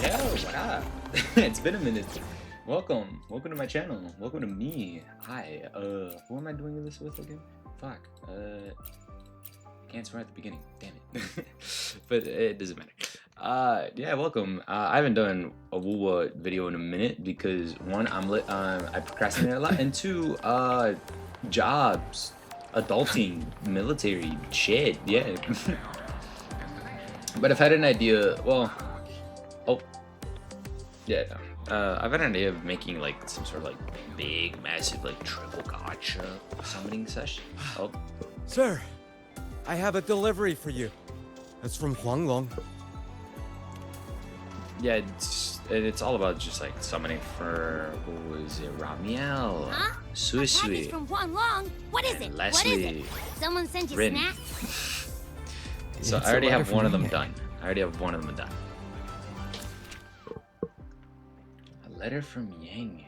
Yo, what up? It's been a minute. Welcome to my channel. Welcome to me. Hi. Who am I doing this with again? Fuck. Can't swear at the beginning. Damn it. But it doesn't matter. Yeah, welcome. I haven't done a Woowa video in a minute because one, I procrastinate a lot, and two, jobs, adulting, military, shit. Yeah. But I've had an idea. Well. Oh, yeah, I've had an idea of making like some sort of like big, massive, like triple gotcha summoning session. Oh, Sir, I have a delivery for you. It's from Huanglong. yeah, it's all about just like summoning for what was it, Ramiel, Huh? A Suisui, package from Huanglong? What is it? Leslie, What is it? Someone sent you Rin. snacks? So It's I a already letter have from one of them Yangyang. done. A letter from Yangyang.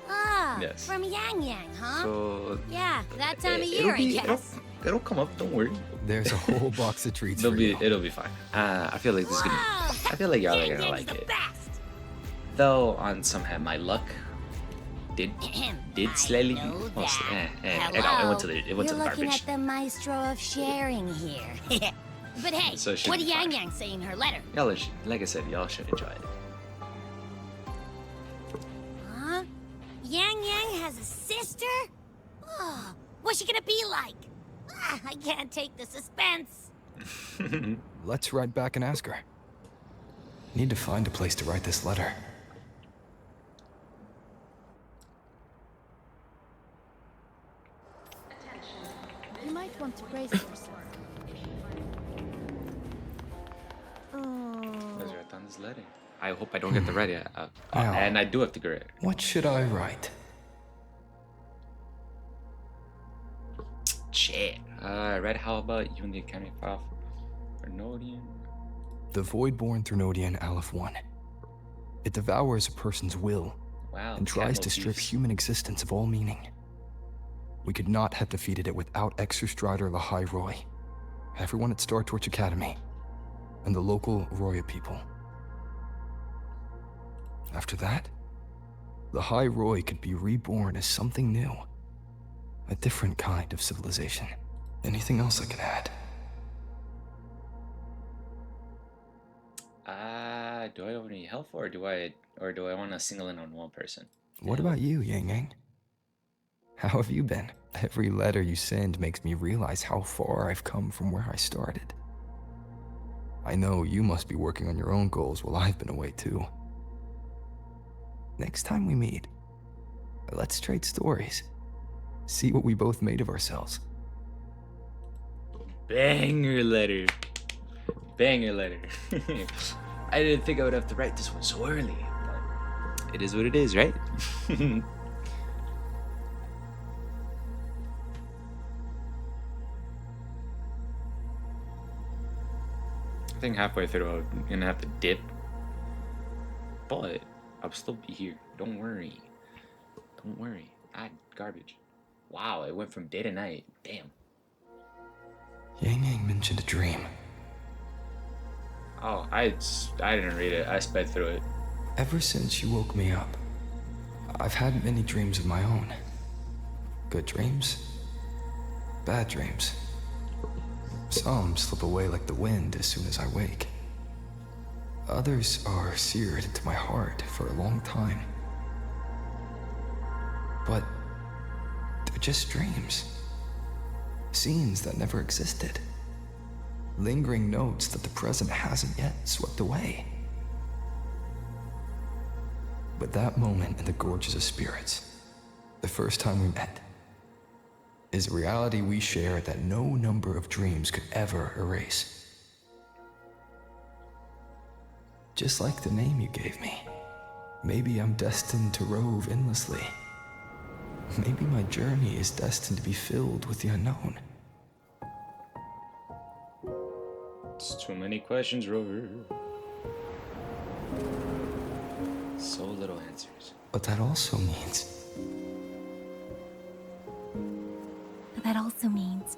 Ah, Yes. from Yangyang, huh? So Yeah, that time of year, I guess. It'll come up. Don't worry. There's a whole box of treats for you. It'll be fine. I feel like this is gonna. Wow! I feel like y'all are gonna Yangyang's like the it. best. Though on some hand, my luck did I slightly. know Oh, that. it went to the You're garbage. looking at the maestro of sharing here. But hey, So it should what be did fine. Yangyang say in her letter? Y'all, like I said, y'all should enjoy it. Huh? Yangyang has a sister? Oh, what's she gonna be like? Ah, I can't take the suspense. Let's ride back and ask her. Need to find a place to write this letter. You might want to brace yourself. Let's write down this letter. I hope I don't get the right yet. Now. And I do have to get it. What should I write? Shit. Red, how about you in the academy file for Nodian? The Voidborn Threnodian Aleph 1. It devours a person's will Wow. and tries cat to strip motifs. human existence of all meaning. We could not have defeated it without Exerstrider Lahai Roy, everyone at Star Torch Academy, and the local Roya people. After that, Lahai Roy could be reborn as something new, a different kind of civilization. Anything else I can add? Do I need help, or do I want to single in on one person? What about you, Yangyang? How have you been? Every letter you send makes me realize how far I've come from where I started. I know you must be working on your own goals while I've been away too. Next time we meet, let's trade stories. See what we both made of ourselves. Banger letter. Banger letter. I didn't think I would have to write this one so early, but it is what it is, right? I think halfway through I'm gonna have to dip, but I'll still be here. Don't worry. Don't worry. Garbage. Wow, it went from day to night. Damn. Yangyang mentioned a dream. Oh, I didn't read it. I sped through it. Ever since you woke me up, I've had many dreams of my own. Good dreams, bad dreams. Some slip away like the wind as soon as I wake. Others are seared into my heart for a long time. But they're just dreams. Scenes that never existed. Lingering notes that the present hasn't yet swept away. But that moment in the Gorges of Spirits, the first time we met, is a reality we share that no number of dreams could ever erase. Just like the name you gave me, maybe I'm destined to rove endlessly. Maybe my journey is destined to be filled with the unknown. It's too many questions, Rover. So little answers. But that also means That also means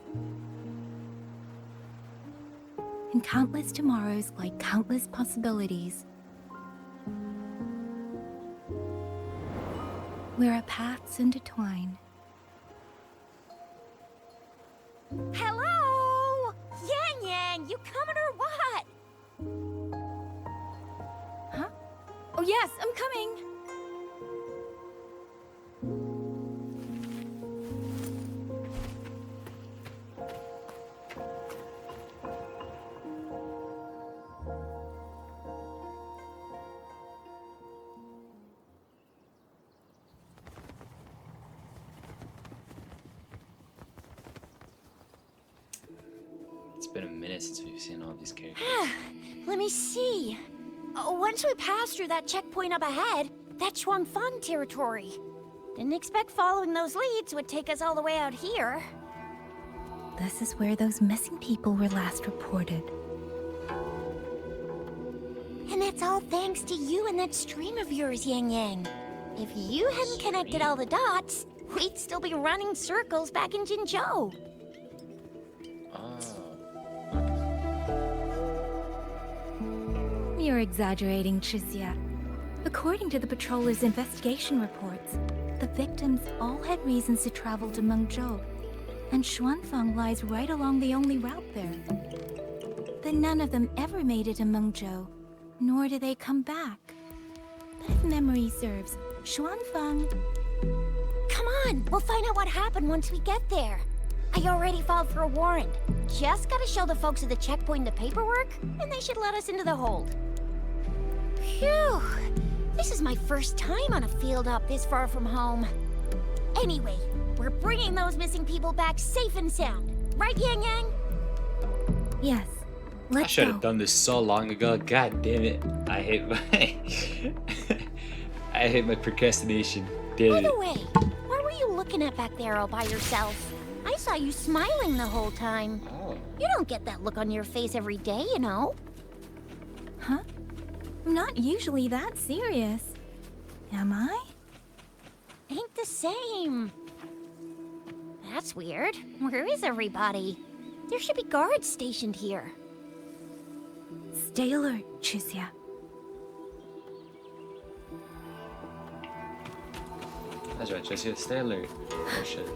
and countless tomorrows like countless possibilities. Where our paths intertwine. Hello? Yangyang, you coming or what? Huh? Oh yes, I'm coming! It's been a minute since we've seen all these characters. Let me see. Once we pass through that checkpoint up ahead, that's Shuangfang territory. Didn't expect following those leads would take us all the way out here. This is where those missing people were last reported. And that's all thanks to you and that stream of yours, Yangyang. If you hadn't connected all the dots, we'd still be running circles back in Jinzhou. You're exaggerating, Chixia. According to the patroller's investigation reports, the victims all had reasons to travel to Mengzhou, and Xuanfang lies right along the only route there. Then none of them ever made it to Mengzhou, nor did they come back. But if memory serves, Xuanfang... Come on, we'll find out what happened once we get there. I already filed for a warrant. Just gotta show the folks at the checkpoint the paperwork, and they should let us into the hold. Phew! This is my first time on a field op this far from home. Anyway, we're bringing those missing people back safe and sound. Right, Yangyang? Yes, let's I should go. have done this so long ago. God damn it. I hate my I hate my procrastination. Damn By it. the way, what were you looking at back there all by yourself? I saw you smiling the whole time. Oh. You don't get that look on your face every day, you know. Huh? I'm not usually that serious. Am I? Ain't the same. That's weird. Where is everybody? There should be guards stationed here. Stay alert, Chixia. That's right, Jesse. Stay alert. Oh shit.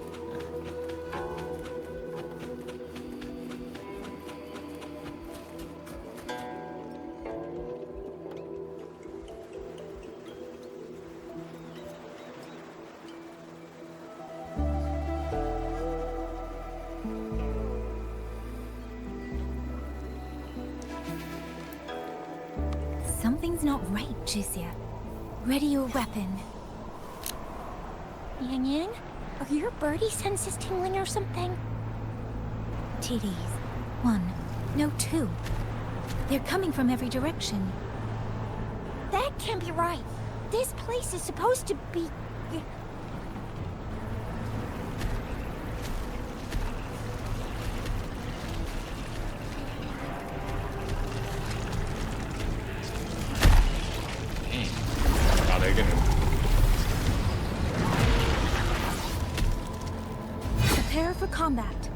Something's not right, Chixia. Ready your weapon. Yangyang, are your birdie senses tingling or something? TDs. 1. No, 2. They're coming from every direction. That can't be right. This place is supposed to be... Dang. Oh, they're gonna. Prepare for combat.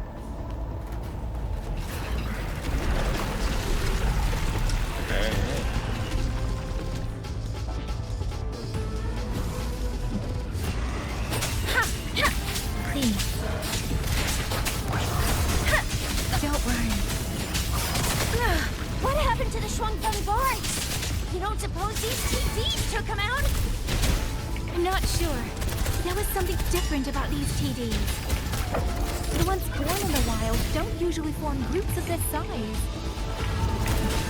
Alright. Clean. Don't worry. What happened to the Shuangfeng guards? You don't suppose these TDs took them out? I'm not sure. There was something different about these TDs. The ones born in the wild don't usually form groups of this size.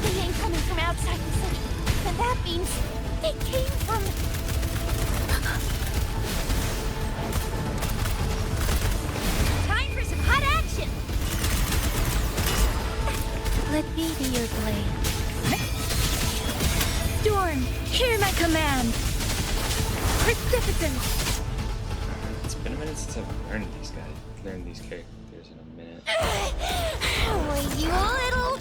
They ain't coming from outside the city. And that means they came from... Time for some hot action! Let me be your blade. Storm, hear my command! Precipitance! It's been a minute since I've learned these guys. Learned these characters in a minute. Oh, you little...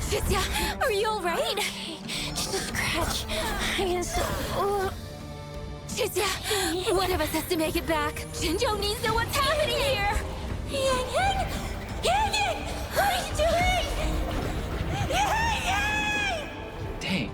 Chixia, are you alright? Just a scratch. I am so... Chizia, one of us has to make it back. Jinzhou needs to know what's happening here. Yangyang! Yangyang! What are you doing? Yangyang! Dang.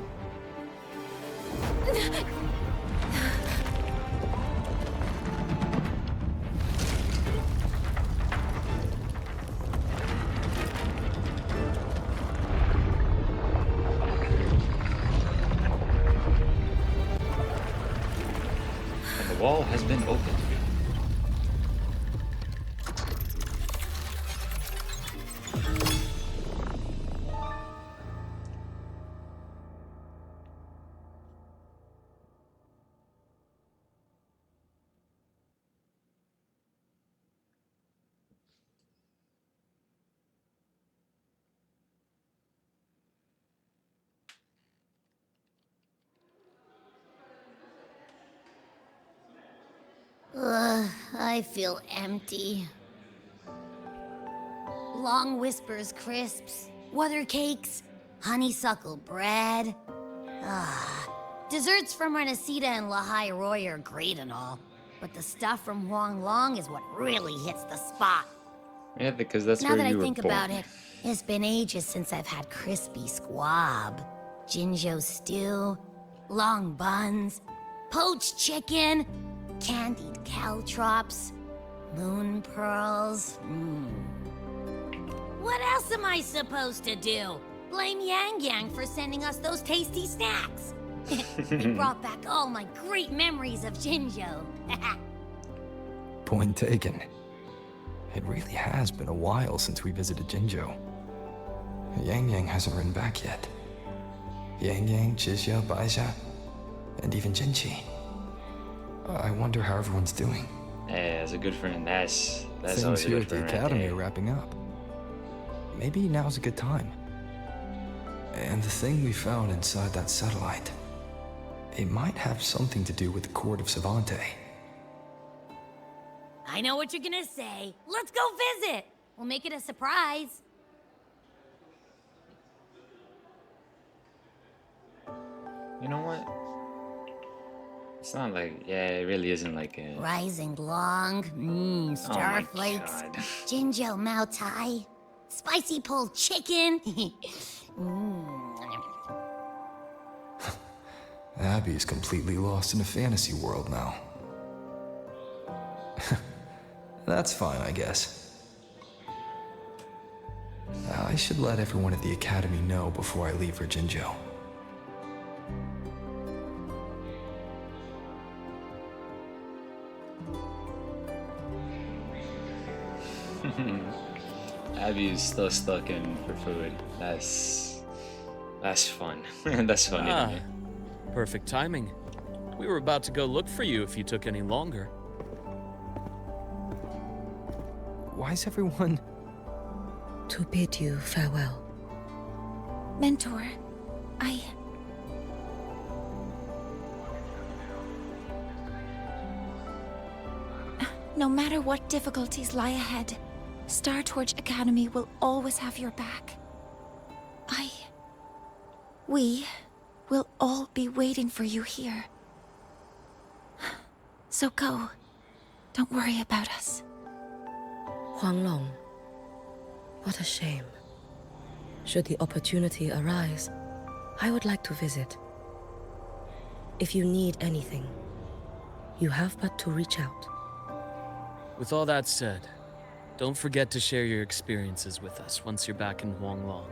And the wall has been opened. I feel empty. Long whispers crisps, weather cakes, honeysuckle bread. Desserts from Renacita and Lahai Roy are great and all, but the stuff from Huang Long is what really hits the spot. Yeah, because that's Now where that you I were think born. about it, it's been ages since I've had crispy squab, Jinzhou stew, long buns, poached chicken, candied caltrops, moon pearls. What else am I supposed to do? Blame Yangyang for sending us those tasty snacks. They brought back all my great memories of Jinzhou. Point taken. It really has been a while since we visited Jinzhou. Yangyang hasn't written back yet. Yangyang, Chizia, Baixia, and even Jinchi. I wonder how everyone's doing. Hey, as a good friend, that's Things always a here good at the friend. academy are wrapping up. Maybe now's a good time. And the thing we found inside that satellite, it might have something to do with the court of Savante. I know what you're gonna say. Let's go visit. We'll make it a surprise. You know what? It's not like, yeah, it really isn't like a... Rising Long, starflakes, God. Jinzhou Mao Tai, spicy pulled chicken. Abby's completely lost in a fantasy world now. That's fine, I guess. I should let everyone at the academy know before I leave for Jinzhou. Abby is still stuck in for food. That's fun. That's funny to me. Perfect timing. We were about to go look for you if you took any longer. Why is everyone... To bid you farewell. Mentor, No matter what difficulties lie ahead, Star Torch Academy will always have your back. We will all be waiting for you here. So go. Don't worry about us. Huang Long. What a shame. Should the opportunity arise, I would like to visit. If you need anything, you have but to reach out. With all that said, don't forget to share your experiences with us once you're back in Huanglong.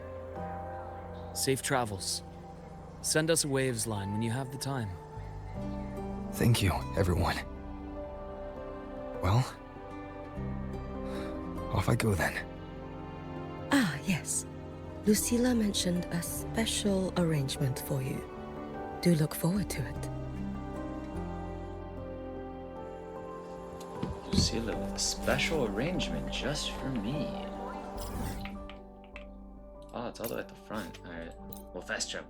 Safe travels. Send us a waves line when you have the time. Thank you, everyone. Well, off I go then. Ah, yes. Lucilla mentioned a special arrangement for you. Do look forward to it. Lucilla with a special arrangement just for me. Oh, it's all the way at the front. Alright. Well, fast travel.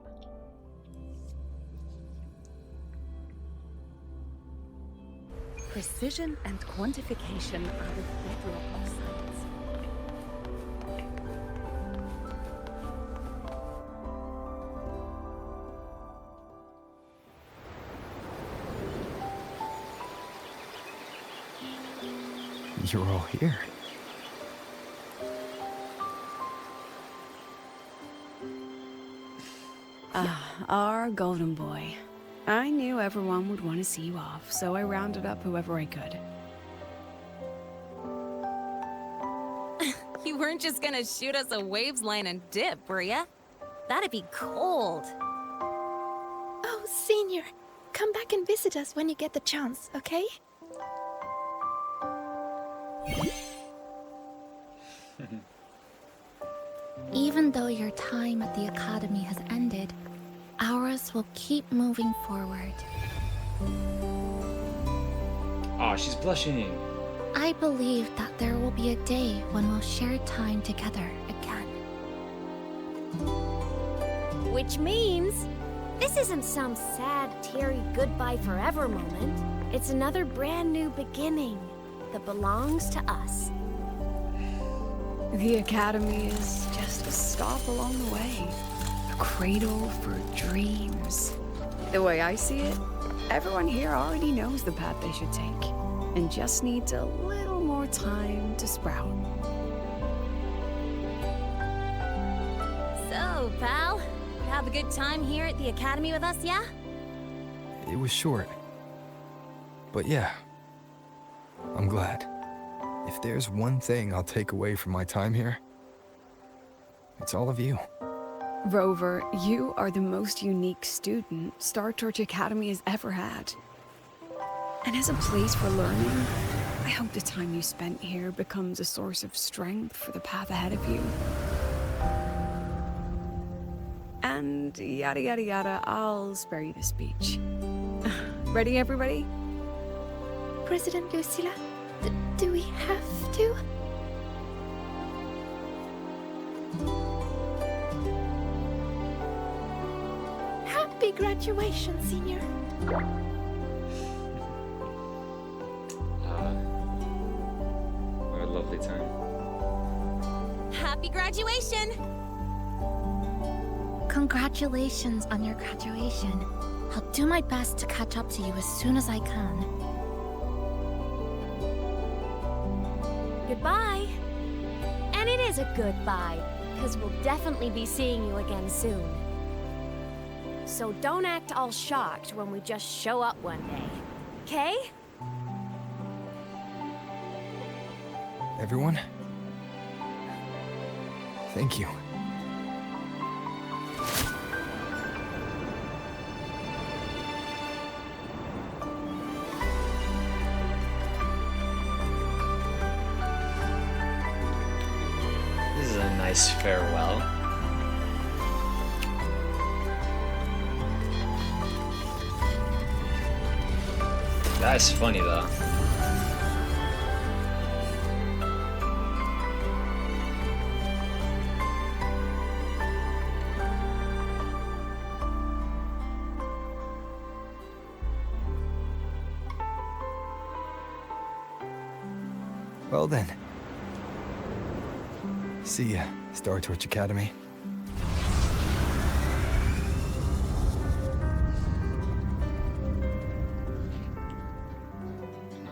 Precision and quantification are the bedrock of science. You're all here. Our golden boy. I knew everyone would want to see you off, so I rounded up whoever I could. You weren't just gonna shoot us a waves line and dip, were ya? That'd be cold. Oh, Senior, come back and visit us when you get the chance, okay? Even though your time at the Academy has ended, ours will keep moving forward. Oh, she's blushing. I believe that there will be a day when we'll share time together again. Which means this isn't some sad, teary goodbye forever moment. It's another brand new beginning that belongs to us. The Academy is just a stop along the way. A cradle for dreams. The way I see it, everyone here already knows the path they should take, and just needs a little more time to sprout. So, pal, you have a good time here at the Academy with us, yeah? It was short. But yeah, I'm glad. If there's one thing I'll take away from my time here, it's all of you. Rover, you are the most unique student Star Torch Academy has ever had. And as a place for learning, I hope the time you spent here becomes a source of strength for the path ahead of you. And yada yada yada, I'll spare you the speech. Ready, everybody? President Lucilla, do we have to? Happy graduation, Senior. What a lovely time. Happy graduation! Congratulations on your graduation. I'll do my best to catch up to you as soon as I can. Goodbye. And it is a goodbye, because we'll definitely be seeing you again soon. So don't act all shocked when we just show up one day. Okay? Everyone, thank you. This is a nice farewell. That's funny though. Well then. See ya, Star Torch Academy.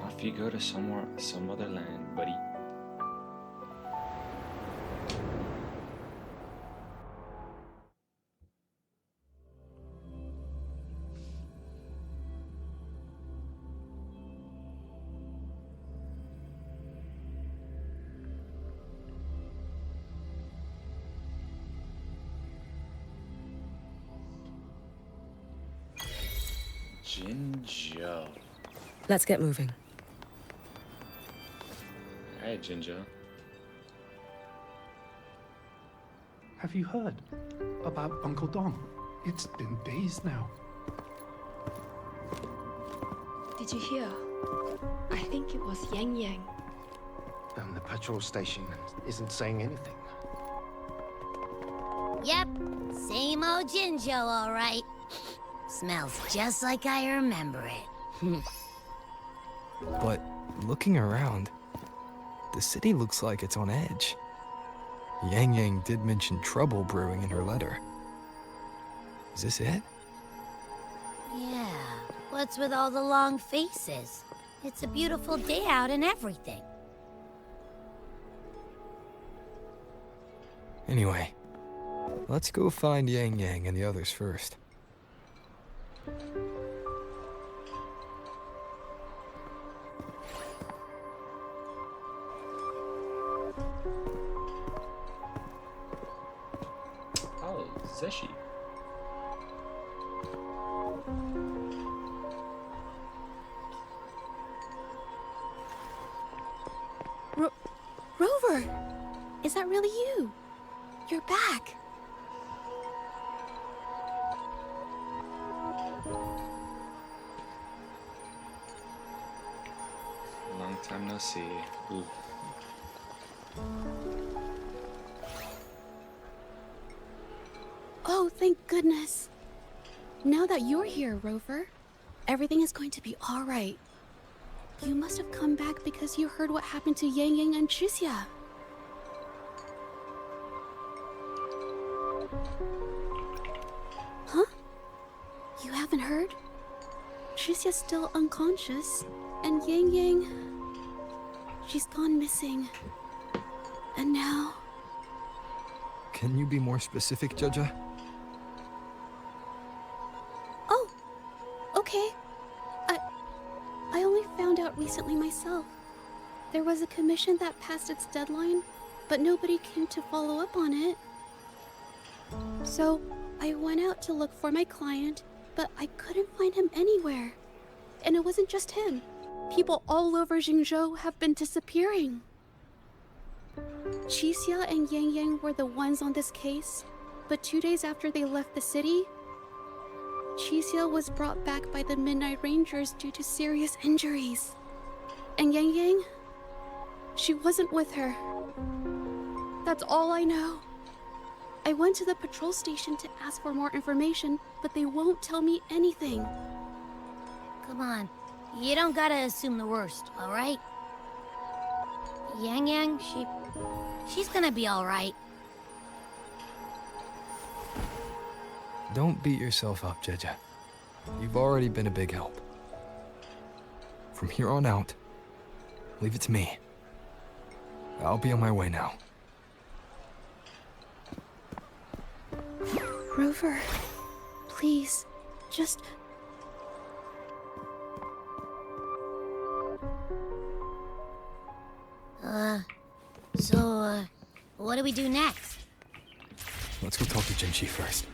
Off you go to some other land, buddy. Jinjo. Let's get moving. Alright, Jinjo. Have you heard about Uncle Dom? It's been days now. Did you hear? I think it was Yangyang. And the patrol station isn't saying anything. Yep, same old Jinjo, all right. Smells just like I remember it. But looking around, the city looks like it's on edge. Yangyang did mention trouble brewing in her letter. Is this it? Yeah, what's with all the long faces? It's a beautiful day out and everything. Anyway, let's go find Yangyang and the others first. Oh, Zeshi. Rover! Is that really you? You're back! Long time no see. Ooh. Oh, thank goodness. Now that you're here, Rover, everything is going to be alright. You must have come back because you heard what happened to Yangyang and Chixia. Huh? You haven't heard? Chixia's still unconscious, and Yangyang... she's gone missing. And now... Can you be more specific, Jaja? Oh, okay. I only found out recently myself. There was a commission that passed its deadline, but nobody came to follow up on it. So, I went out to look for my client, but I couldn't find him anywhere. And it wasn't just him. People all over Jingzhou have been disappearing. Chixia and Yangyang were the ones on this case, but 2 days after they left the city, Chixia was brought back by the Midnight Rangers due to serious injuries. And Yangyang? She wasn't with her. That's all I know. I went to the patrol station to ask for more information, but they won't tell me anything. Come on. You don't gotta assume the worst, alright? Yangyang, she's gonna be alright. Don't beat yourself up, Jaja. You've already been a big help. From here on out, leave it to me. I'll be on my way now. Rover, please, just... So, what do we do next? Let's go talk to Jinchi first.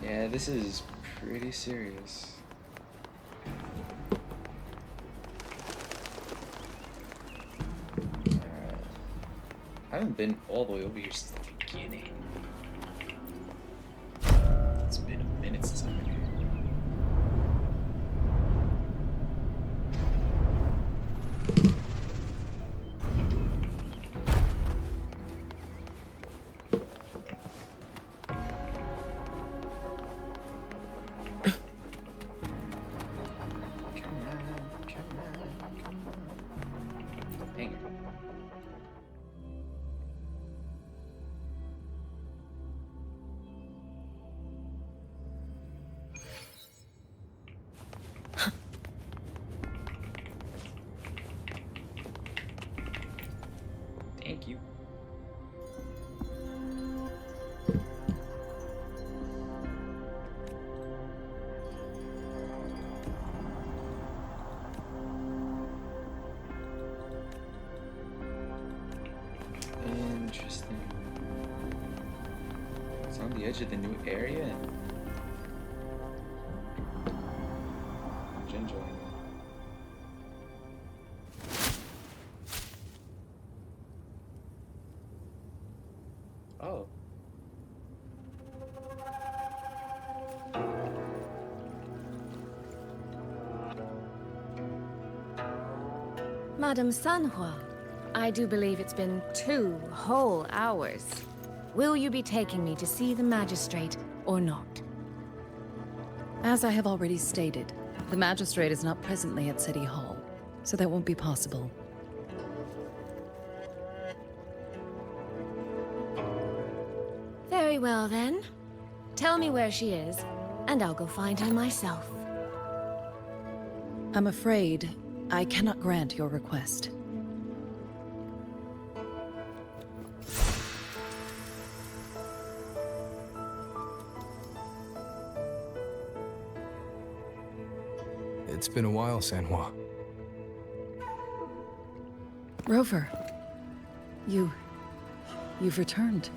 Yeah, this is pretty serious. I haven't been all the way over here since the beginning. It's been a minute since I've been here. Thank you. Interesting. It's on the edge of the new area. Ginger. Oh. Madam Sanhua, I do believe it's been 2 whole hours. Will you be taking me to see the magistrate or not? As I have already stated, the magistrate is not presently at City Hall, so that won't be possible. Very well then. Tell me where she is, and I'll go find her myself. I'm afraid I cannot grant your request. It's been a while, Sanhua. Rover, you've returned.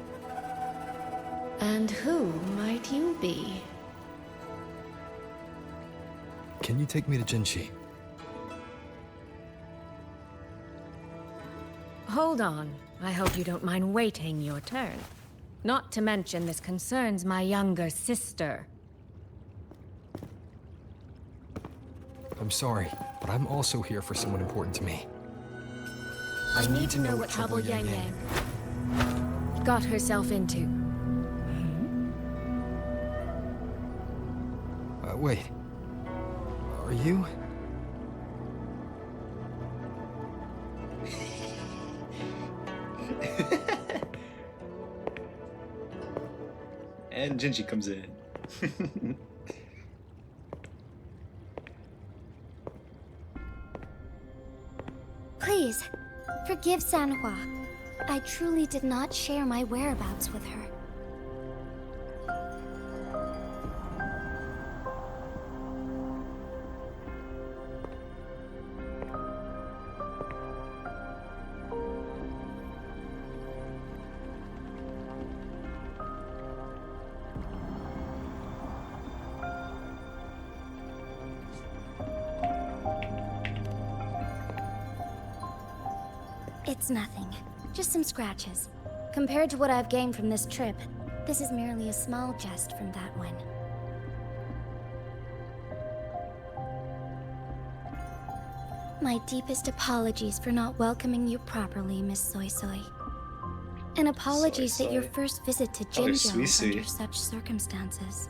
And who might you be? Can you take me to Jinshi? Hold on. I hope you don't mind waiting your turn. Not to mention this concerns my younger sister. I'm sorry, but I'm also here for someone important to me. I need to know what trouble Yangyang got herself into. Wait. Are you? And Jinshi comes in. Please, forgive Sanhua. I truly did not share my whereabouts with her. It's nothing. Just some scratches. Compared to what I've gained from this trip, this is merely a small jest from that one. My deepest apologies for not welcoming you properly, Miss Suisui. And apologies that your first visit to Jinzhou was under such circumstances.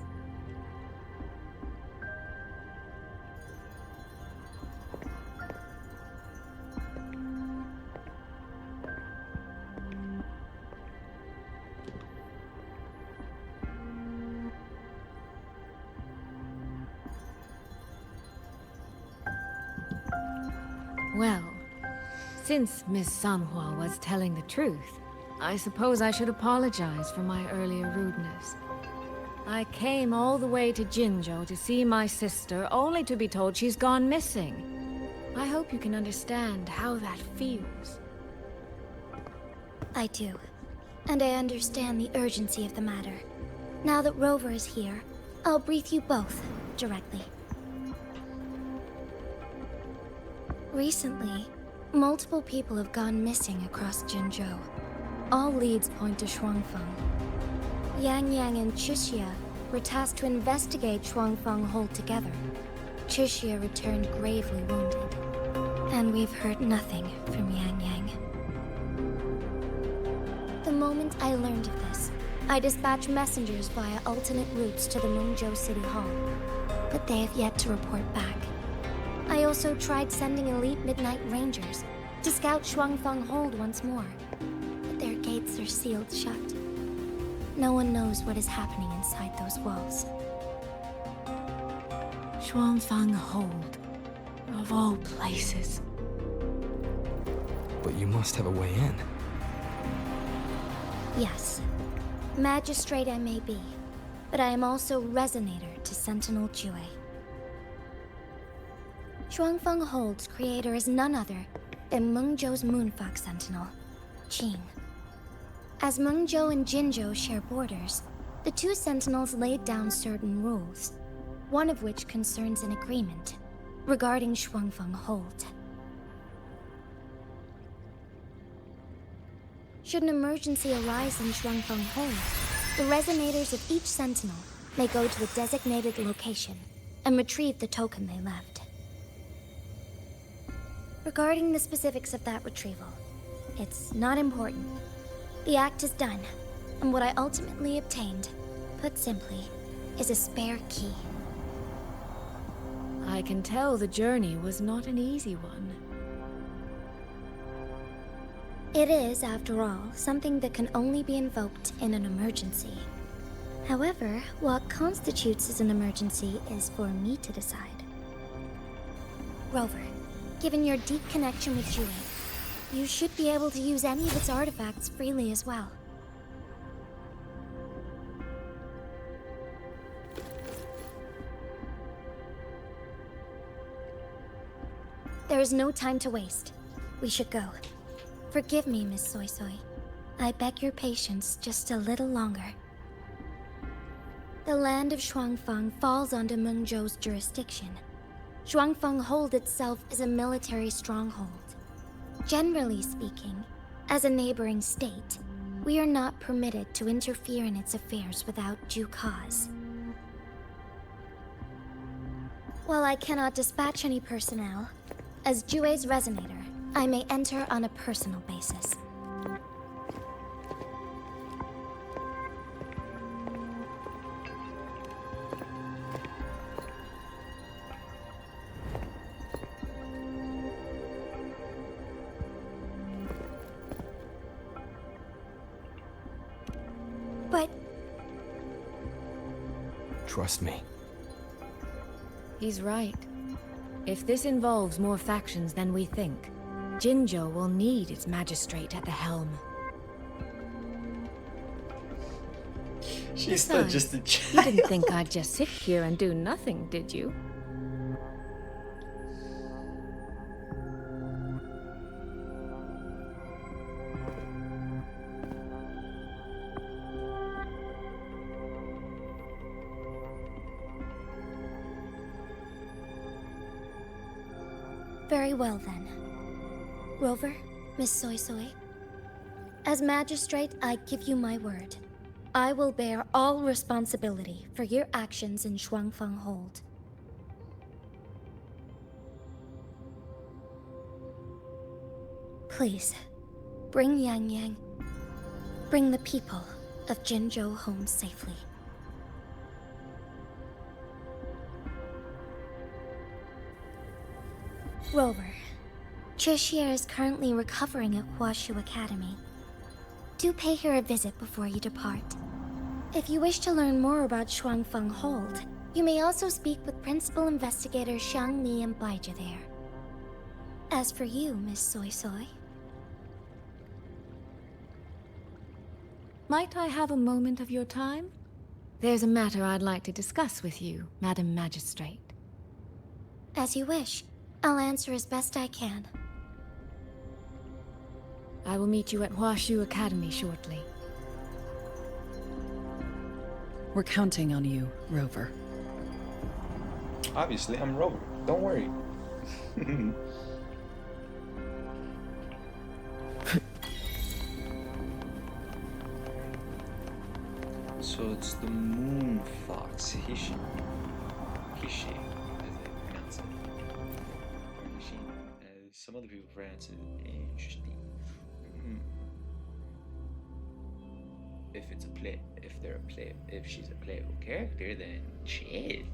Well, since Miss Sanhua was telling the truth, I suppose I should apologize for my earlier rudeness. I came all the way to Jinzhou to see my sister, only to be told she's gone missing. I hope you can understand how that feels. I do. And I understand the urgency of the matter. Now that Rover is here, I'll brief you both directly. Recently, multiple people have gone missing across Jinzhou. All leads point to Shuangfeng. Yangyang and Chixia were tasked to investigate Shuangfeng Hold together. Chixia returned gravely wounded, and we've heard nothing from Yangyang. The moment I learned of this, I dispatched messengers via alternate routes to the Mengzhou City Hall, but they have yet to report back. I also tried sending elite Midnight Rangers to scout Shuangfeng Hold once more, but their gates are sealed shut. No one knows what is happening inside those walls. Shuangfeng Hold, of all places. But you must have a way in. Yes. Magistrate I may be, but I am also Resonator to Sentinel Jue. Shuangfeng Hold's creator is none other than Mengzhou's Moonfox Sentinel, Qing. As Mengzhou and Jinzhou share borders, the two Sentinels laid down certain rules, one of which concerns an agreement regarding Shuangfeng Hold. Should an emergency arise in Shuangfeng Hold, the resonators of each Sentinel may go to a designated location and retrieve the token they left. Regarding the specifics of that retrieval, it's not important. The act is done, and what I ultimately obtained, put simply, is a spare key. I can tell the journey was not an easy one. It is, after all, something that can only be invoked in an emergency. However, what constitutes as an emergency is for me to decide. Rover, given your deep connection with Jue, you should be able to use any of its artifacts freely as well. There is no time to waste. We should go. Forgive me, Miss Suisui. I beg your patience just a little longer. The land of Shuangfeng falls under Mengzhou's jurisdiction. Shuangfeng Hold itself is a military stronghold. Generally speaking, as a neighboring state, we are not permitted to interfere in its affairs without due cause. While I cannot dispatch any personnel, as Jue's resonator, I may enter on a personal basis. But... Trust me. He's right. If this involves more factions than we think, Jinzhou will need its magistrate at the helm. She's still Besides, just a you child. didn't think I'd just sit here and do nothing, did you? Very well then. Rover, Miss Suisui. As magistrate, I give you my word. I will bear all responsibility for your actions in Shuangfeng Hold. Please, bring Yangyang. Bring the people of Jinzhou home safely. Rover, Cheshire is currently recovering at Huashu Academy. Do pay her a visit before you depart. If you wish to learn more about Shuangfeng Hold, you may also speak with Principal Investigator Xiang Li and Baija there. As for you, Miss Suisui... Might I have a moment of your time? There's a matter I'd like to discuss with you, Madam Magistrate. As you wish. I'll answer as best I can. I will meet you at Huashu Academy shortly. We're counting on you, Rover. Obviously, I'm Rover. Don't worry. So it's the moon fox, Hishi, as they pronounce it. Hishi, as some other people pronounce it. Interesting. If it's a play, if she's a playable character, then shit.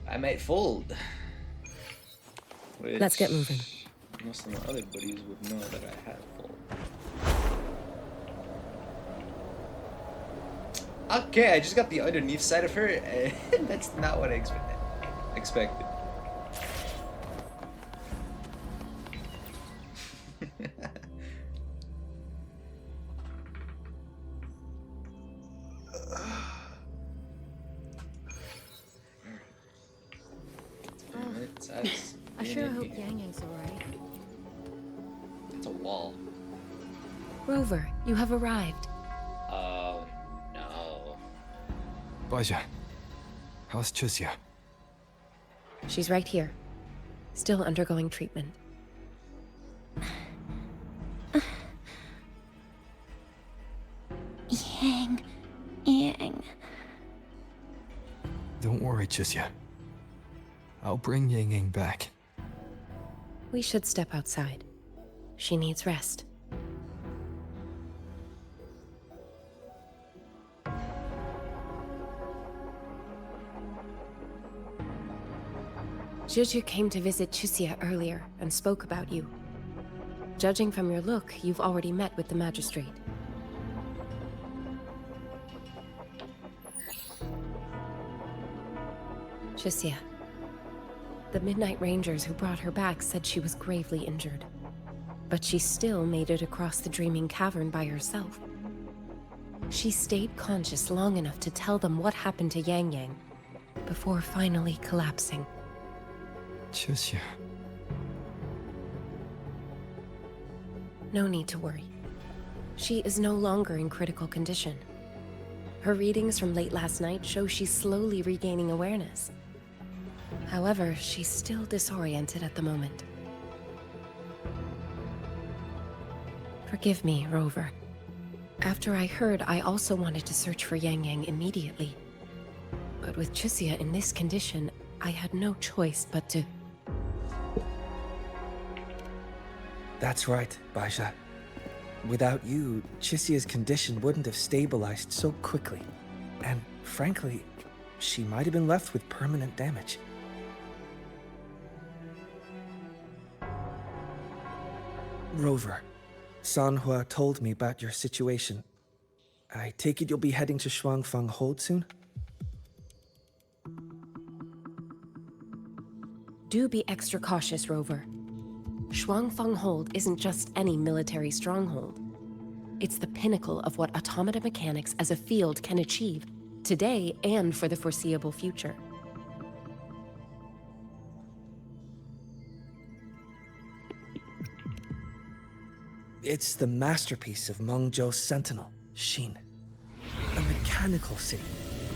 I might fold. Let's get moving. Most of my other buddies would know that I have fold. Okay, I just got the underneath side of her, and that's not what I expected. I sure hope Yangyang's alright. It's a wall. Rover, you have arrived. Oh no. Baija, how's Chuzia? She's right here, still undergoing treatment. Yang. Don't worry, Chuzia. I'll bring Yangyang back. We should step outside. She needs rest. Juju came to visit Chuzia earlier and spoke about you. Judging from your look, you've already met with the magistrate. Chuzia, The Midnight Rangers who brought her back said she was gravely injured. But she still made it across the Dreaming Cavern by herself. She stayed conscious long enough to tell them what happened to Yangyang, before finally collapsing. Chusia. No need to worry. She is no longer in critical condition. Her readings from late last night show she's slowly regaining awareness. However, she's still disoriented at the moment. Forgive me, Rover. After I heard, I also wanted to search for Yangyang immediately. But with Chusia in this condition, I had no choice but to... That's right, Baisha. Without you, Chisia's condition wouldn't have stabilized so quickly. And frankly, she might have been left with permanent damage. Rover, Sanhua told me about your situation. I take it you'll be heading to Shuangfang Hold soon? Do be extra cautious, Rover. Shuangfang Hold isn't just any military stronghold. It's the pinnacle of what automata mechanics as a field can achieve, today and for the foreseeable future. It's the masterpiece of Mengzhou's sentinel, Hsin. A mechanical city,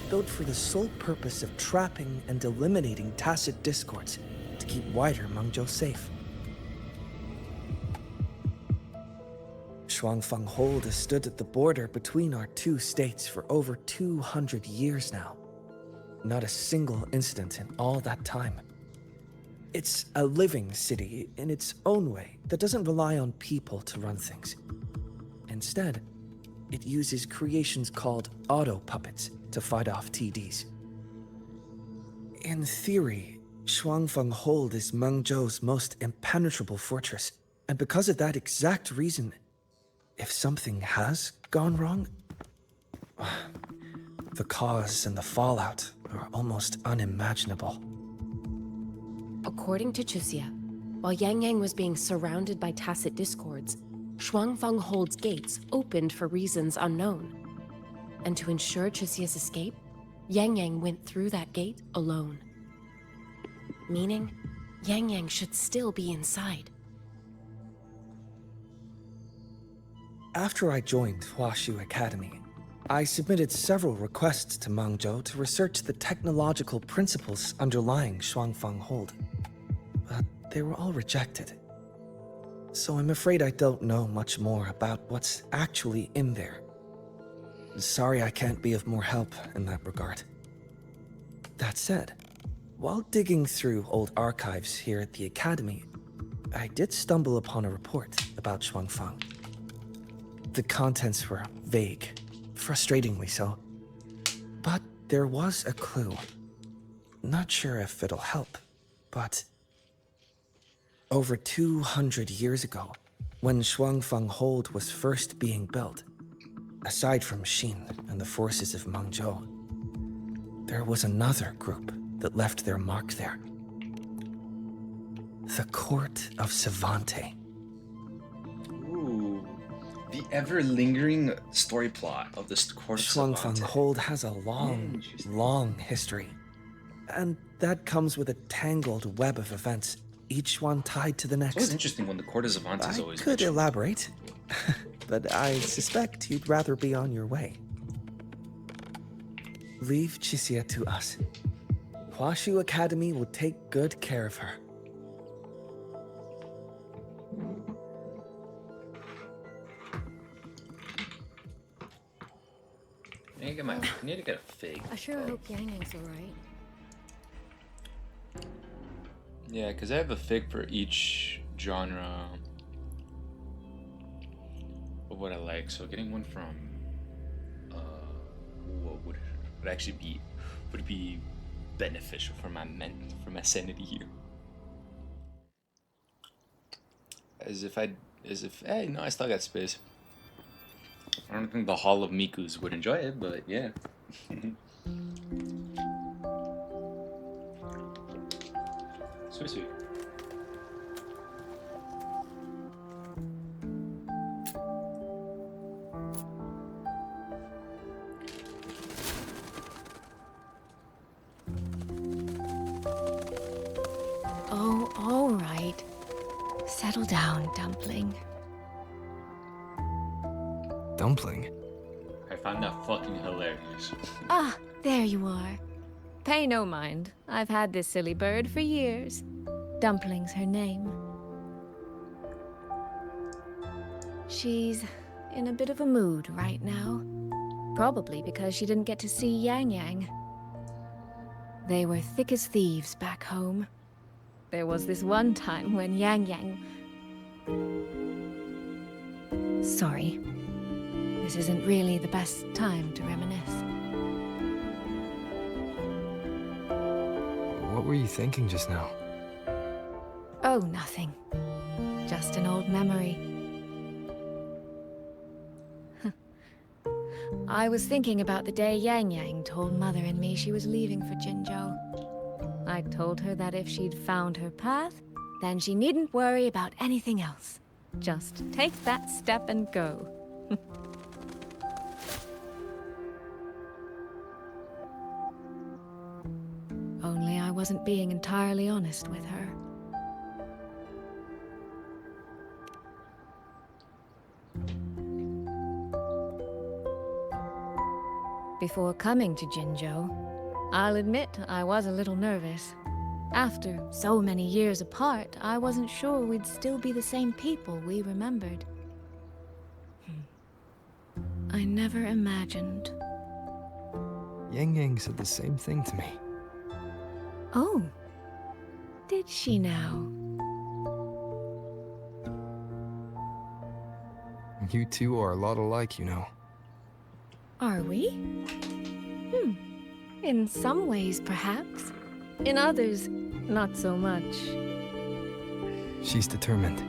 built for the sole purpose of trapping and eliminating tacit discords to keep wider Mengzhou safe. Shuangfang Hold has stood at the border between our two states for over 200 years now. Not a single incident in all that time. It's a living city in its own way that doesn't rely on people to run things. Instead, it uses creations called auto-puppets to fight off TDs. In theory, Shuangfang Hold is Mengzhou's most impenetrable fortress, and because of that exact reason, if something has gone wrong, the cause and the fallout are almost unimaginable. According to Chusia, while Yangyang was being surrounded by tacit discords, Shuangfang Hold's gates opened for reasons unknown. And to ensure Chusia's escape, Yangyang went through that gate alone. Meaning, Yangyang should still be inside. After I joined Huashu Academy, I submitted several requests to Mengzhou to research the technological principles underlying Shuangfang Hold. But they were all rejected. So I'm afraid I don't know much more about what's actually in there. Sorry I can't be of more help in that regard. That said, while digging through old archives here at the Academy, I did stumble upon a report about Shuangfang. The contents were vague, frustratingly so. But there was a clue. Not sure if it'll help, but... Over 200 years ago, when Shuangfang Hold was first being built, aside from Hsin and the forces of Mengzhou, there was another group that left their mark there. The Court of Savante. Ooh. The ever-lingering story plot of this Court of Shuangfang Savante. Hold has a long, long history. And that comes with a tangled web of events, each one tied to the next. It's always interesting when the Court of Savante is always I could mentioned. elaborate, but I suspect you'd rather be on your way. Leave Chisia to us. Huashu Academy will take good care of her. I need to get a fig. I sure hope Yangyang's alright. Yeah, because I have a fig for each genre of what I like. So getting one from what would actually be beneficial for my sanity here. Hey, no, I still got space. I don't think the Hall of Mikus would enjoy it, but yeah. So suisui. Oh, all right. Settle down, Dumpling. Dumpling? I find that fucking hilarious. Ah, there you are. Pay no mind. I've had this silly bird for years. Dumpling's her name. She's in a bit of a mood right now. Probably because she didn't get to see Yangyang. They were thick as thieves back home. There was this one time when Yangyang... Sorry. This isn't really the best time to reminisce. What were you thinking just now? Oh, nothing. Just an old memory. I was thinking about the day Yangyang told Mother and me she was leaving for Jinzhou. I told her that if she'd found her path, then she needn't worry about anything else. Just take that step and go. Only I wasn't being entirely honest with her. Before coming to Jinzhou, I'll admit I was a little nervous. After so many years apart, I wasn't sure we'd still be the same people we remembered. I never imagined. Yangyang said the same thing to me. Oh, did she now? You two are a lot alike, you know. Are we? In some ways, perhaps. In others, not so much. She's determined.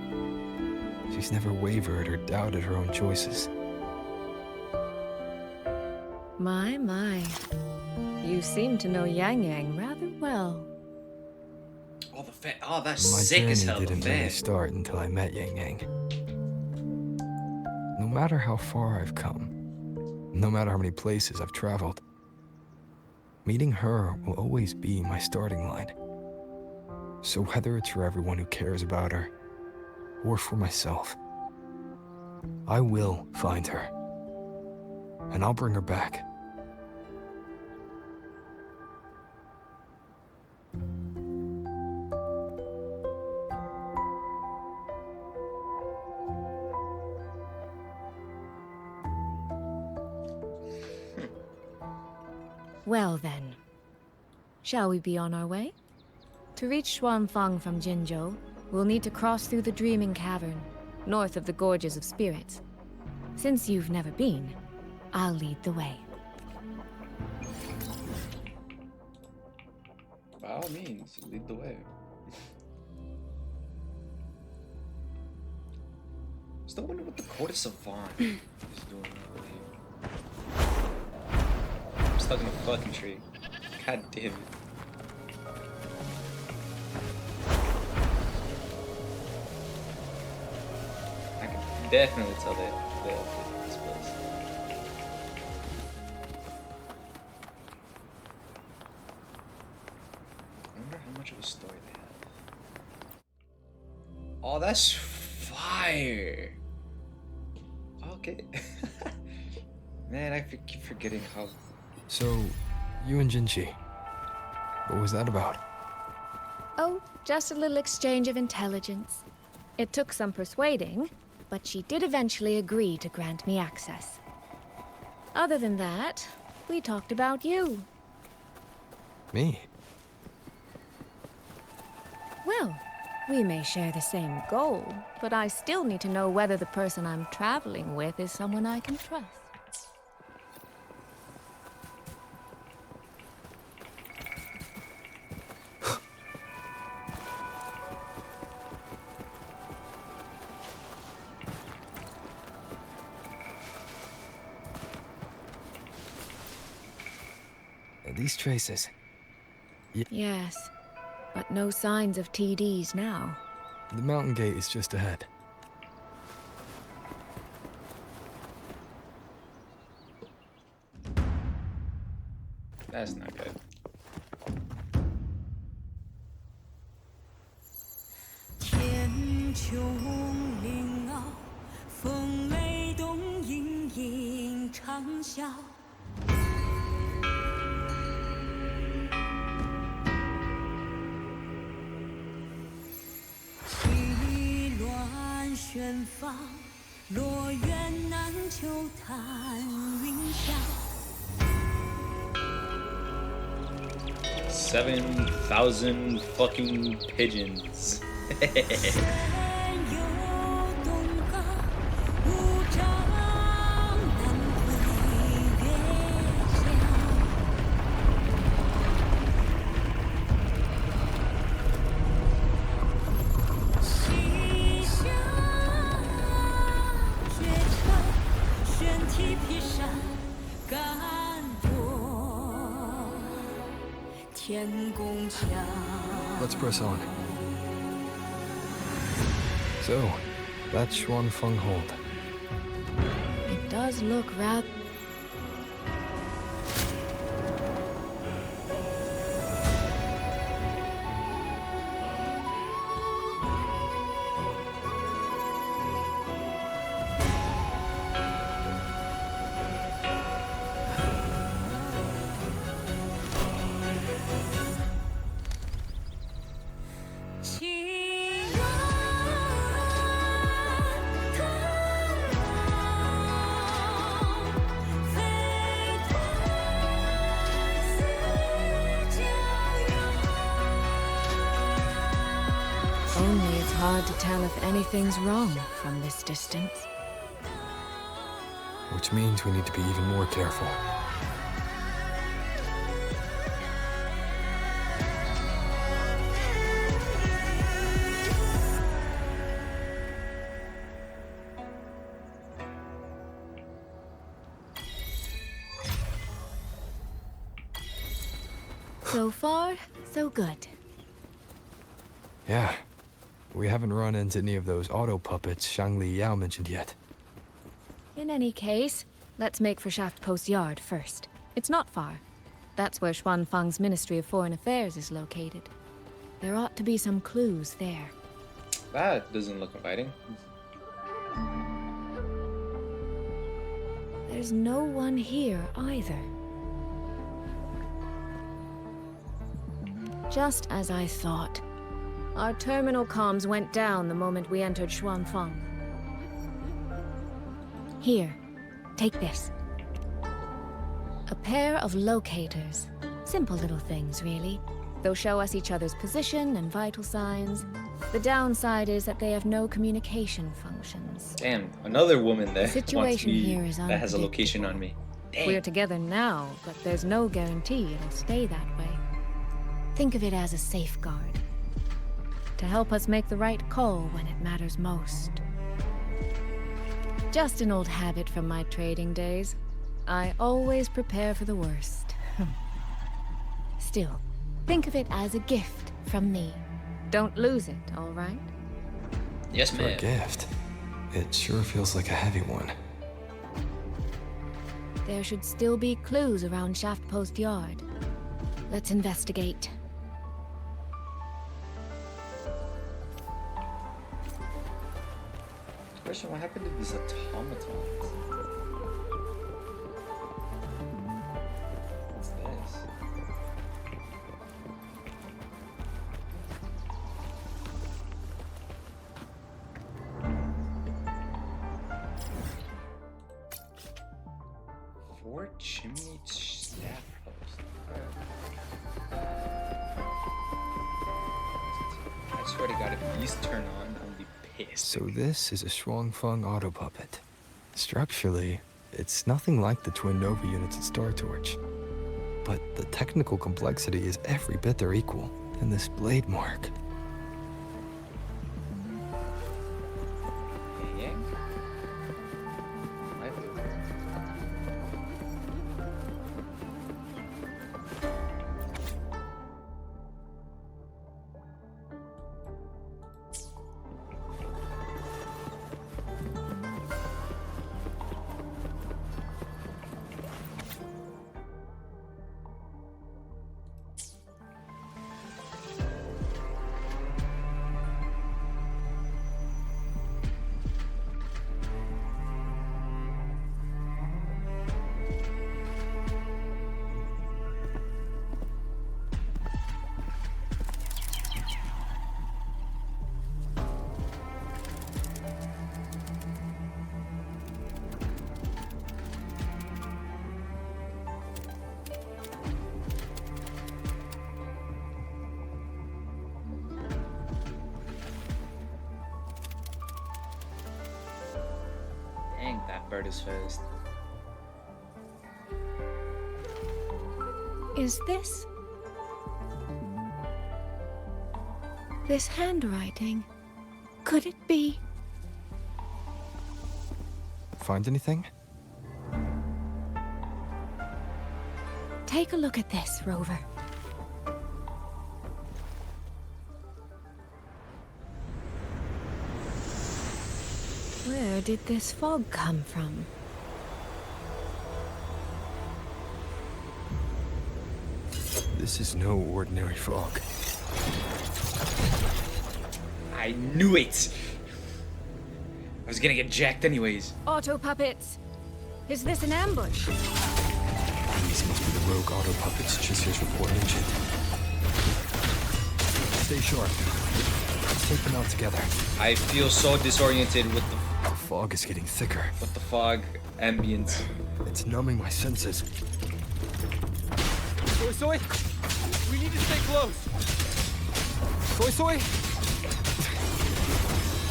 She's never wavered or doubted her own choices. My. You seem to know Yangyang rather well. Oh, that's My sick as journey hell. The didn't really fan. start until I met Yangyang. No matter how far I've come, no matter how many places I've traveled, meeting her will always be my starting line. So whether it's for everyone who cares about her, or for myself, I will find her. And I'll bring her back. Well then, shall we be on our way? To reach Xuanfang from Jinzhou, we'll need to cross through the Dreaming Cavern, north of the Gorges of Spirits. Since you've never been, I'll lead the way. By all means, lead the way. Still wonder what the Court of Savant is doing over here. I'm stuck in a fucking tree. God damn it. I can definitely tell that they updated this place. I wonder how much of a story they have. Oh, that's fire! Okay. Man, I keep forgetting how... So, you and Jinchi, what was that about? Oh, just a little exchange of intelligence. It took some persuading, but she did eventually agree to grant me access. Other than that, we talked about you. Me? Well, we may share the same goal, but I still need to know whether the person I'm traveling with is someone I can trust. These traces. Yes. but no signs of TDs now. The mountain gate is just ahead. That's not good. $7,000 fucking pigeons. Let's press on. So, that's Xuanfeng Hold. It does look rather... Only it's hard to tell if anything's wrong from this distance. Which means we need to be even more careful. So far, so good. Yeah. We haven't run into any of those auto puppets Shangli Yao mentioned yet. In any case, let's make for Shaft Post Yard first. It's not far. That's where Xuanfang's Ministry of Foreign Affairs is located. There ought to be some clues there. That doesn't look inviting. There's no one here either. Just as I thought. Our terminal comms went down the moment we entered Xuanfang. Here, take this. A pair of locators. Simple little things, really. They'll show us each other's position and vital signs. The downside is that they have no communication functions. Damn, another woman that wants Situation me, here is that has a location on me. Damn. We're together now, but there's no guarantee it'll stay that way. Think of it as a safeguard. To help us make the right call when it matters most. Just an old habit from my trading days. I always prepare for the worst. Still, think of it as a gift from me. Don't lose it, all right? Yes, For ma'am. a gift, it sure feels like a heavy one. There should still be clues around Shaft Post Yard. Let's investigate. Question, what happened to these automatons? What's this? Fort Chimney Staff Post. I swear to God, if these turn on, I'm be pissed. So this is a Xuanfeng auto puppet. Structurally, it's nothing like the twin Nova units at Star Torch. But the technical complexity is every bit their equal. And this blade mark. Yangyang? think that bird is first. Is this handwriting? Could it be? Find anything? Take a look at this, Rover. Where did this fog come from? This is no ordinary fog. I knew it! I was gonna get jacked anyways. Auto puppets! Is this an ambush? These must be the rogue auto puppets Chisia's report mentioned. Stay sharp. Let's take them out together. I feel so disoriented with the fog is getting thicker. With the fog ambience. It's numbing my senses. Suisui, we need to stay close. Suisui.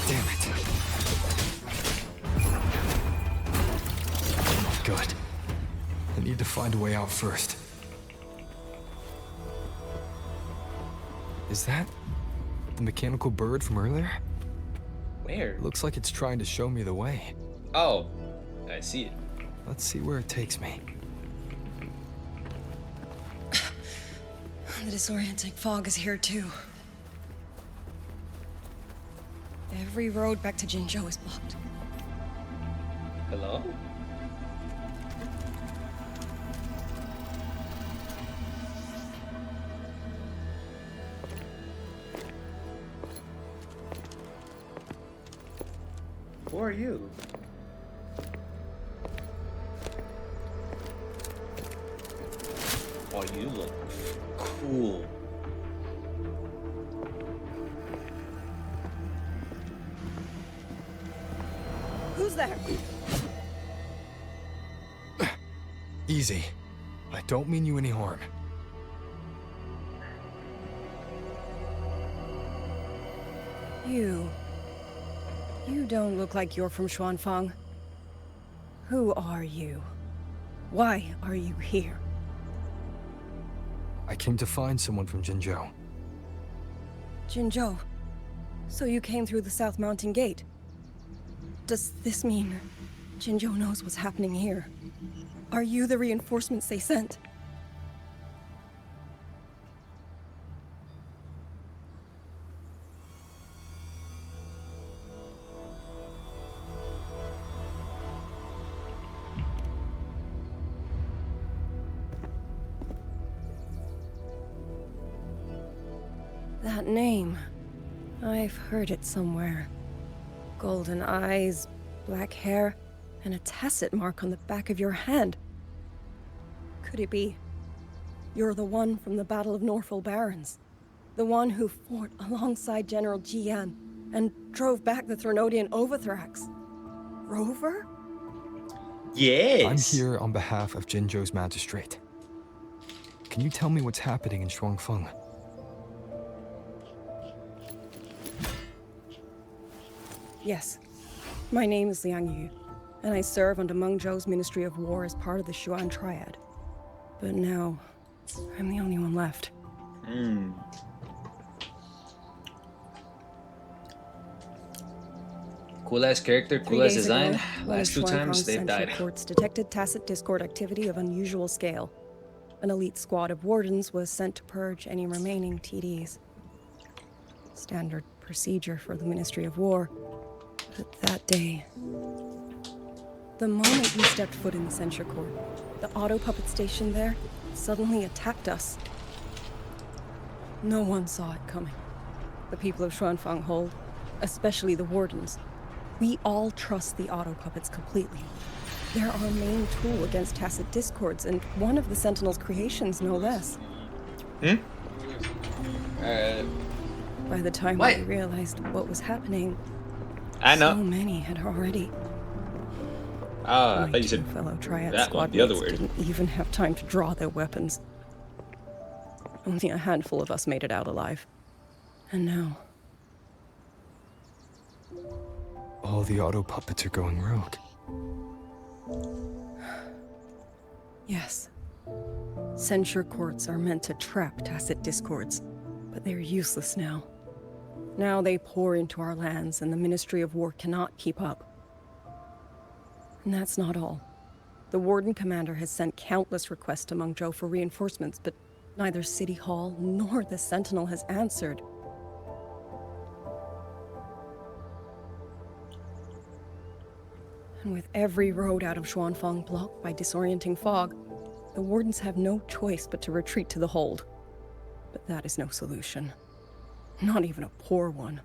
Damn it. Good. I need to find a way out first. Is that the mechanical bird from earlier? Where? Looks like it's trying to show me the way. Oh, I see it. Let's see where it takes me. The disorienting fog is here too. Every road back to Jinzhou is blocked. Hello? Who are you? Oh, you look cool. Who's there? Easy. I don't mean you any harm. You don't look like you're from Xuanfang. Who are you? Why are you here? I came to find someone from Jinzhou. Jinzhou. So you came through the South Mountain Gate. Does this mean Jinzhou knows what's happening here? Are you the reinforcements they sent? That name. I've heard it somewhere. Golden eyes, black hair, and a tacit mark on the back of your hand. Could it be you're the one from the Battle of Norfolk Barrens? The one who fought alongside General Jian and drove back the Threnodian Overthrax? Rover? Yes! I'm here on behalf of Jinzhou's magistrate. Can you tell me what's happening in Xuanfeng? Yes. My name is Liang Yu, and I serve under Meng Zhou's Ministry of War as part of the Xuan Triad. But now, I'm the only one left. Cool ass character, cool ass design. Last two times they've died. Courts detected tacit Discord activity of unusual scale. An elite squad of wardens was sent to purge any remaining TDs. Standard procedure for the Ministry of War. But that day, the moment we stepped foot in the censure court, the auto puppet station there suddenly attacked us. No one saw it coming. The people of Xuanfang Hold, especially the wardens. We all trust the auto puppets completely. They're our main tool against tacit discords, and one of the Sentinel's creations, no less. By the time we realized what was happening, I know. so many had already. I thought you said fellow Triad that squad one, the other word. didn't even have time to draw their weapons. Only a handful of us made it out alive. And now, All the auto puppets are going rogue. Yes. Censure courts are meant to trap tacit discords, but they're useless now. Now they pour into our lands, and the Ministry of War cannot keep up. And that's not all. The Warden Commander has sent countless requests to Mengzhou for reinforcements, but neither City Hall nor the Sentinel has answered. And with every road out of Xuanfang blocked by disorienting fog, the Wardens have no choice but to retreat to the hold. But that is no solution. Not even a poor one.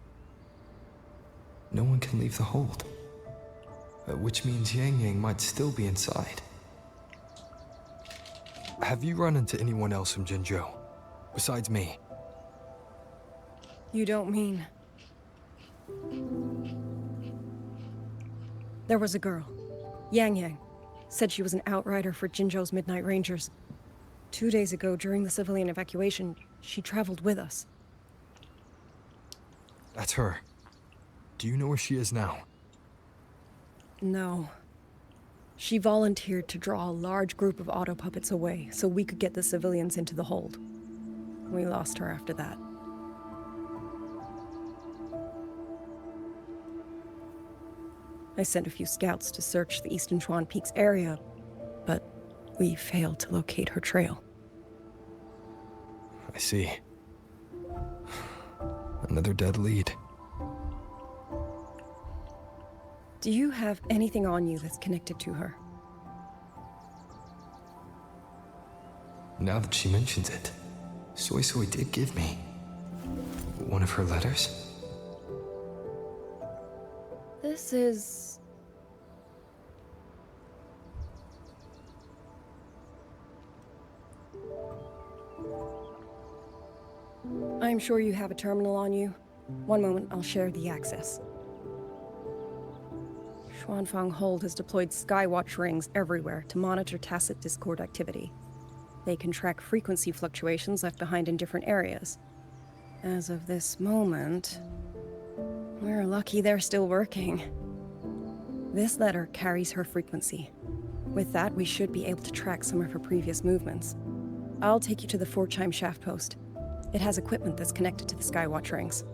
No one can leave the hold. Which means Yangyang might still be inside. Have you run into anyone else from Jinzhou? Besides me? You don't mean... There was a girl, Yangyang. Said she was an outrider for Jinzhou's Midnight Rangers. 2 days ago, during the civilian evacuation, she traveled with us. That's her. Do you know where she is now? No. She volunteered to draw a large group of auto puppets away so we could get the civilians into the hold. We lost her after that. I sent a few scouts to search the Eastern Chuan Peaks area, but we failed to locate her trail. I see. Another dead lead. Do you have anything on you that's connected to her? Now that she mentions it, Suisui did give me one of her letters. This is... I'm sure you have a terminal on you. One moment, I'll share the access. Xuanfang Hold has deployed Skywatch rings everywhere to monitor tacit discord activity. They can track frequency fluctuations left behind in different areas. As of this moment, we're lucky they're still working. This letter carries her frequency. With that, we should be able to track some of her previous movements. I'll take you to the 4-chime shaft post. It has equipment that's connected to the Skywatch rings.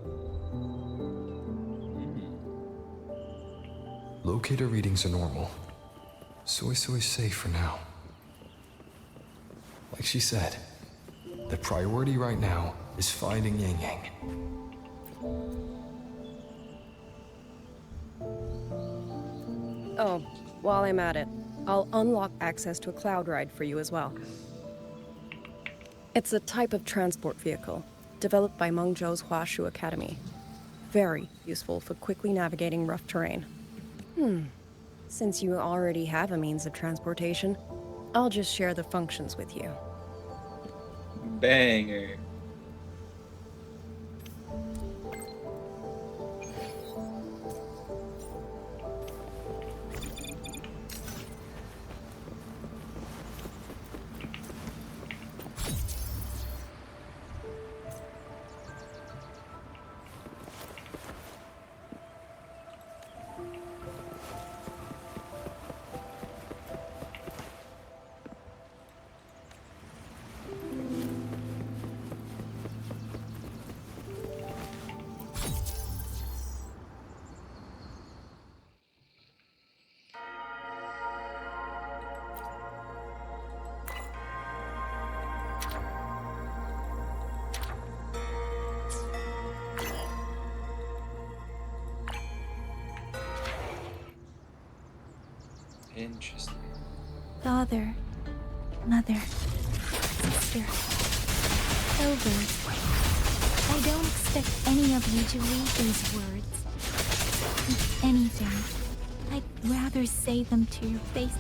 Locator readings are normal. Suisui's safe for now. Like she said, the priority right now is finding Yangyang. Oh, while I'm at it, I'll unlock access to a cloud ride for you as well. It's a type of transport vehicle, developed by Mengzhou's Huashu Academy. Very useful for quickly navigating rough terrain. Since you already have a means of transportation, I'll just share the functions with you. Banger. Interesting. Father, mother, sister, elders. I don't expect any of you to read these words. If anything, I'd rather say them to your face.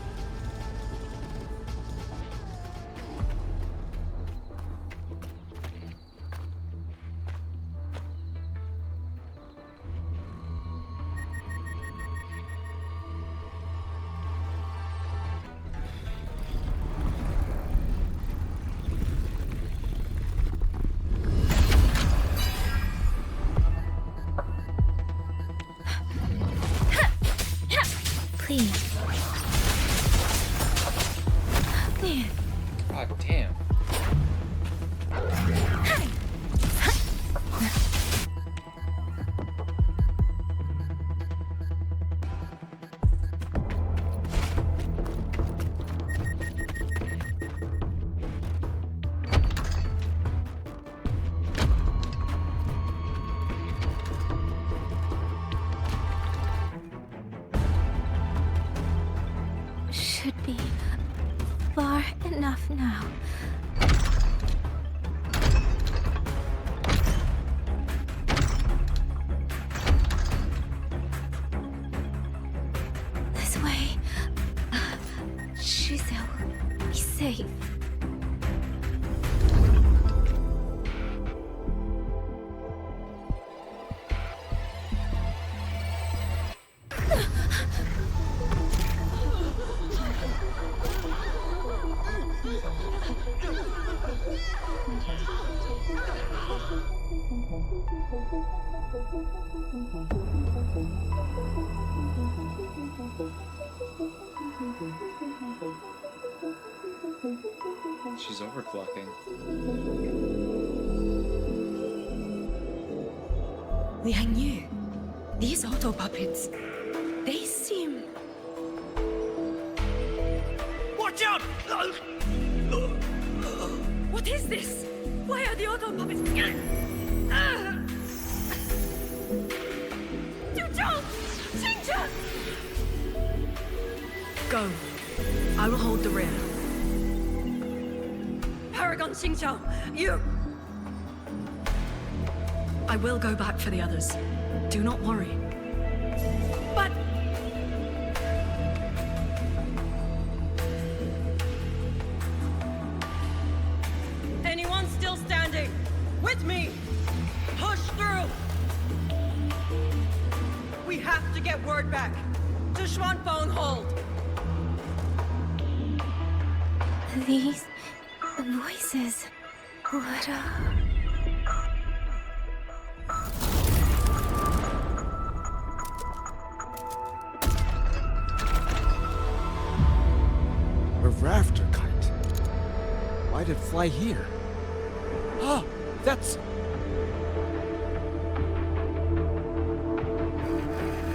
Please, God damn. Should be far enough now. This way. Shizu, be safe. She's overclocking. Liang Yu, these auto puppets, they seem... Watch out! What is this? Why are the auto puppets... Go. I will hold the rear. Paragon Xingqiao, you... I will go back for the others. Do not worry. But... Anyone still standing? With me! Push through! We have to get word back. To Xuanfeng Hold! These voices. What A rafter kite. Why'd it fly here? Ah, that's...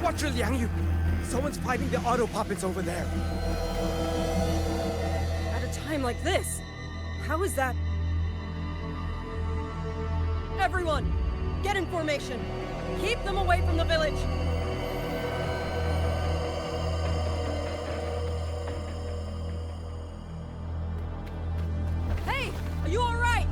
Watch it, Liang Yu! Someone's fighting the auto puppets over there. At a time like this, how is that? Everyone, get in formation. Keep them away from the village. Hey, are you all right?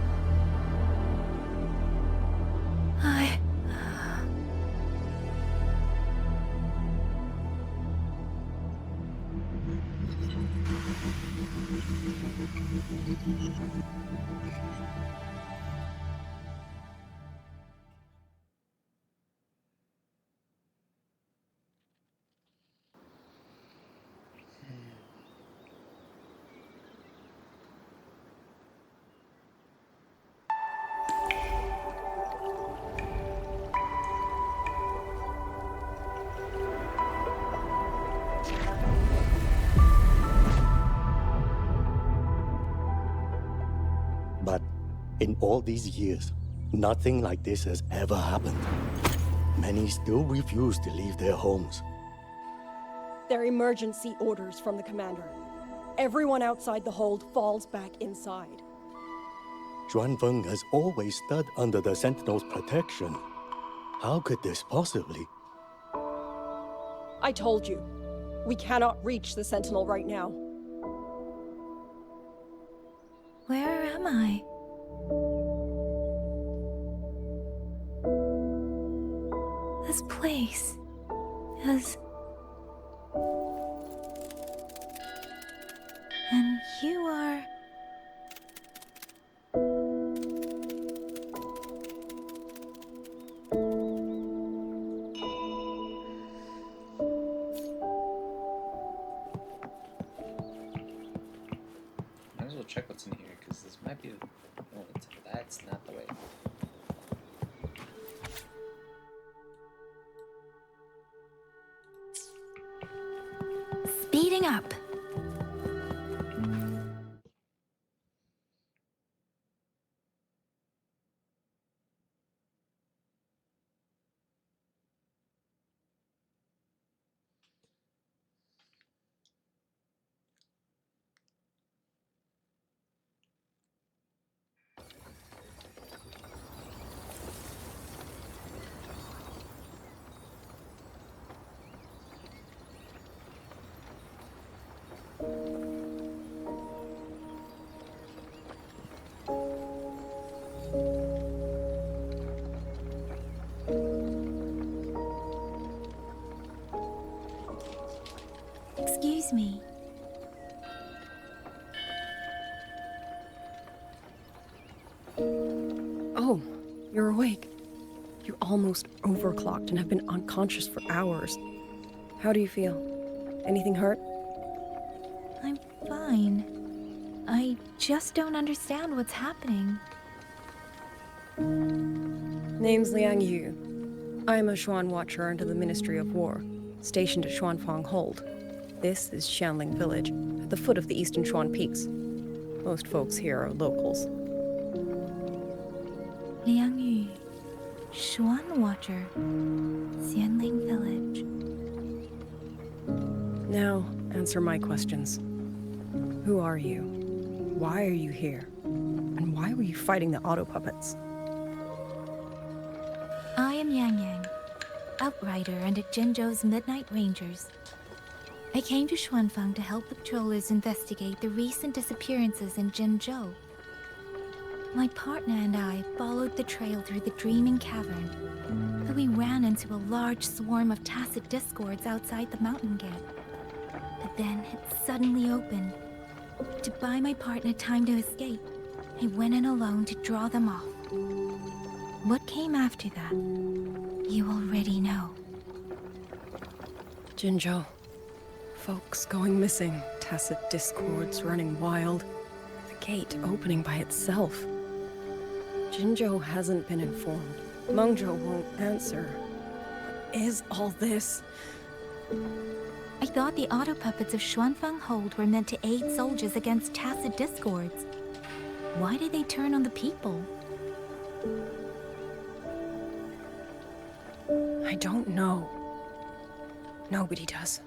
But in all these years, nothing like this has ever happened. Many still refuse to leave their homes. They're emergency orders from the commander. Everyone outside the hold falls back inside. Xuanfeng has always stood under the Sentinel's protection. How could this possibly? I told you, we cannot reach the Sentinel right now. Where am I? This place is... And you are... Might as well check what's in here, because this might be... Oh, that's not the way. Speeding up. Excuse me. Oh, you're awake. You almost overclocked and have been unconscious for hours. How do you feel? Anything hurt? I'm fine. I just don't understand what's happening. Name's Liang Yu. I'm a Xuan Watcher under the Ministry of War, stationed at Xuanfang Hold. This is Xianling Village, at the foot of the Eastern Xuan Peaks. Most folks here are locals. Liang Yu, Xuan Watcher, Xianling Village. Now, answer my questions. Who are you? Why are you here? And why were you fighting the auto puppets? I am Yangyang, outrider under Jinzhou's Midnight Rangers. I came to Xuanfang to help the patrollers investigate the recent disappearances in Jinzhou. My partner and I followed the trail through the Dreaming Cavern, but we ran into a large swarm of tacit discords outside the mountain gate. But then it suddenly opened. To buy my partner time to escape, I went in alone to draw them off. What came after that, you already know. Jinzhou. Folks going missing, tacit discords running wild, the gate opening by itself. Jinzhou hasn't been informed. Mengzhou won't answer. What is all this? I thought the auto puppets of Xuanfang Hold were meant to aid soldiers against tacit discords. Why did they turn on the people? I don't know. Nobody does.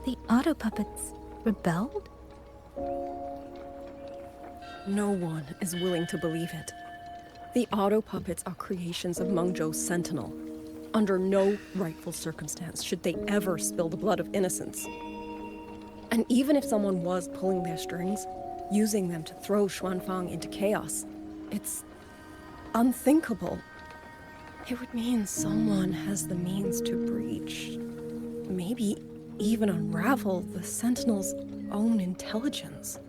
The auto puppets rebelled? No one is willing to believe it. The auto puppets are creations of Mengzhou's Sentinel. Under no rightful circumstance should they ever spill the blood of innocents. And even if someone was pulling their strings, using them to throw Xuanfang into chaos, it's unthinkable. It would mean someone has the means to breach, maybe even unravel the Sentinel's own intelligence.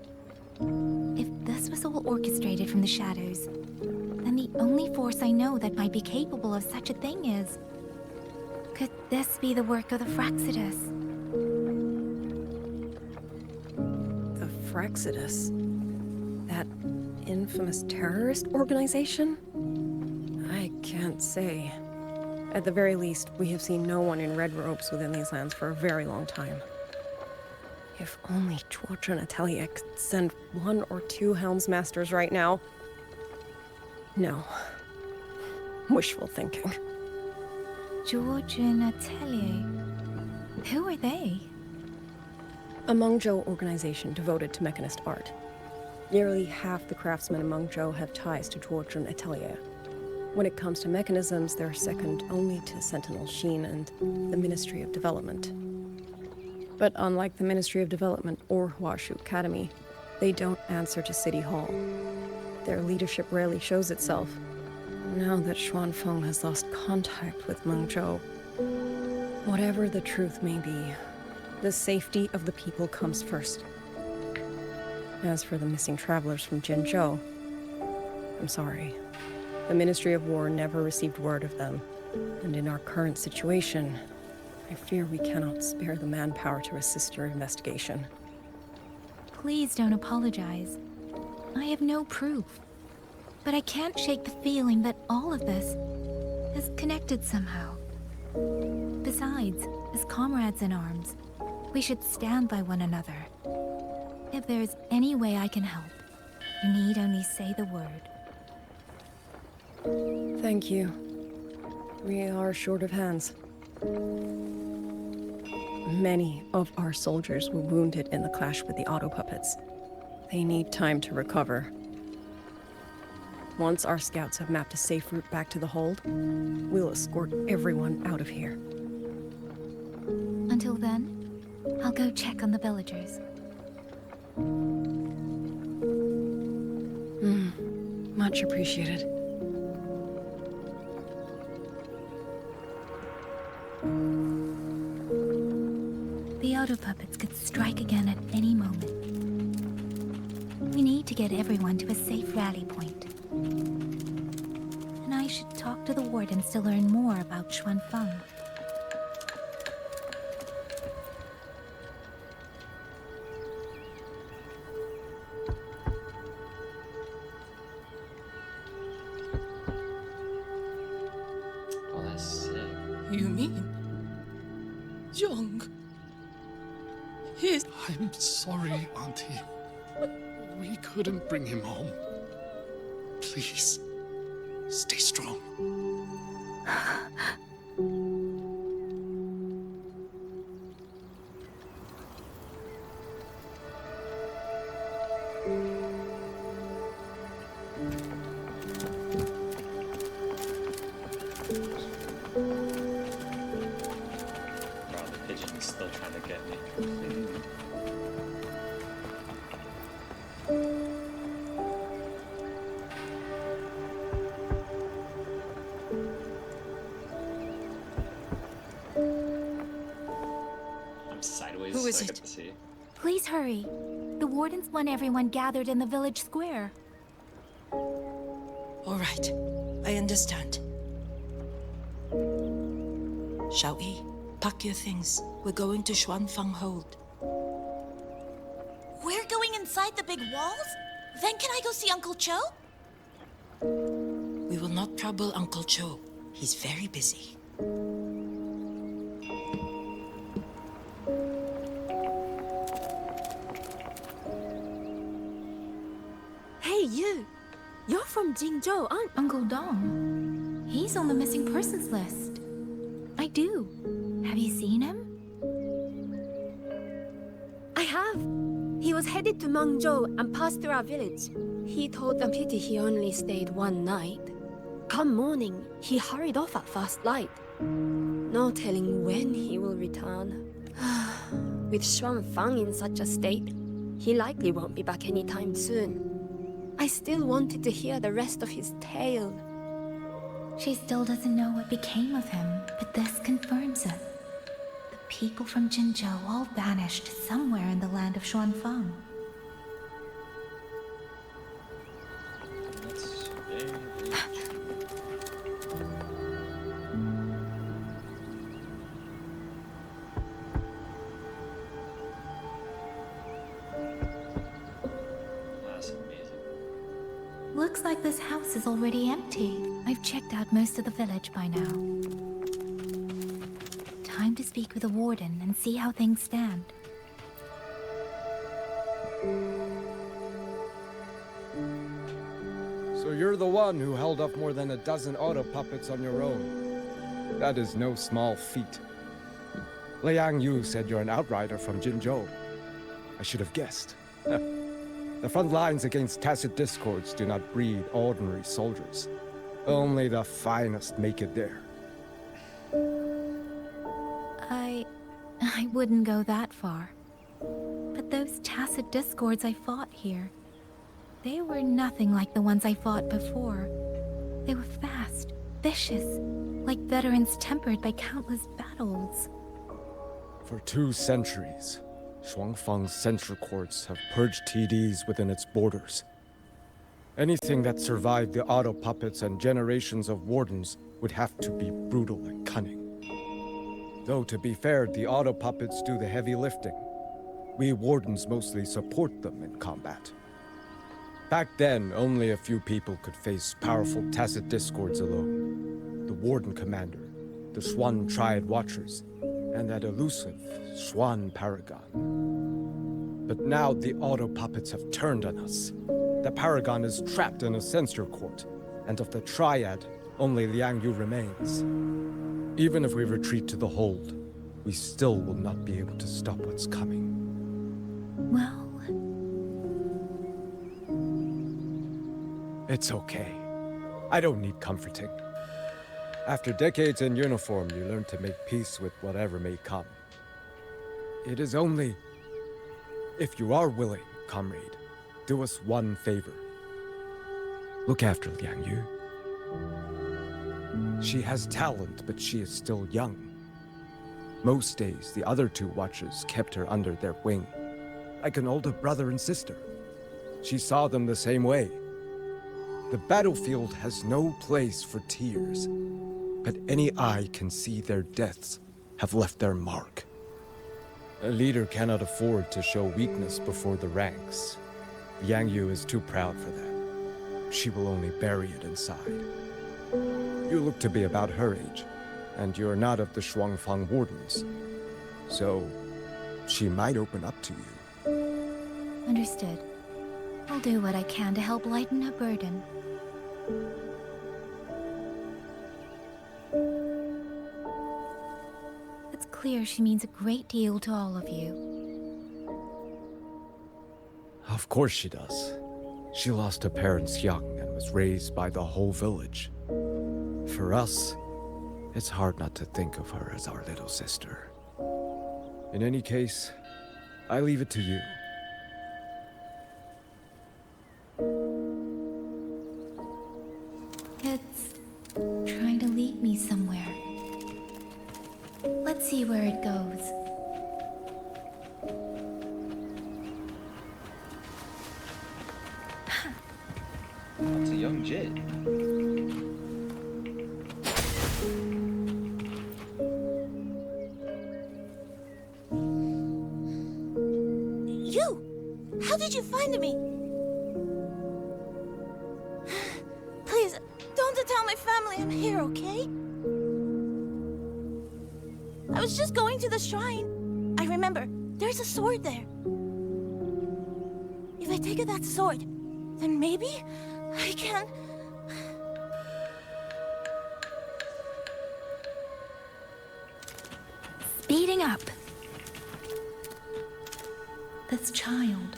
If this was all orchestrated from the shadows, then the only force I know that might be capable of such a thing is... Could this be the work of the Fraxidus? The Fraxidus? That infamous terrorist organization? I can't say. At the very least, we have seen no one in red robes within these lands for a very long time. If only Georgia and Atelier could send 1 or 2 Helmsmasters right now. No. Wishful thinking. George and Atelier. Who are they? A Mengzhou organization devoted to mechanist art. Nearly half the craftsmen in Mengzhou have ties to George and Atelier. When it comes to mechanisms, they're second only to Sentinel Hsin and the Ministry of Development. But unlike the Ministry of Development or Huashu Academy, they don't answer to City Hall. Their leadership rarely shows itself. Now that Xuanfeng has lost contact with Mengzhou, whatever the truth may be, the safety of the people comes first. As for the missing travelers from Jinzhou, I'm sorry. The Ministry of War never received word of them, and in our current situation, I fear we cannot spare the manpower to assist your investigation. Please don't apologize. I have no proof. But I can't shake the feeling that all of this is connected somehow. Besides, as comrades in arms, we should stand by one another. If there's any way I can help, you need only say the word. Thank you. We are short of hands. Many of our soldiers were wounded in the clash with the auto puppets. They need time to recover. Once our scouts have mapped a safe route back to the hold, we'll escort everyone out of here. Until then, I'll go check on the villagers. Much appreciated. The auto puppets could strike again at any moment. We need to get everyone to a safe rally point. And I should talk to the wardens to learn more about Xuanfeng. Oh, that's sick. You mean? Young? He's... I'm sorry, Auntie. We couldn't bring him home. Please, stay strong. Bro, the pigeon is still trying to get me. I'm sideways Who is so I it? get to see. Please hurry. The wardens want everyone gathered in the village square. All right. I understand. Shall we? Pack your things. We're going to Xuanfeng Hold. We're going inside the big walls? Then can I go see Uncle Cho? We will not trouble Uncle Cho. He's very busy. Hey, you! You're from Jingzhou, aren't Uncle Dong? He's on the missing persons list. I do. Have you seen him? I have. He was headed to Mengzhou and passed through our village. He told them pity he only stayed one night. Come morning, he hurried off at first light. No telling when he will return. With Xuanfeng in such a state, he likely won't be back anytime soon. I still wanted to hear the rest of his tale. She still doesn't know what became of him, but this confirms it. The people from Jinzhou all vanished somewhere in the land of Xuanfeng. That's very, very true. That's amazing. Looks like this house is already empty. I've checked out most of the village by now. Time to speak with the warden and see how things stand. So you're the one who held up more than a dozen auto puppets on your own. That is no small feat. Liang Yu said you're an outrider from Jinzhou. I should have guessed. The front lines against tacit discords do not breed ordinary soldiers. Only the finest make it there. I wouldn't go that far. But those tacit discords I fought here, they were nothing like the ones I fought before. They were fast, vicious, like veterans tempered by countless battles. For 2 centuries, Xuanfeng's censor courts have purged TDs within its borders. Anything that survived the auto puppets and generations of wardens would have to be brutal and cunning. Though to be fair, the auto puppets do the heavy lifting. We wardens mostly support them in combat. Back then, only a few people could face powerful tacit discords alone. The warden commander, the Xuan Triad Watchers, and that elusive Xuan Paragon. But now the auto puppets have turned on us. The Paragon is trapped in a censor court, and of the Triad, only Liang Yu remains. Even if we retreat to the hold, we still will not be able to stop what's coming. Well... It's okay. I don't need comforting. After decades in uniform, you learn to make peace with whatever may come. It is only... if you are willing, comrade, do us one favor. Look after Liang Yu. She has talent, but she is still young. Most days, the other two watchers kept her under their wing, like an older brother and sister. She saw them the same way. The battlefield has no place for tears, but any eye can see their deaths have left their mark. A leader cannot afford to show weakness before the ranks. Yang Yu is too proud for that. She will only bury it inside. You look to be about her age, and you're not of the Shuangfang Wardens. So, she might open up to you. Understood. I'll do what I can to help lighten her burden. It's clear she means a great deal to all of you. Of course she does. She lost her parents young and was raised by the whole village. For us, it's hard not to think of her as our little sister. In any case, I leave it to you. It's trying to lead me somewhere. Let's see where it goes. That's a young Jit. You! How did you find me? Please, don't tell my family I'm here, okay? I was just going to the shrine. I remember, there's a sword there. If I take that sword, then maybe I can... Speeding up. This child.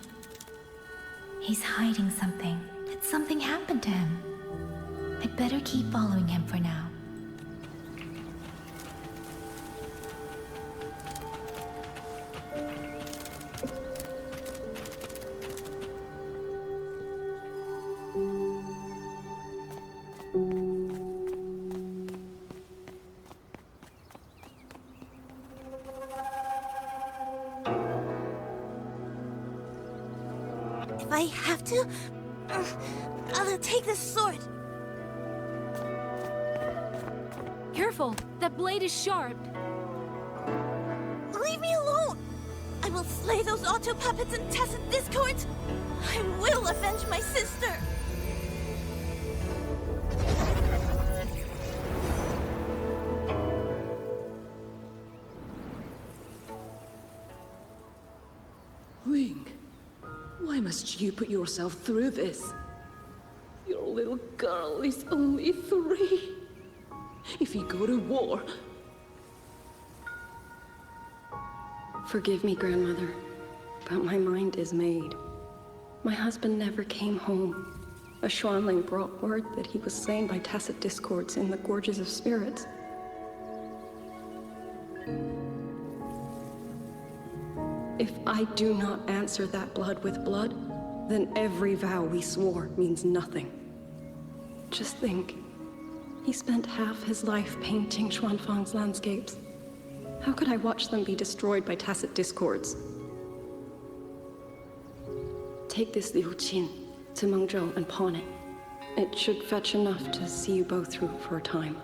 He's hiding something. Did something happen to him? I'd better keep following him for now. If I have to, I'll take this sword. Careful! That blade is sharp! Leave me alone! I will slay those auto puppets and tacit discords! I will avenge my sister! Ling, why must you put yourself through this? Your little girl is only 3. If you go to war... Forgive me, Grandmother, but my mind is made. My husband never came home. A Xuanling brought word that he was slain by tacit discords in the Gorges of Spirits. If I do not answer that blood with blood, then every vow we swore means nothing. Just think, he spent half his life painting Xuanfang's landscapes. How could I watch them be destroyed by tacit discords? Take this Liu Qin to Mengzhou and pawn it. It should fetch enough to see you both through for a time.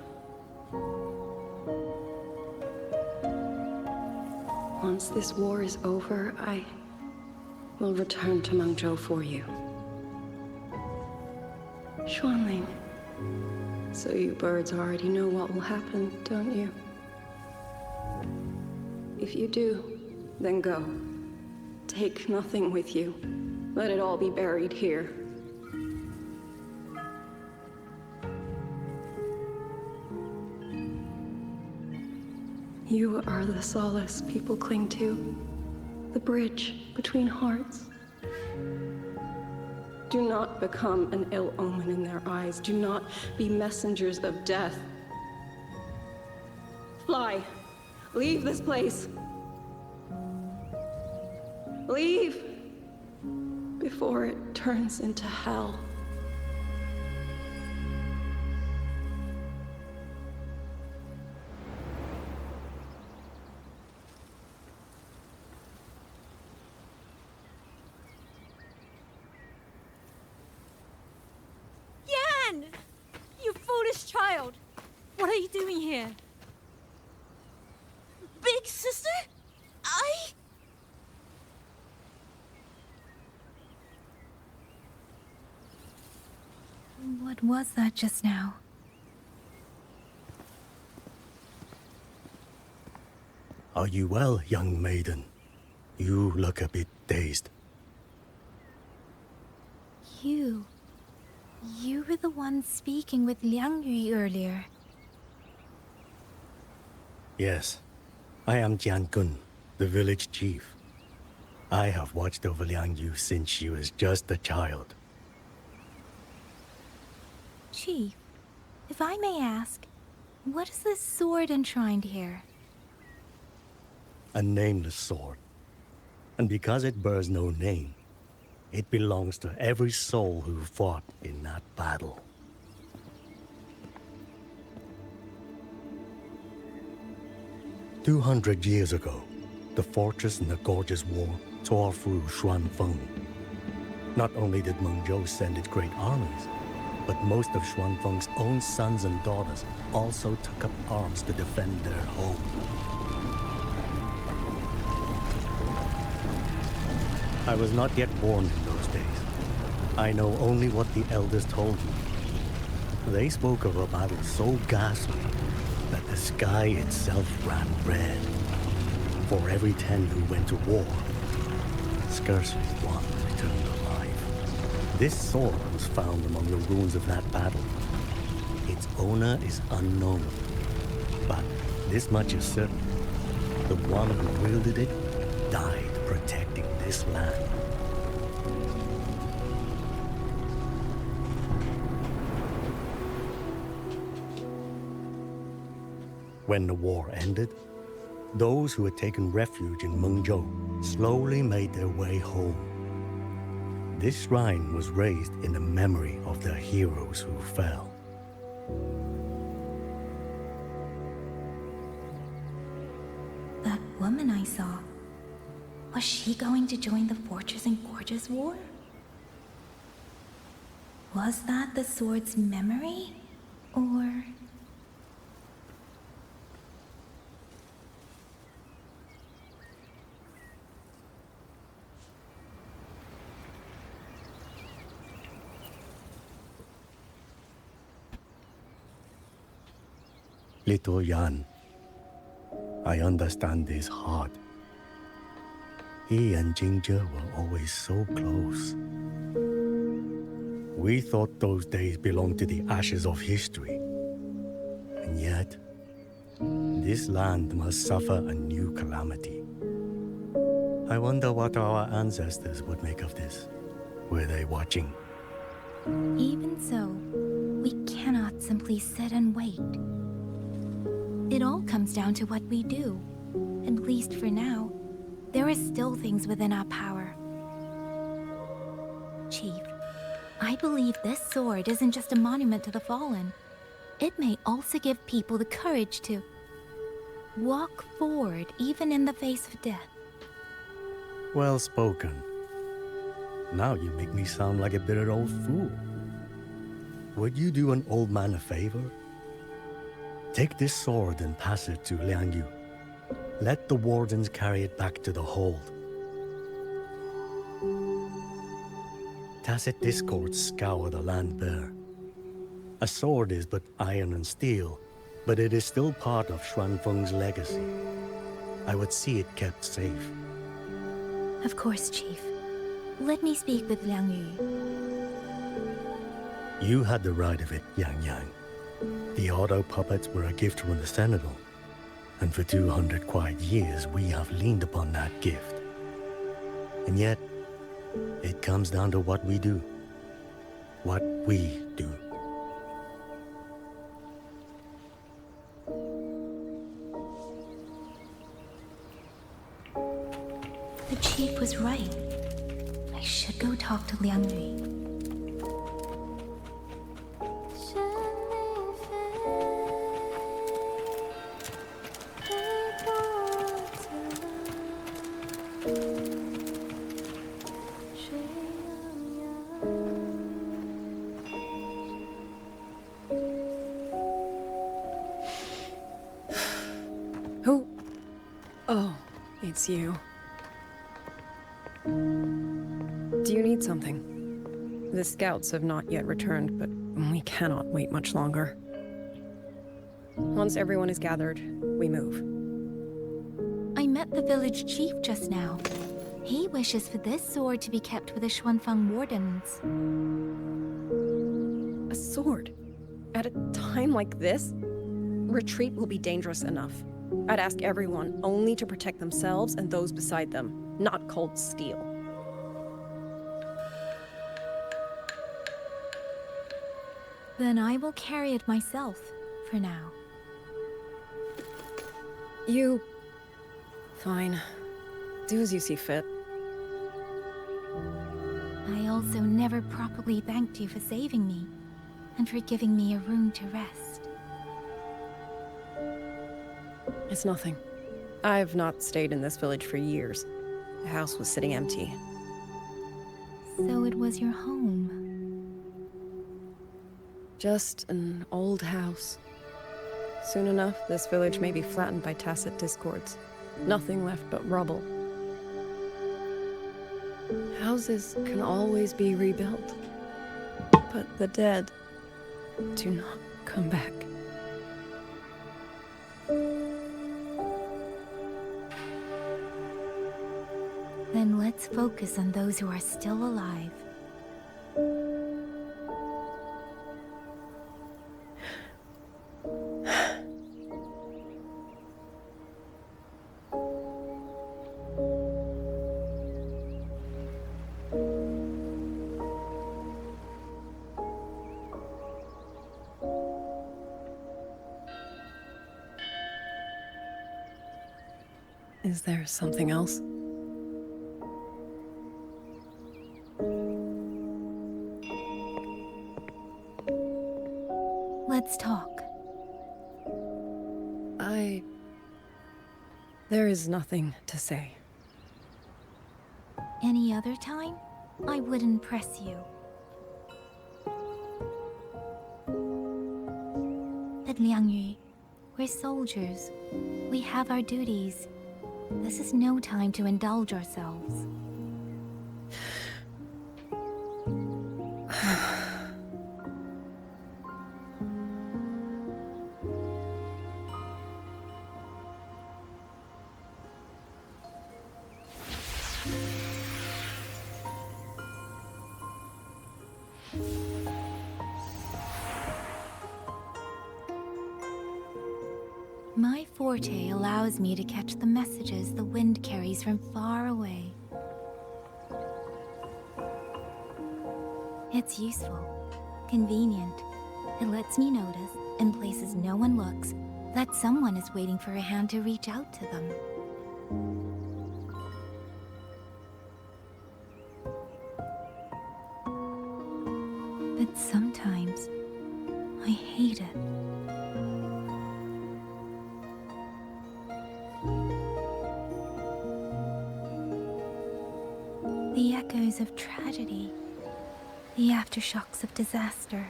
Once this war is over, I will return to Mengzhou for you. Xuanling, so you birds already know what will happen, don't you? If you do, then go. Take nothing with you. Let it all be buried here. You are the solace people cling to, the bridge between hearts. Do not become an ill omen in their eyes. Do not be messengers of death. Fly. Leave this place. Leave before it turns into hell. Yan! You foolish child! What are you doing here? Big sister? What was that just now? Are you well, young maiden? You look a bit dazed. You were the one speaking with Liang earlier. Yes, I am Jian, the village chief. I have watched over Liang Yu since she was just a child. Chief, if I may ask, what is this sword enshrined here? A nameless sword. And because it bears no name, it belongs to every soul who fought in that battle. "200 years ago, the fortress in the Gorgeous War tore through Xuanfeng. Not only did Meng Zhou send its great armies, but most of Xuanfeng's own sons and daughters also took up arms to defend their home. I was not yet born in those days. I know only what the elders told me. They spoke of a battle so ghastly that the sky itself ran red. For every 10 who went to war, scarcely one returned alive. This sword was found among the ruins of that battle. Its owner is unknown, but this much is certain. The one who wielded it died protecting this land. When the war ended, those who had taken refuge in Mengzhou slowly made their way home. This shrine was raised in the memory of the heroes who fell. That woman I saw, was she going to join the Fortress and Gorgeous War? Was that the sword's memory? Or... Little Yan, I understand his heart. He and Jingzhe were always so close. We thought those days belonged to the ashes of history. And yet, this land must suffer a new calamity. I wonder what our ancestors would make of this. Were they watching? Even so, we cannot simply sit and wait. It all comes down to what we do. At least for now, there are still things within our power. Chief, I believe this sword isn't just a monument to the fallen. It may also give people the courage to walk forward even in the face of death. Well spoken. Now you make me sound like a bitter old fool. Would you do an old man a favor? Take this sword and pass it to Liang Yu. Let the wardens carry it back to the hold. Tacit discords scour the land bare. A sword is but iron and steel, but it is still part of Xuanfeng's legacy. I would see it kept safe. Of course, Chief. Let me speak with Liang Yu. You had the right of it, Yangyang. The auto puppets were a gift from the Sentinel, and for 200 quiet years we have leaned upon that gift. And yet, it comes down to what we do. what we do. The chief was right. I should go talk to Liang Yui. Who? Oh, it's you. Do you need something? The scouts have not yet returned, but we cannot wait much longer. Once everyone is gathered, we move. I met the village chief just now. He wishes for this sword to be kept with the Xuanfang wardens. A sword? At a time like this? Retreat will be dangerous enough. I'd ask everyone only to protect themselves and those beside them, not cold steel. Then I will carry it myself, for now. You... Fine. Do as you see fit. I also never properly thanked you for saving me, and for giving me a room to rest. It's nothing. I've not stayed in this village for years. The house was sitting empty. So it was your home. Just an old house. Soon enough, this village may be flattened by tacit discords. Nothing left but rubble. Houses can always be rebuilt. But the dead do not come back. Then let's focus on those who are still alive. Is there something else? Let's talk. There is nothing to say. Any other time, I wouldn't press you. But Liang Yui, we're soldiers. We have our duties. This is no time to indulge ourselves. My forte allows me to catch the messages the wind carries from far away. It's useful, convenient. It lets me notice, in places no one looks, that someone is waiting for a hand to reach out to them. But sometimes, I hate it. The echoes of tragedy, the aftershocks of disaster.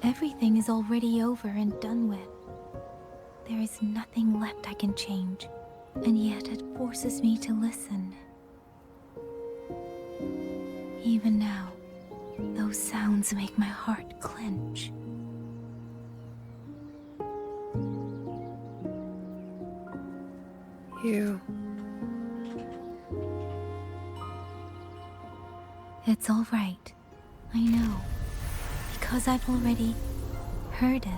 Everything is already over and done with. There is nothing left I can change, and yet it forces me to listen. Even now, those sounds make my heart clench. It's all right. I know. Because I've already heard it.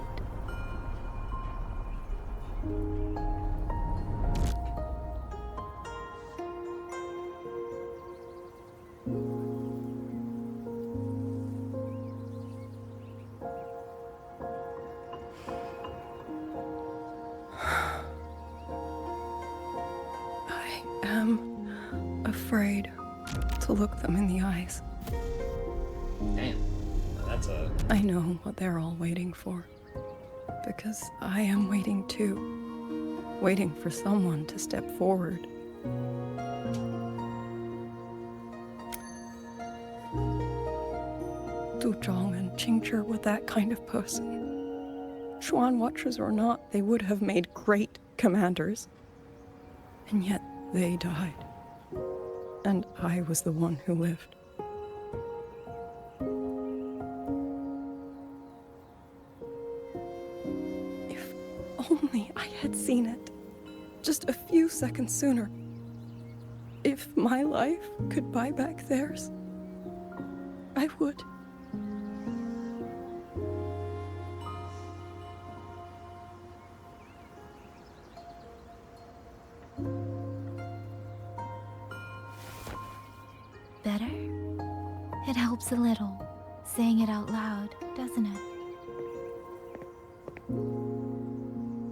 afraid to look them in the eyes. Damn. Now that's a... I know what they're all waiting for. Because I am waiting too. Waiting for someone to step forward. Du Zhong and Qingzhi were that kind of person. Xuan Watchers or not, they would have made great commanders. And yet they died. And I was the one who lived. If only I had seen it. Just a few seconds sooner. If my life could buy back theirs, I would. Better? It helps a little, saying it out loud, doesn't it?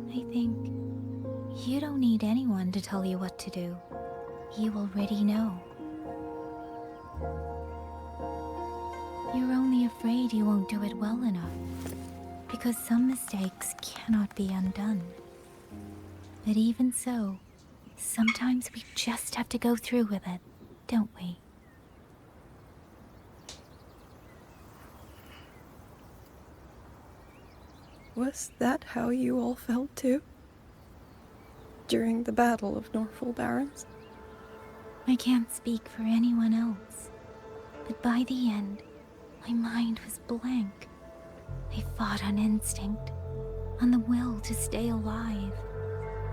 I think you don't need anyone to tell you what to do. You already know. You're only afraid you won't do it well enough, because some mistakes cannot be undone. But even so, sometimes we just have to go through with it, don't we? Was that how you all felt too? During the Battle of Norfolk Barrens? I can't speak for anyone else, but by the end, my mind was blank. I fought on instinct, on the will to stay alive.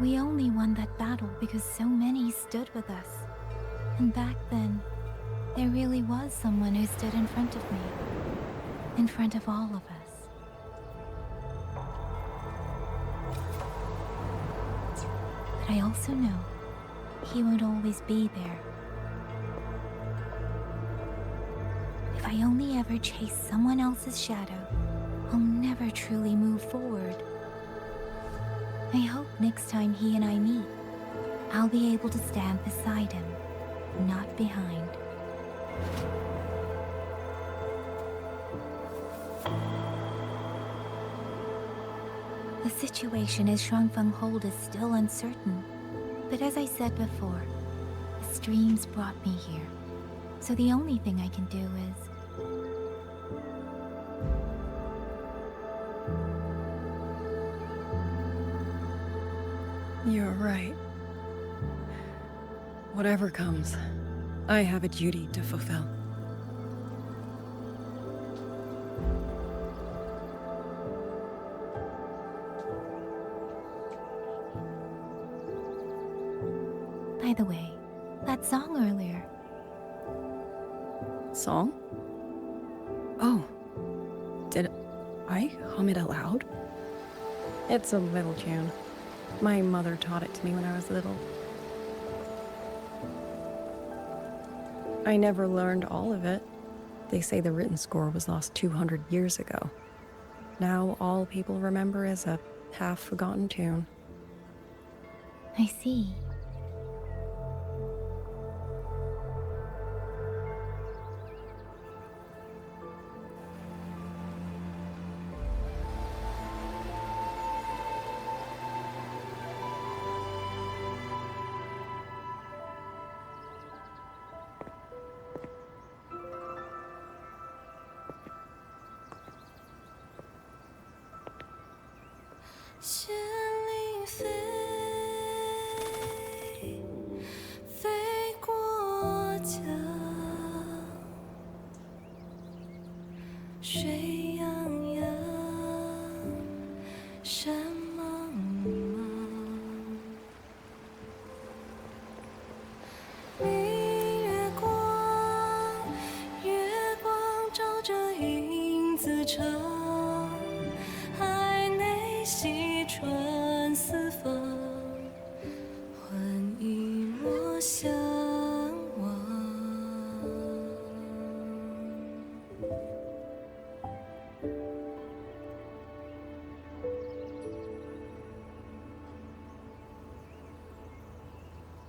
We only won that battle because so many stood with us. And back then, there really was someone who stood in front of me. In front of all of us. But I also know he won't always be there. If I only ever chase someone else's shadow, I'll never truly move forward. I hope next time he and I meet, I'll be able to stand beside him, not behind. The situation as Shuangfeng Hold is still uncertain, but as I said before, the streams brought me here, so the only thing I can do is... You're right. Whatever comes, I have a duty to fulfill. By the way, that song earlier. Song? Oh. Did I hum it aloud? It's a little tune. My mother taught it to me when I was little. I never learned all of it. They say the written score was lost 200 years ago. Now all people remember is a half-forgotten tune. I see.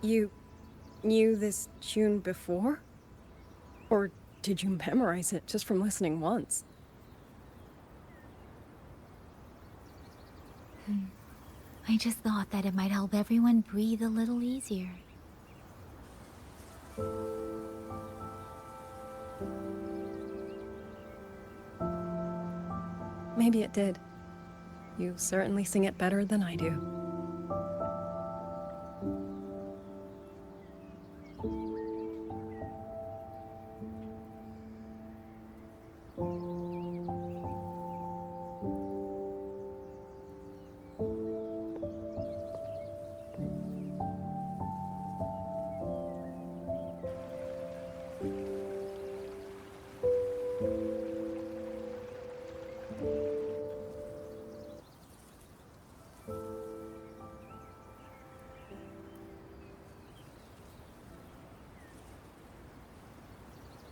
You knew this tune before? Or did you memorize it just from listening once? I just thought that it might help everyone breathe a little easier. Maybe it did. You certainly sing it better than I do.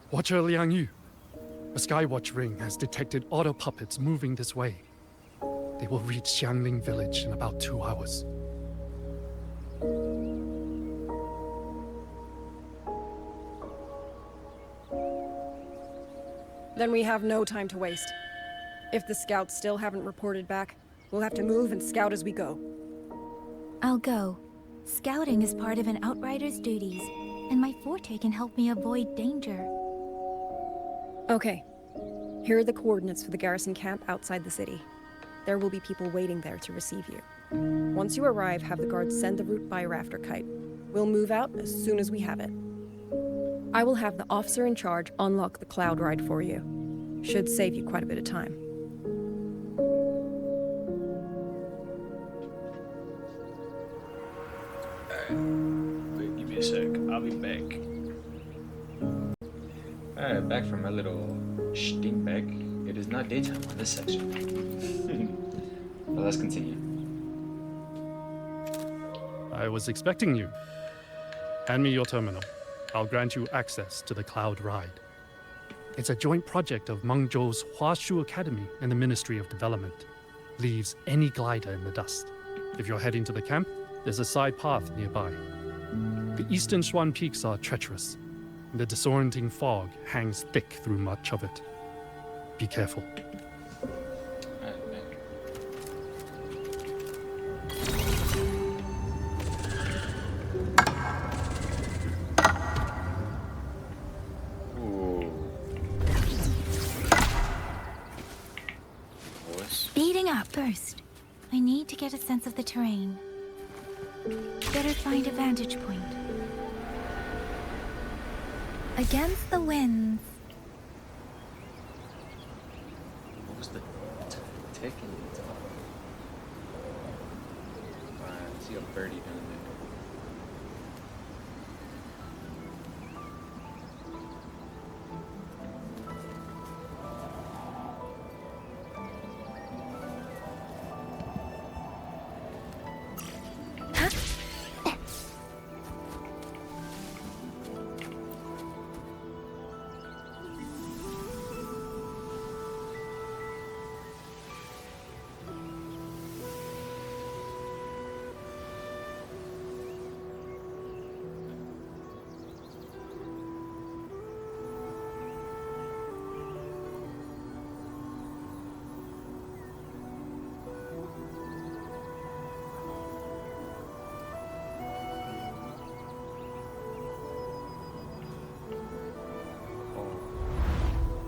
Watcher Liangyu, a Skywatch ring has detected auto puppets moving this way. They will reach Xiangling village in about 2 hours. Then we have no time to waste. If the scouts still haven't reported back, we'll have to move and scout as we go. I'll go. Scouting is part of an outrider's duties, and my forte can help me avoid danger. Okay. Here are the coordinates for the garrison camp outside the city. There will be people waiting there to receive you. Once you arrive, have the guards send the route by rafter kite. We'll move out as soon as we have it. I will have the officer in charge unlock the cloud ride for you. Should save you quite a bit of time. Wait, give me a sec. I'll be back. Alright, back from my little back. It is not daytime on this section. Well, let's continue. I was expecting you. Hand me your terminal. I'll grant you access to the Cloud Ride. It's a joint project of Mengzhou's Huashu Academy and the Ministry of Development. Leaves any glider in the dust. If you're heading to the camp, there's a side path nearby. The eastern Xuan peaks are treacherous. The disorienting fog hangs thick through much of it. Be careful. Speeding up first. I need to get a sense of the terrain. Better find a vantage point. Against the winds. What was the tick in the top? Alright, I see a birdie down there.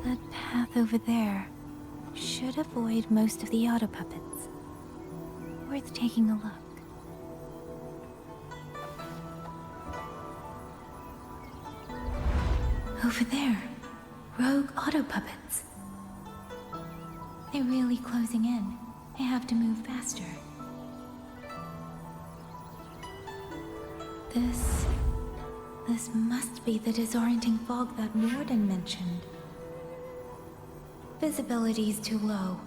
That path over there should avoid most of the auto puppets. Worth taking a look. Over there, rogue auto puppets. They're really closing in. I have to move faster. This must be the disorienting fog that Warden mentioned. Visibility's too low.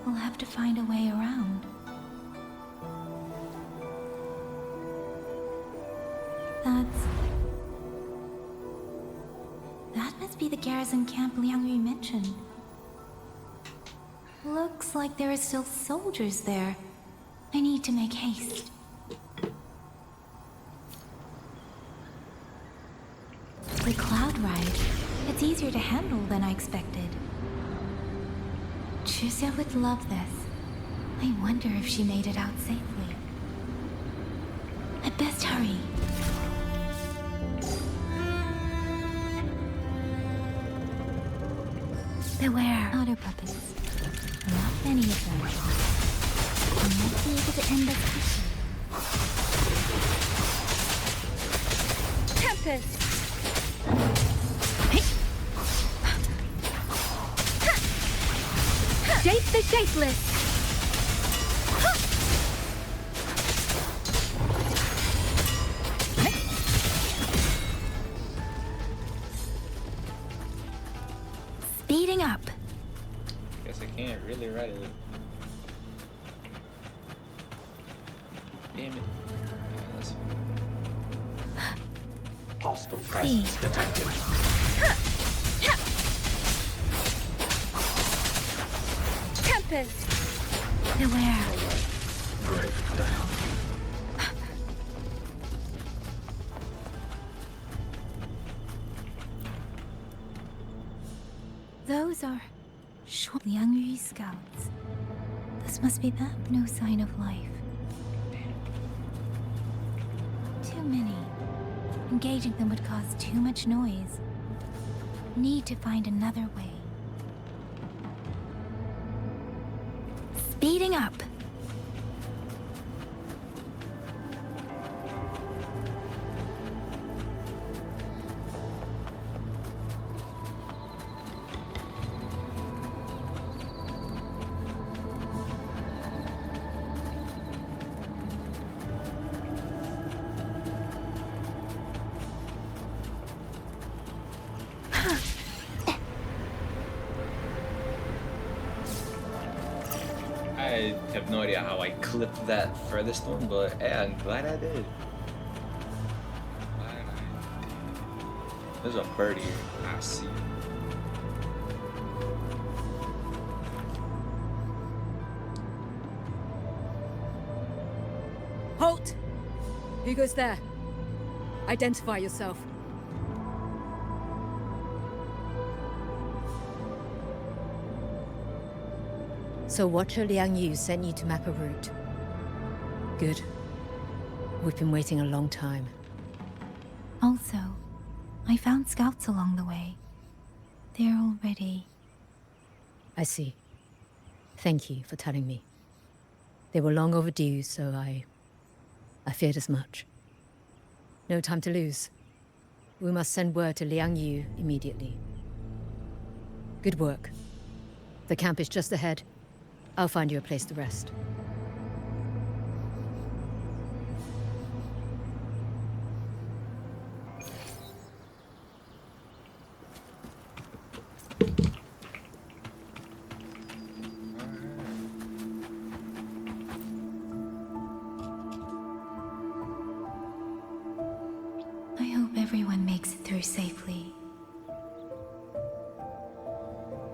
We'll have to find a way around. That must be the garrison camp Liangyu mentioned. Looks like there are still soldiers there. I need to make haste. easier to handle than I expected. Chuzia would love this. I wonder if she made it out safely. I'd best hurry. Beware otter puppets. Not many of them. I might be able to end this quickly. Tempest! Shape the shapeless! Speeding up. Guess I can't really write it. Damn it. Hostile presence detected. Tempest! Beware. Drift down. Those are Yangyang scouts. This must be them. No sign of life. Too many. Engaging them would cause too much noise. Need to find another way. Speeding up. I have no idea how I clipped that furthest one, but hey, I'm glad I did. There's a bird here. I see. Halt! Who goes there? Identify yourself. So Watcher Liang Yu sent you to map a route. Good. We've been waiting a long time. Also, I found scouts along the way. They're all ready. I see. Thank you for telling me. They were long overdue, so I feared as much. No time to lose. We must send word to Liang Yu immediately. Good work. The camp is just ahead. I'll find you a place to rest. I hope everyone makes it through safely.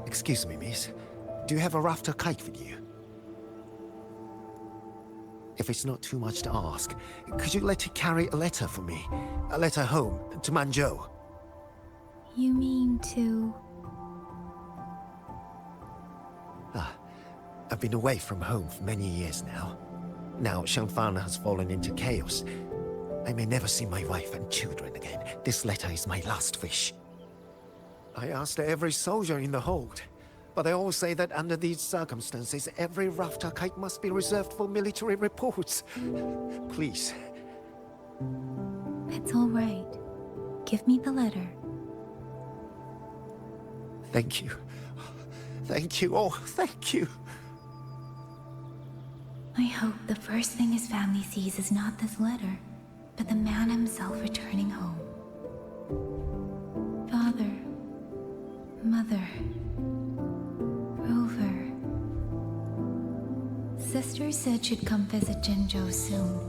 Excuse me, miss. Do you have a rafter kite with you? If it's not too much to ask, could you let it carry a letter for me? A letter home, to Manzhou. You mean to... I've been away from home for many years now. Now Shangfang has fallen into chaos. I may never see my wife and children again. This letter is my last wish. I asked every soldier in the hold, but they all say that under these circumstances, every rafter kite must be reserved for military reports. Please. It's all right. Give me the letter. Thank you. Thank you. Oh, thank you. I hope the first thing his family sees is not this letter, but the man himself returning home. Father, Mother, Rover. Sister said she'd come visit Jinzhou soon.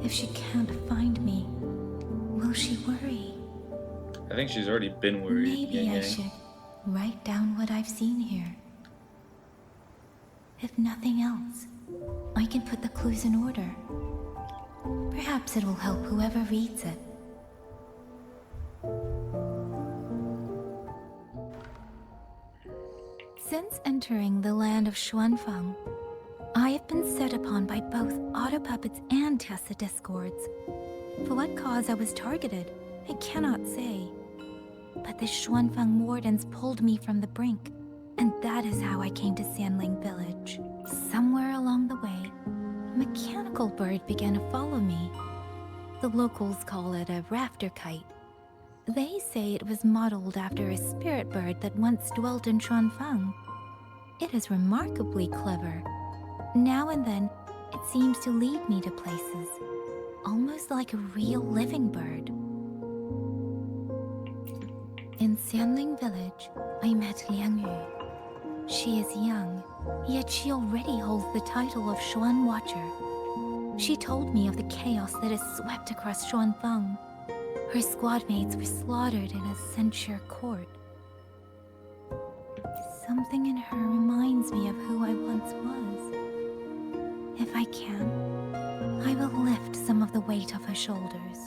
If she can't find me, will she worry? I think she's already been worried. Maybe I should write down what I've seen here. If nothing else, I can put the clues in order. Perhaps it will help whoever reads it. Since entering the land of Xuanfang, I have been set upon by both auto puppets and Tessa discords. For what cause I was targeted, I cannot say. But the Xuanfang wardens pulled me from the brink, and that is how I came to Sanling Village. Somewhere along the way, a mechanical bird began to follow me. The locals call it a rafter kite. They say it was modeled after a spirit bird that once dwelt in Xuanfang. It is remarkably clever. Now and then, it seems to lead me to places, almost like a real living bird. In Sanling Village, I met Yangyang. She is young, yet she already holds the title of Xuan Watcher. She told me of the chaos that has swept across Xuanfang. Her squad mates were slaughtered in a censure court. Something in her reminds me of who I once was. If I can, I will lift some of the weight off her shoulders.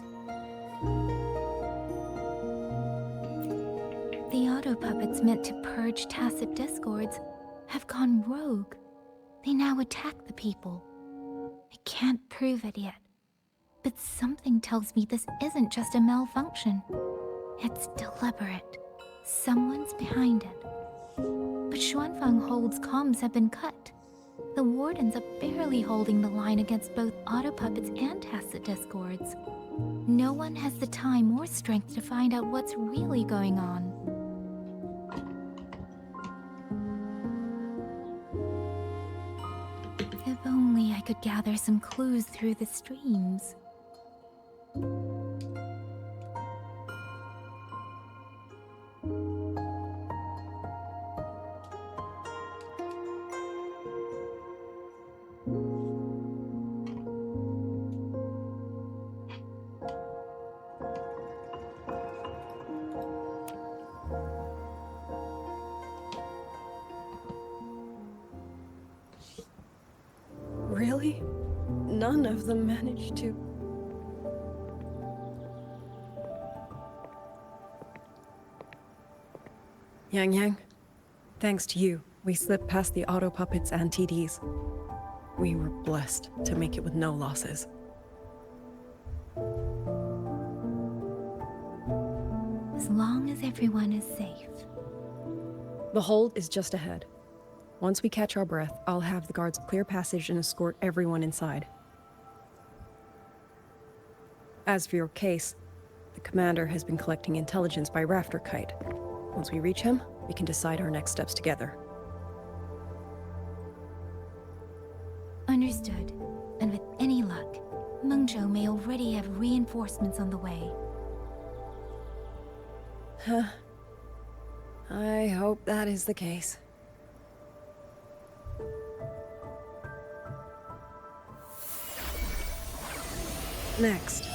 The auto puppets meant to purge tacit discords have gone rogue. They now attack the people. I can't prove it yet, but something tells me this isn't just a malfunction. It's deliberate. Someone's behind it. But Xuanfang Hold's comms have been cut. The wardens are barely holding the line against both auto puppets and tacit discords. No one has the time or strength to find out what's really going on. If only I could gather some clues through the streams. Really? None of them managed to... Yangyang, thanks to you, we slipped past the auto puppets and TDs. We were blessed to make it with no losses. As long as everyone is safe. The hold is just ahead. Once we catch our breath, I'll have the guards clear passage and escort everyone inside. As for your case, the commander has been collecting intelligence by Rafter Kite. Once we reach him, we can decide our next steps together. Understood. And with any luck, Mengzhou may already have reinforcements on the way. Huh. I hope that is the case. Next.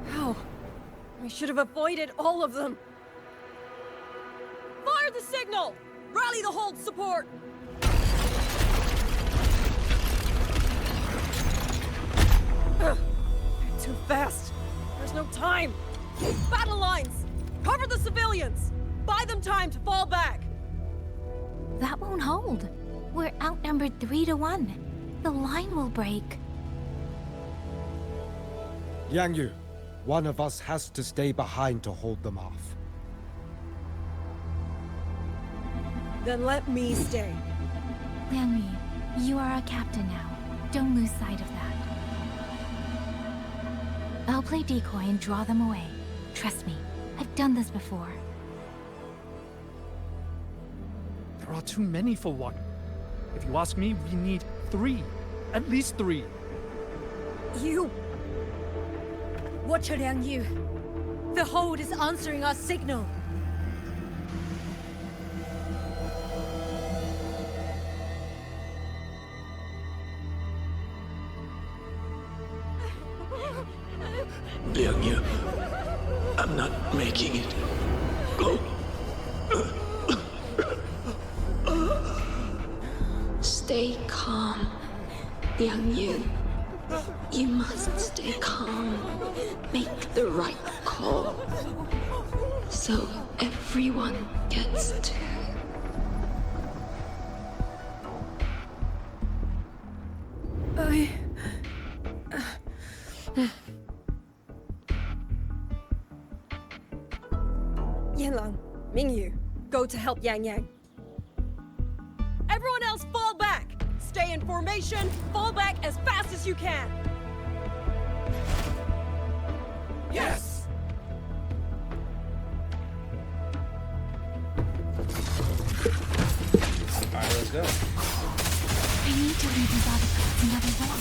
How? I should have avoided all of them. Fire the signal! Rally the hold support! Ugh. Too fast. There's no time. Battle lines! Cover the civilians! Buy them time to fall back! That won't hold. We're outnumbered 3-1. The line will break. Yangyang, one of us has to stay behind to hold them off. Then let me stay. Liangyu, you are our captain now. Don't lose sight of that. I'll play decoy and draw them away. Trust me, I've done this before. There are too many for one. If you ask me, we need 3. At least 3. You! Watcher Liangyu. The hold is answering our signal. Liangyu, I'm not making it. Go. Stay calm, Yangyang. You must stay calm. Make the right call. So everyone gets to. Yanlang, Mingyu, go to help Yangyang. Everyone else fall back! Stay in formation, fall back as fast as you can! Yes! Alright, let's go. I need to leave these artifacts another way.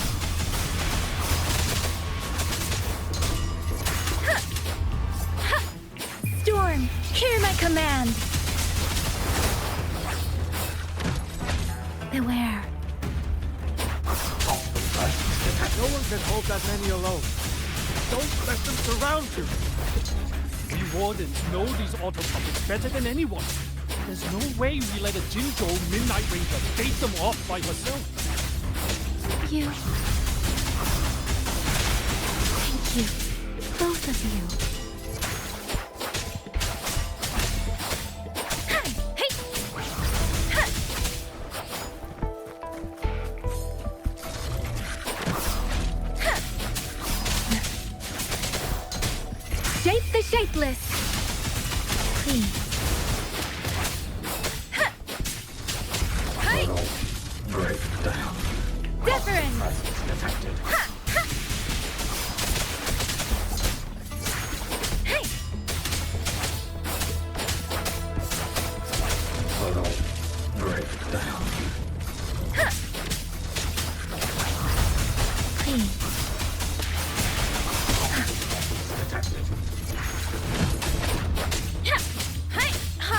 Storm, hear my command! Beware. No one can hold that many alone. Don't let them surround you. We wardens know these auto puppets better than anyone. There's no way we let a Jinzhou Midnight Ranger bait them off by herself. You. Thank you. Both of you. Shape the shapeless. Please. Break down. Difference. Detected. Portal. Break down. Please.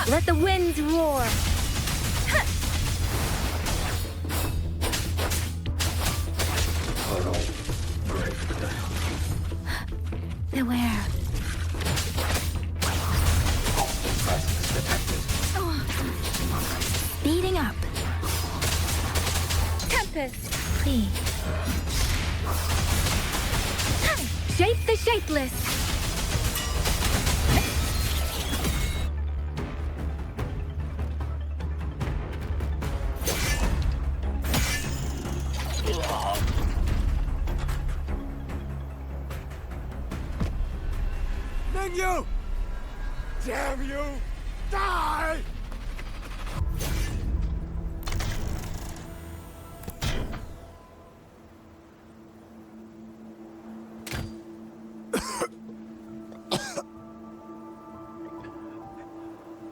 Let the winds roar. Portal. Break down. Beware. Presence detected. Speeding up. Tempest. Please. Shape the shapeless. Mingyu! Damn you! Die!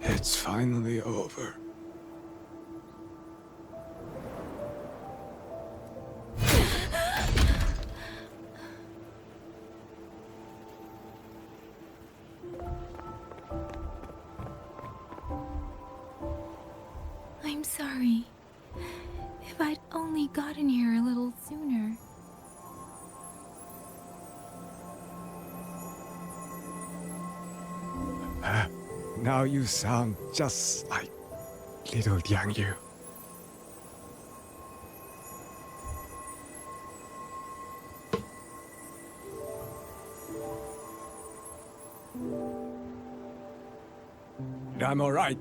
It's finally over. I'm sorry. If I'd only gotten here a little sooner. Now you sound just like little Yangyang. I'm alright.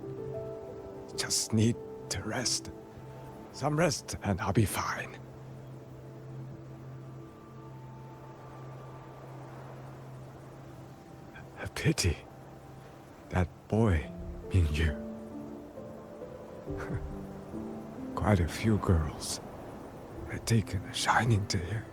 Just need to rest. Some rest and I'll be fine. A pity. That boy, Mingyu. Quite a few girls had taken a shining to him.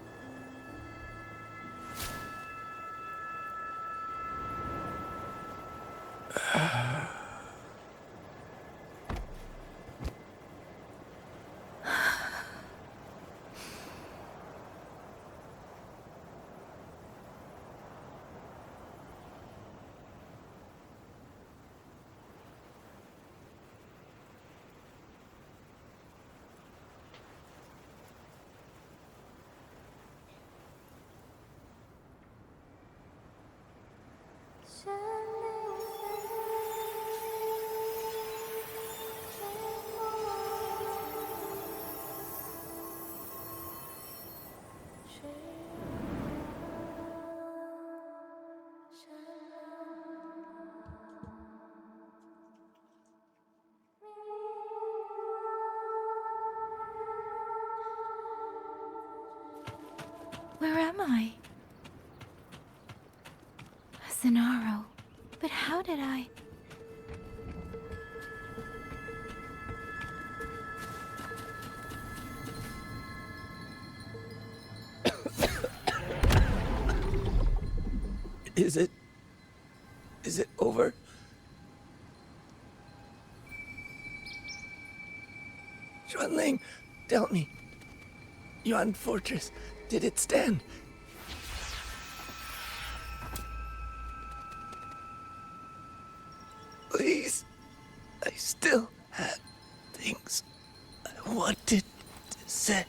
Where am I? Zenaro. But how did I... Is it over? Xuanling, tell me. Yuan Fortress, did it stand? Please, I still had things I wanted to say.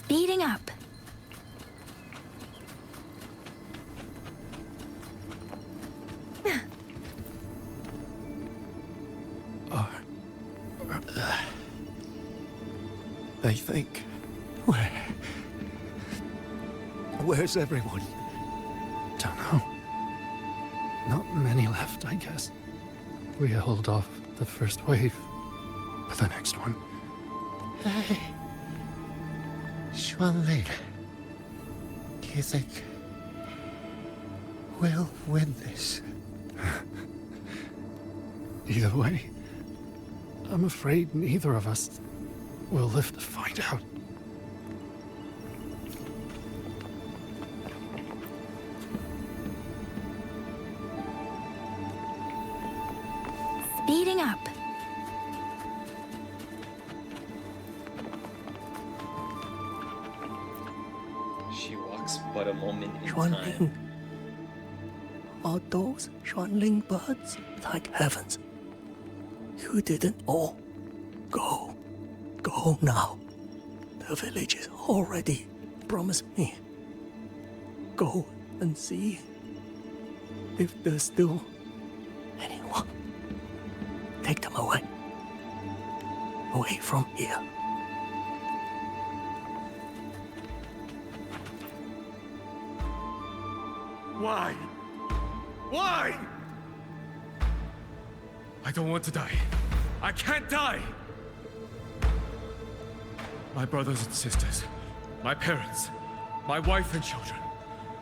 Speeding up. I think... Where's everyone? Don't know. Not many left, I guess. We hold off the first wave, but the next one. Hey. Xuanling. Do you think we'll win this? Either way, I'm afraid neither of us will live to find out. Speeding up. She walks but a moment in Xuanling. time. Are those Xuanling birds? Thank heavens. You didn't all go. Go now. The village is already promised me. Go and see if there's still anyone. Take them away. Away from here. Why? Why? I don't want to die. I can't die! My brothers and sisters, my parents, my wife and children,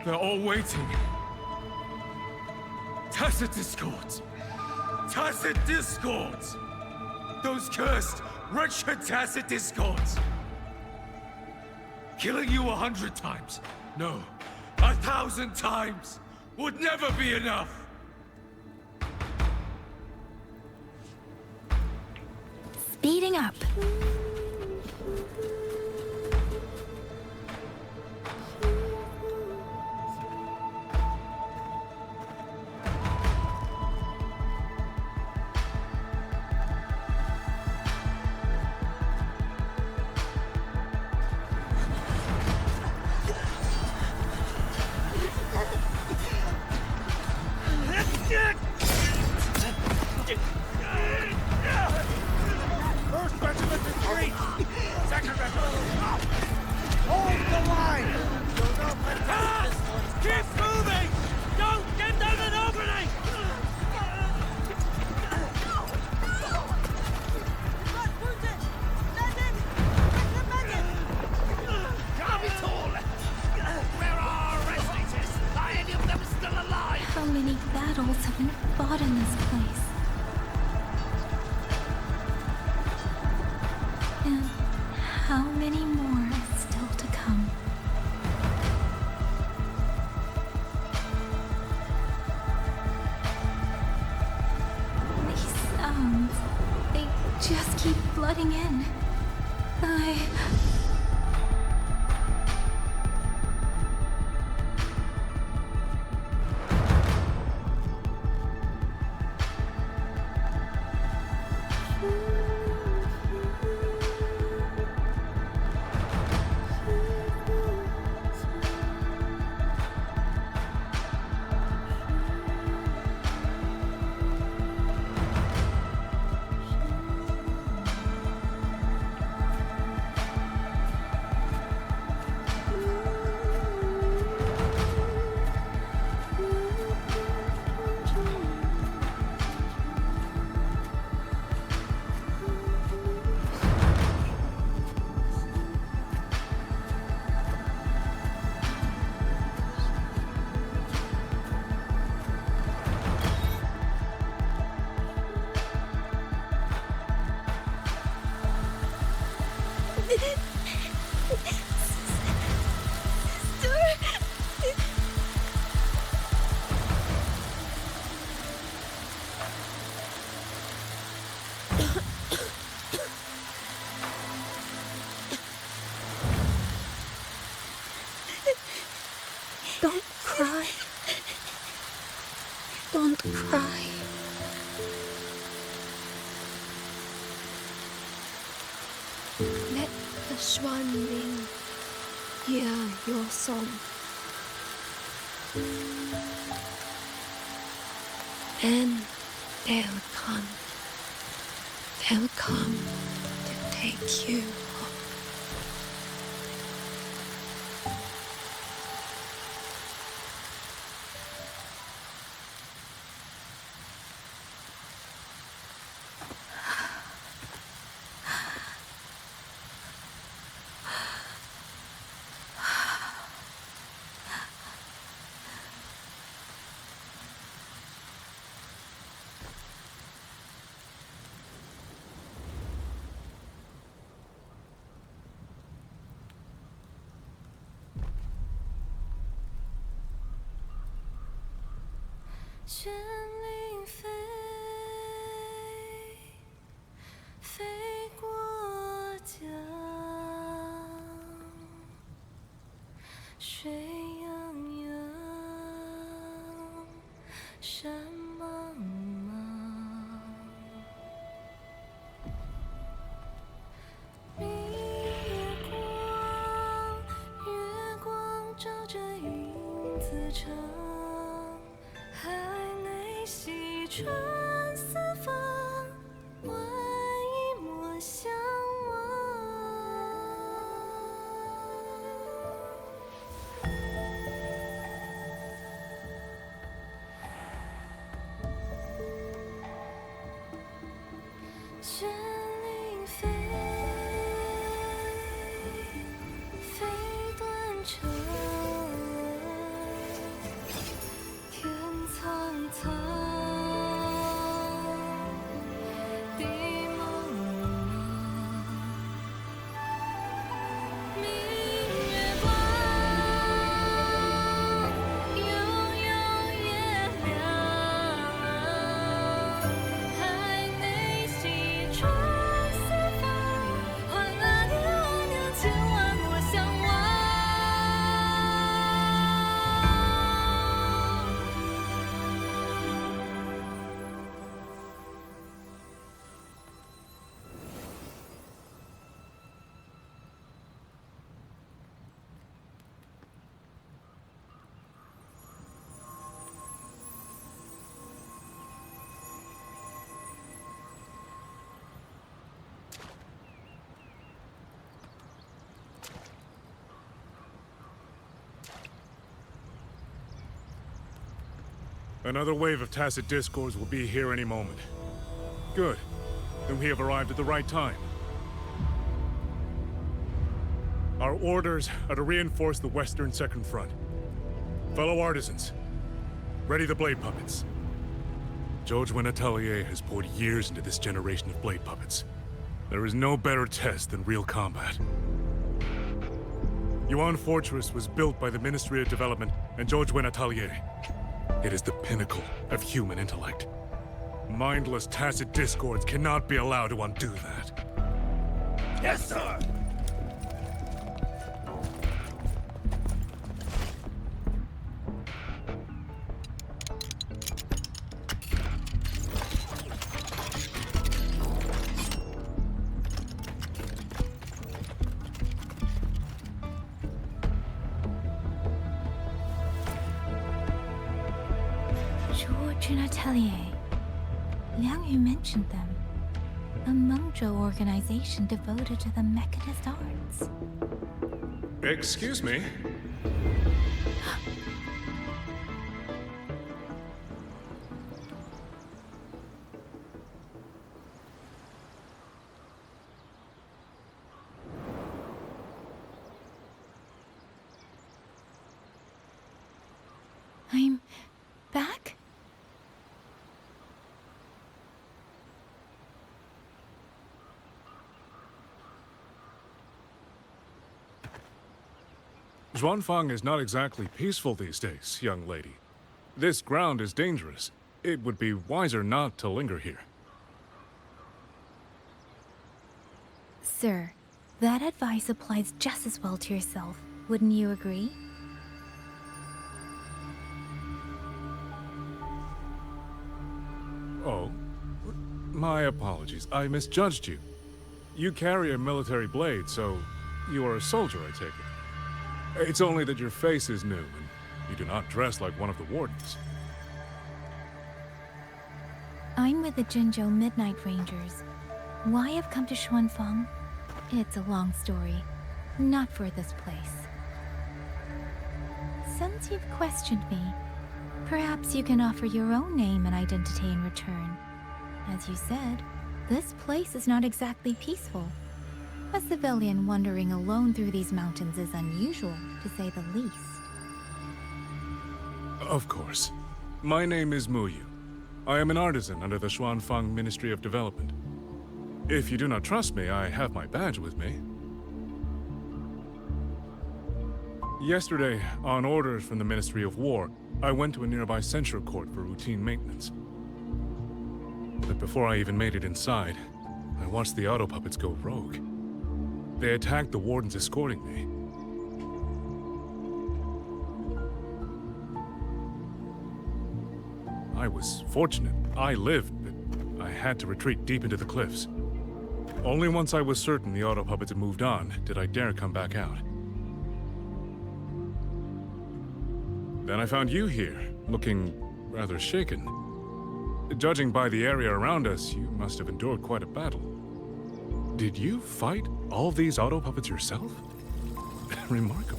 they're all waiting. Tacit discords! Tacit discords! Those cursed, wretched tacit discords! Killing you 100 times, no, 1,000 times, would never be enough! Speeding up. First regiment retreat! Second regiment! Hold the line! Keep moving! Don't get down an opening! How many battles have been fought in this place? And how many more are still to come? These sounds, they just keep flooding in. Don't cry. Don't cry. Let the swan ring hear your song. Then they'll come. They'll come to take you home. Another wave of tacit discords will be here any moment. Good. Then we have arrived at the right time. Our orders are to reinforce the western second front. Fellow artisans, ready the blade puppets. Jojwin Atelier has poured years into this generation of blade puppets. There is no better test than real combat. Yuan Fortress was built by the Ministry of Development and Jojwin Atelier. It is the pinnacle of human intellect. Mindless tacit discords cannot be allowed to undo that. Yes, sir! Jojwin Atelier. Liang Yu mentioned them. A Mengzhou organization devoted to the mechanist arts. Excuse me? I'm back? Xuanfang is not exactly peaceful these days, young lady. This ground is dangerous. It would be wiser not to linger here. Sir, that advice applies just as well to yourself. Wouldn't you agree? Oh, my apologies. I misjudged you. You carry a military blade, so you are a soldier, I take it. It's only that your face is new, and you do not dress like one of the wardens. I'm with the Jinzhou Midnight Rangers. Why I've come to Xuanfang? It's a long story. Not for this place. Since you've questioned me, perhaps you can offer your own name and identity in return. As you said, this place is not exactly peaceful. A civilian wandering alone through these mountains is unusual, to say the least. Of course. My name is Muyu. I am an artisan under the Xuanfang Ministry of Development. If you do not trust me, I have my badge with me. Yesterday, on orders from the Ministry of War, I went to a nearby censure court for routine maintenance. But before I even made it inside, I watched the auto puppets go rogue. They attacked the wardens escorting me. I was fortunate. I lived, but I had to retreat deep into the cliffs. Only once I was certain the auto puppets had moved on did I dare come back out. Then I found you here, looking rather shaken. Judging by the area around us, you must have endured quite a battle. Did you fight all these auto puppets yourself? Remarkable.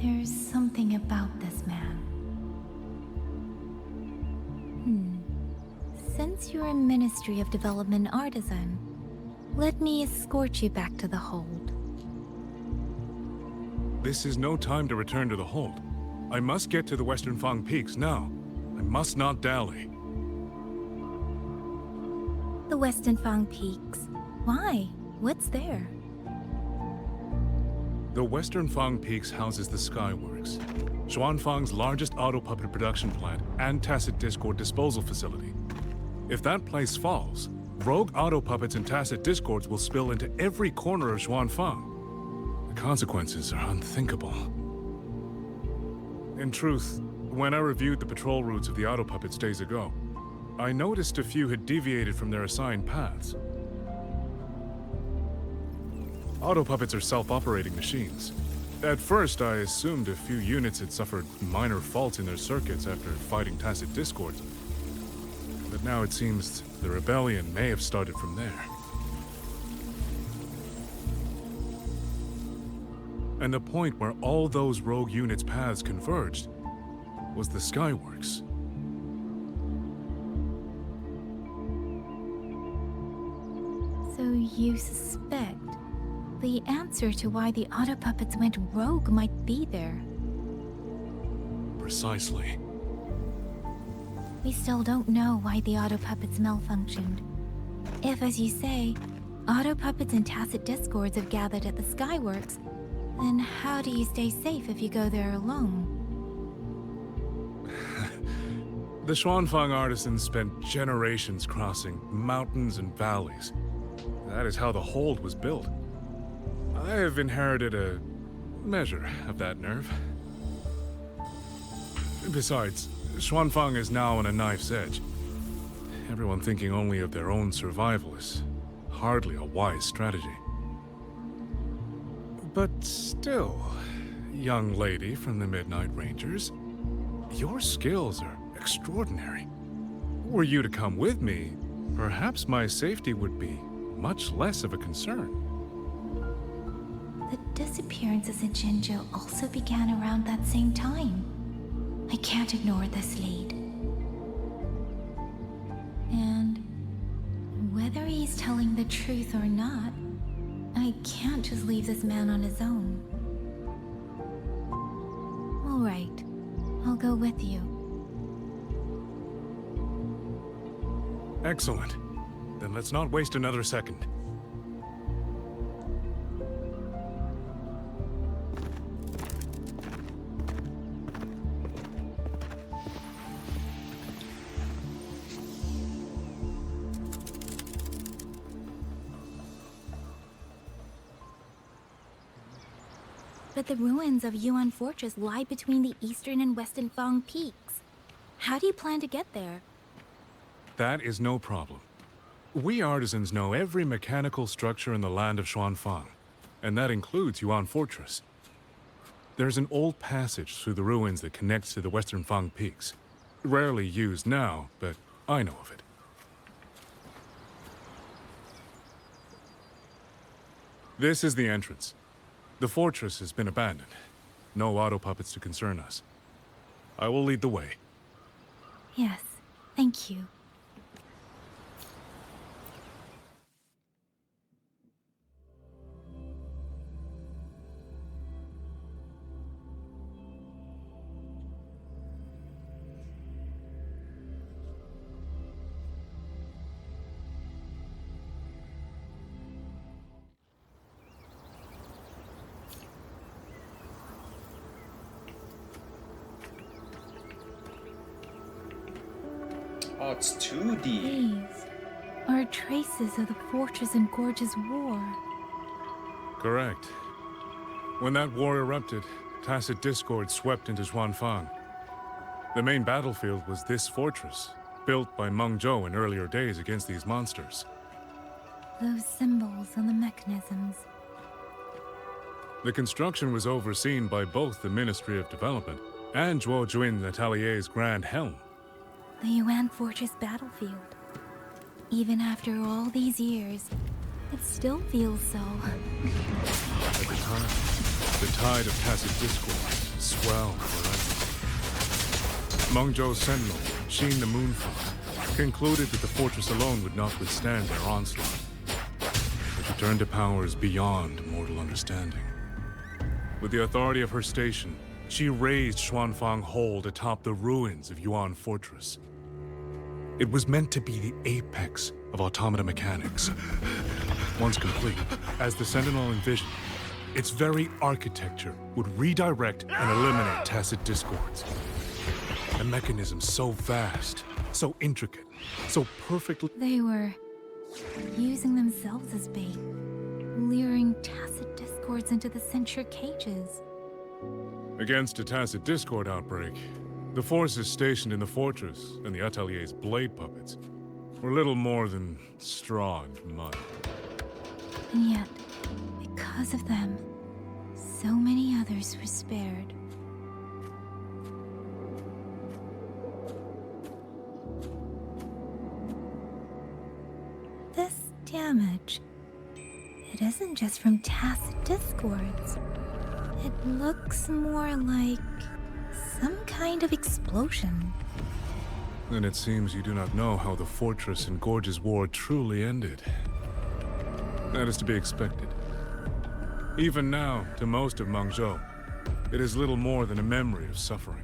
There's something about this man. Since you're a Ministry of Development artisan, let me escort you back to the hold. This is no time to return to the hold. I must get to the Western Fang Peaks now. I must not dally. The Western Fang Peaks? Why? What's there? The Western Fang Peaks houses the Skyworks, Xuanfang's largest auto puppet production plant and tacit discord disposal facility. If that place falls, rogue auto puppets and tacit discords will spill into every corner of Xuanfang. The consequences are unthinkable. In truth, when I reviewed the patrol routes of the auto puppets days ago, I noticed a few had deviated from their assigned paths. Auto puppets are self-operating machines. At first, I assumed a few units had suffered minor faults in their circuits after fighting tacit discords. But now it seems the rebellion may have started from there. And the point where all those rogue units' paths converged was the Skyworks. So you suspect the answer to why the auto puppets went rogue might be there. Precisely. We still don't know why the auto puppets malfunctioned. If, as you say, auto puppets and tacit discords have gathered at the Skyworks, then how do you stay safe if you go there alone? The Xuanfang artisans spent generations crossing mountains and valleys. That is how the hold was built. I have inherited a measure of that nerve. Besides, Xuanfang is now on a knife's edge. Everyone thinking only of their own survival is hardly a wise strategy. But still, young lady from the Midnight Rangers, your skills are extraordinary. Were you to come with me, perhaps my safety would be much less of a concern. The disappearances in Jinzhou also began around that same time. I can't ignore this lead. And whether he's telling the truth or not, I can't just leave this man on his own. All right, I'll go with you. Excellent. Then let's not waste another second. But the ruins of Yuan Fortress lie between the eastern and western Fang peaks. How do you plan to get there? That is no problem. We artisans know every mechanical structure in the land of Xuanfang, and that includes Yuan Fortress. There's an old passage through the ruins that connects to the western Fang peaks. Rarely used now, but I know of it. This is the entrance. The fortress has been abandoned. No auto puppets to concern us. I will lead the way. Yes, thank you. Oh, it's 2D. These are traces of the Fortress and Gorge's war. Correct. When that war erupted, tacit discord swept into Xuanfang. The main battlefield was this fortress, built by Meng Zhou in earlier days against these monsters. Those symbols and the mechanisms. The construction was overseen by both the Ministry of Development and Zhuo Jun Letelier's Grand Helm. The Yuan Fortress battlefield. Even after all these years, it still feels so. At the time, the tide of tacit discord swelled relentlessly. Meng Zhou's sentinel, Hsin the Moonfall, concluded that the fortress alone would not withstand their onslaught. But she turned to powers beyond mortal understanding. With the authority of her station, she raised Xuanfang Hold atop the ruins of Yuan Fortress. It was meant to be the apex of automata mechanics. Once complete, as the Sentinel envisioned, its very architecture would redirect and eliminate tacit discords. A mechanism so vast, so intricate, so perfectly... They were using themselves as bait, luring tacit discords into the censure cages. Against a tacit discord outbreak, the forces stationed in the fortress and the Atelier's blade puppets were little more than straw and mud. And yet, because of them, so many others were spared. This damage, it isn't just from tacit discords. It looks more like some kind of explosion. Then it seems you do not know how the fortress and Gorge's war truly ended. That is to be expected. Even now, to most of Meng Zhou, it is little more than a memory of suffering.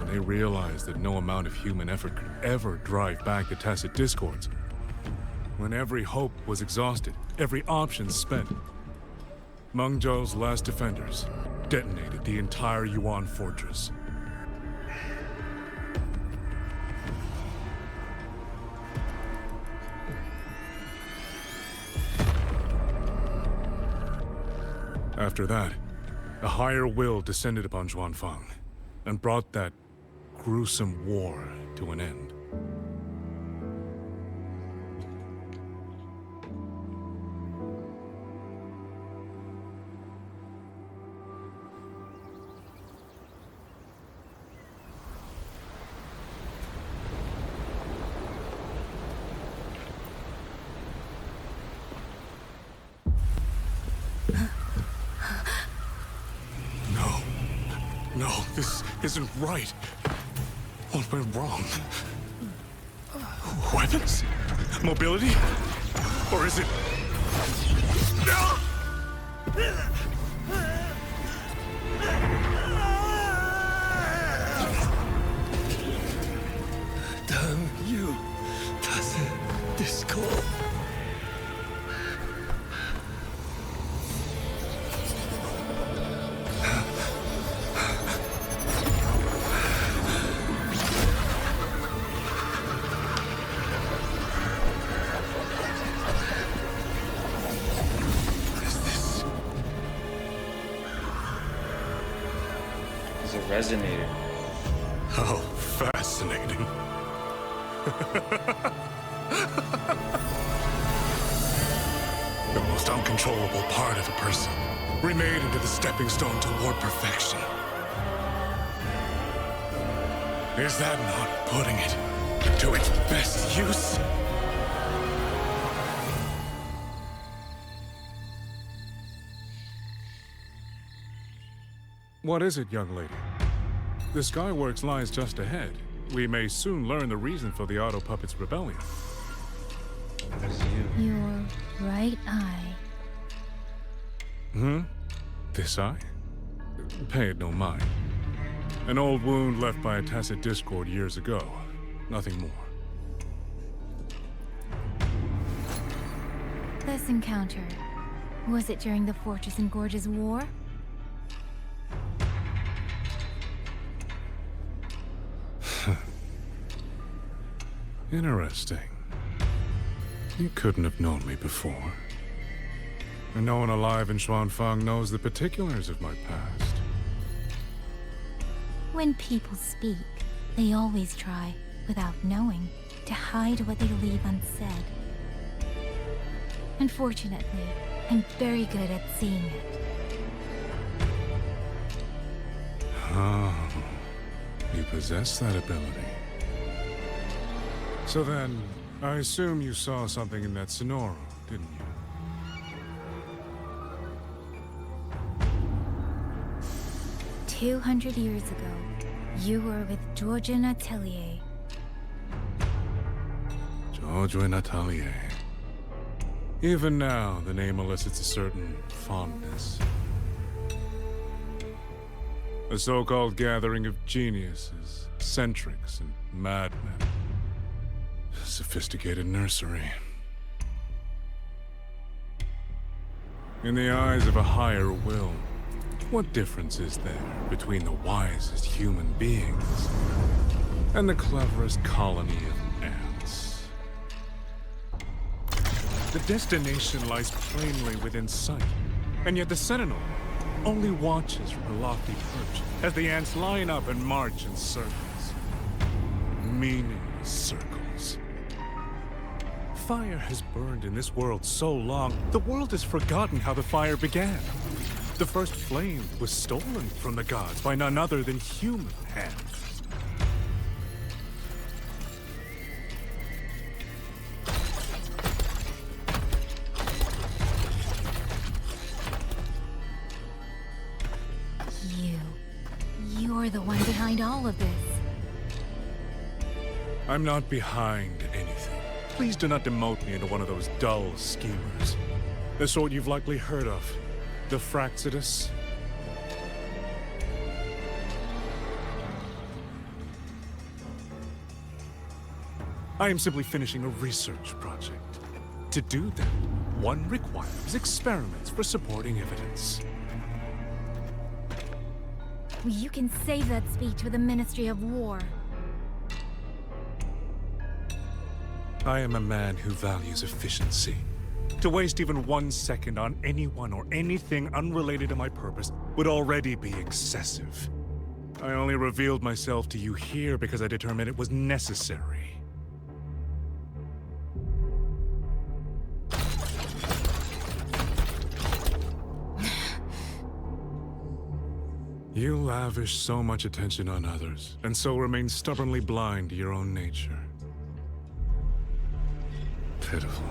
They realized that no amount of human effort could ever drive back the tacit discords. When every hope was exhausted, every option spent, Meng Zhou's last defenders detonated the entire Yuan Fortress. After that, a higher will descended upon Xuanfang and brought that gruesome war to an end. No, this isn't right. What went wrong? Weapons? Mobility? Or is it... Damn you, tacit discord. It's a resonator. Oh, fascinating. The most uncontrollable part of a person, remade into the stepping stone toward perfection. Is that not putting it to its best use? What is it, young lady? The Skyworks lies just ahead. We may soon learn the reason for the Auto Puppet's rebellion. Your right eye. This eye? Pay it no mind. An old wound left by a tacit discord years ago. Nothing more. This encounter, was it during the Fortress and Gorges War? Interesting. You couldn't have known me before. And no one alive in Xuanfang knows the particulars of my past. When people speak, they always try, without knowing, to hide what they leave unsaid. Unfortunately, I'm very good at seeing it. Oh, you possess that ability. So then, I assume you saw something in that Sonoro, didn't you? 200 years ago, you were with Georgian Atelier. Georgian Atelier. Even now, the name elicits a certain fondness. A so-called gathering of geniuses, eccentrics, and madmen. A sophisticated nursery. In the eyes of a higher will, what difference is there between the wisest human beings and the cleverest colony of ants? The destination lies plainly within sight, and yet the Sentinel only watches from her lofty perch as the ants line up and march in circles. Meaningless circles. Fire has burned in this world so long, the world has forgotten how the fire began. The first flame was stolen from the gods by none other than human hands. You're the one behind all of this. I'm not behind anything. Please do not demote me into one of those dull schemers. The sort you've likely heard of. The Fraxidus. I am simply finishing a research project. To do that, one requires experiments for supporting evidence. You can save that speech for the Ministry of War. I am a man who values efficiency. To waste even 1 second on anyone or anything unrelated to my purpose would already be excessive. I only revealed myself to you here because I determined it was necessary. You lavish so much attention on others, and so remain stubbornly blind to your own nature. Pitiful.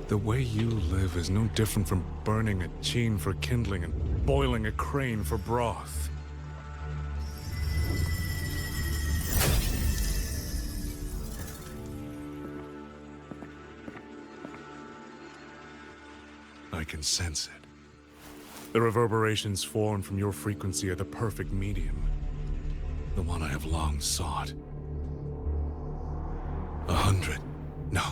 The way you live is no different from burning a chine for kindling and boiling a crane for broth. can sense it. The reverberations formed from your frequency are the perfect medium. The one I have long sought. 100, no,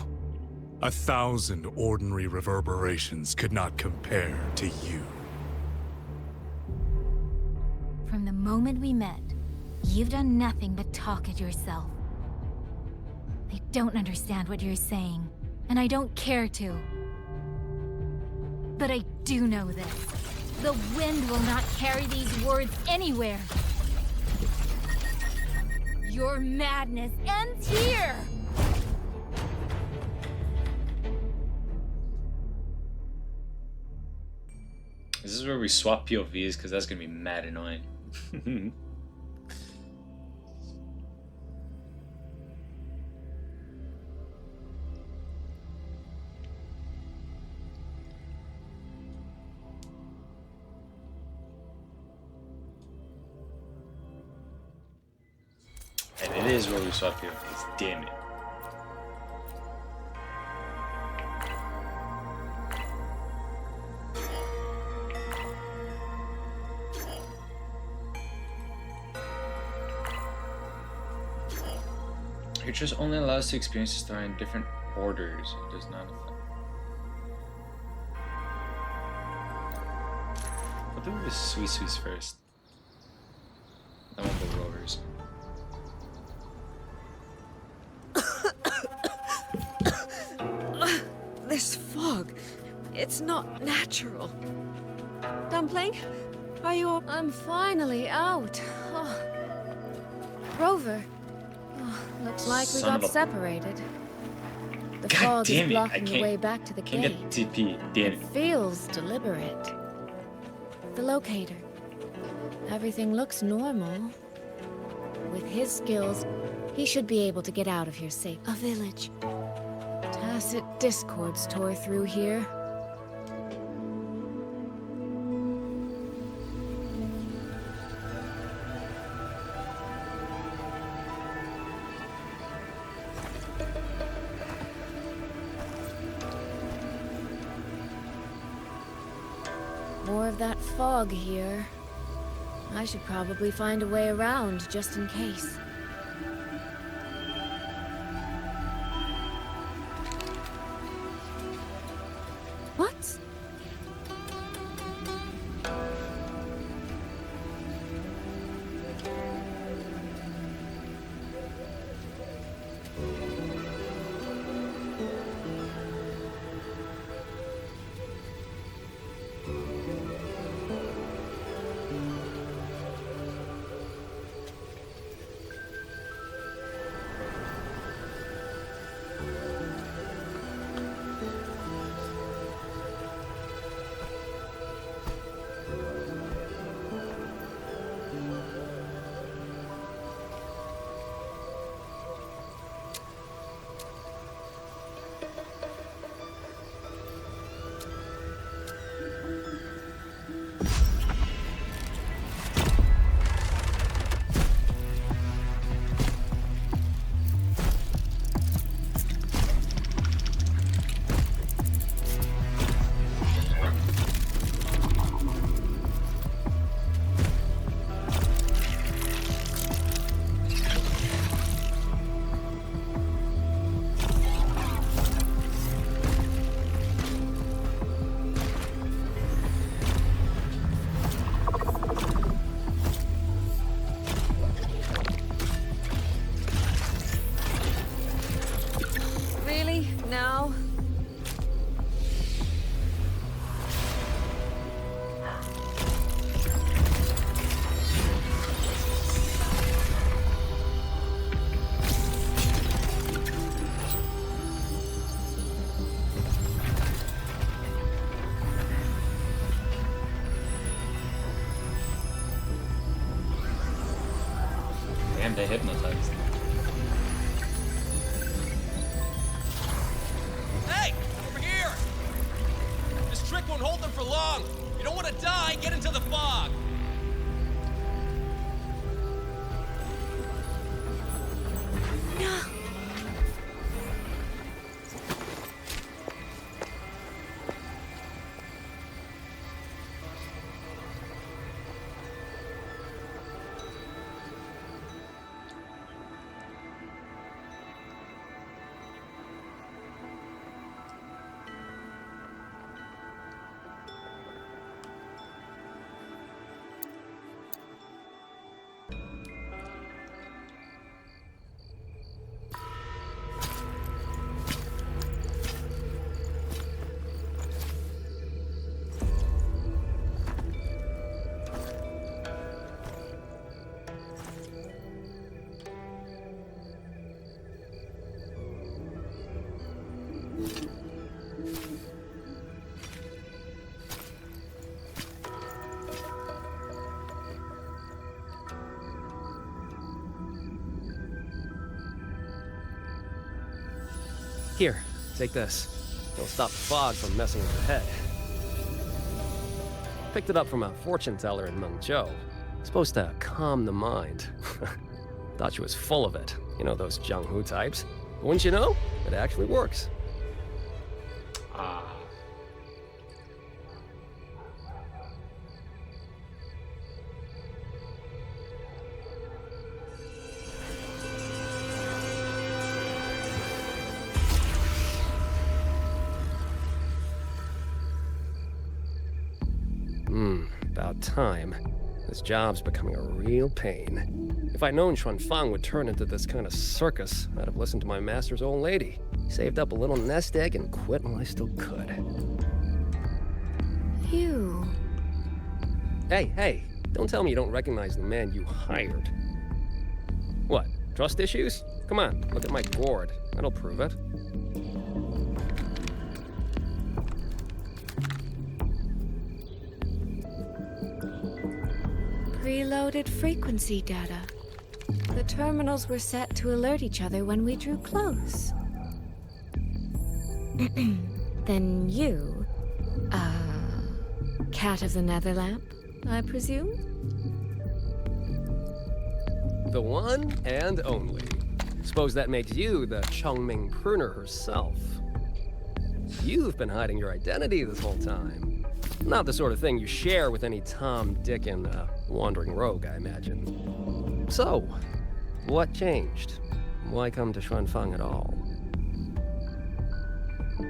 1,000 ordinary reverberations could not compare to you. From the moment we met, you've done nothing but talk at yourself. I don't understand what you're saying, and I don't care to. But I do know this. The wind will not carry these words anywhere. Your madness ends here! This is where we swap POVs, because that's gonna be mad annoying. And it is where we swap POVs, damn it. It just only allows to experience the story in different orders. It does not affect. I'll do the suisuis first. Then we'll go rovers. This fog, it's not natural. Dumpling, are you all... I'm finally out. Oh. Rover. Oh, looks like we Son got of a- separated. The God fog damn is it, I blocking the can't- way back to the Can't gate. get TP, damn it. Feels deliberate. The locator. Everything looks normal. With his skills, he should be able to get out of here safe. A village. Tacit discords tore through here. More of that fog here. I should probably find a way around, just in case. What? Really? Now? Damn, they hypnotized. Hey! Over here! This trick won't hold them for long. You don't want to die, get into the fog. Here, take this. It'll stop the fog from messing with your head. Picked it up from a fortune teller in Mengzhou. Supposed to calm the mind. Thought she was full of it. You know, those Jianghu types. But wouldn't you know? It actually works. Ah. About time. This job's becoming a real pain. If I'd known Xuanfang would turn into this kind of circus, I'd have listened to my master's old lady. Saved up a little nest egg and quit while I still could. You... Hey, don't tell me you don't recognize the man you hired. What, trust issues? Come on, look at my gourd. That'll prove it. Preloaded frequency data. The terminals were set to alert each other when we drew close. Then you, cat of the Netherlamp, I presume? The one and only. Suppose that makes you the Chongming pruner herself. You've been hiding your identity this whole time. Not the sort of thing you share with any Tom, Dick, and wandering rogue, I imagine. So, what changed? Why come to Xuanfang at all?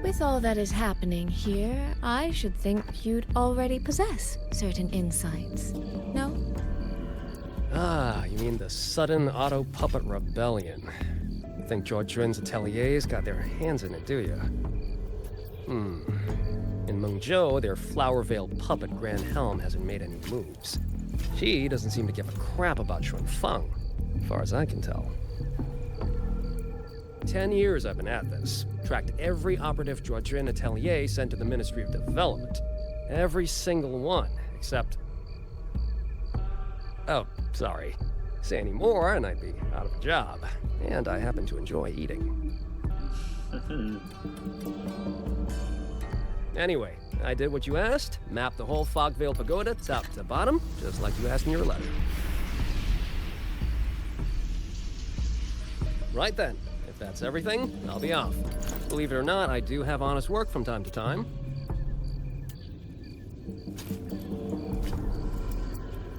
With all that is happening here, I should think you'd already possess certain insights. No? Ah, you mean the sudden auto-puppet rebellion. You think George Jun's ateliers got their hands in it, do you? In Mengzhou, their flower-veiled puppet Grand Helm hasn't made any moves. She doesn't seem to give a crap about Xuanfang, as far as I can tell. 10 years I've been at this. Tracked every operative Georgian atelier sent to the Ministry of Development. Every single one, except... Oh, sorry. Say any more and I'd be out of a job. And I happen to enjoy eating. Anyway, I did what you asked. Mapped the whole Fogvale Pagoda top to bottom, just like you asked in your letter. Right then. If that's everything, I'll be off. Believe it or not, I do have honest work from time to time.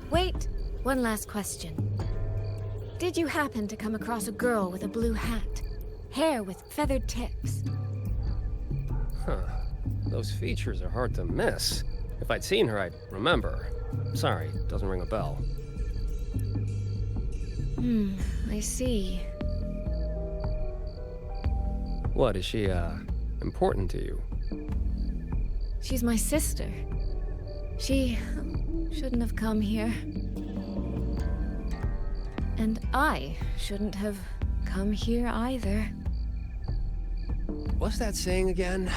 Wait, one last question. Did you happen to come across a girl with a blue hat? Hair with feathered tips? Huh. Those features are hard to miss. If I'd seen her, I'd remember. Sorry, doesn't ring a bell. I see. What, is she, important to you? She's my sister. She shouldn't have come here. And I shouldn't have come here either. What's that saying again?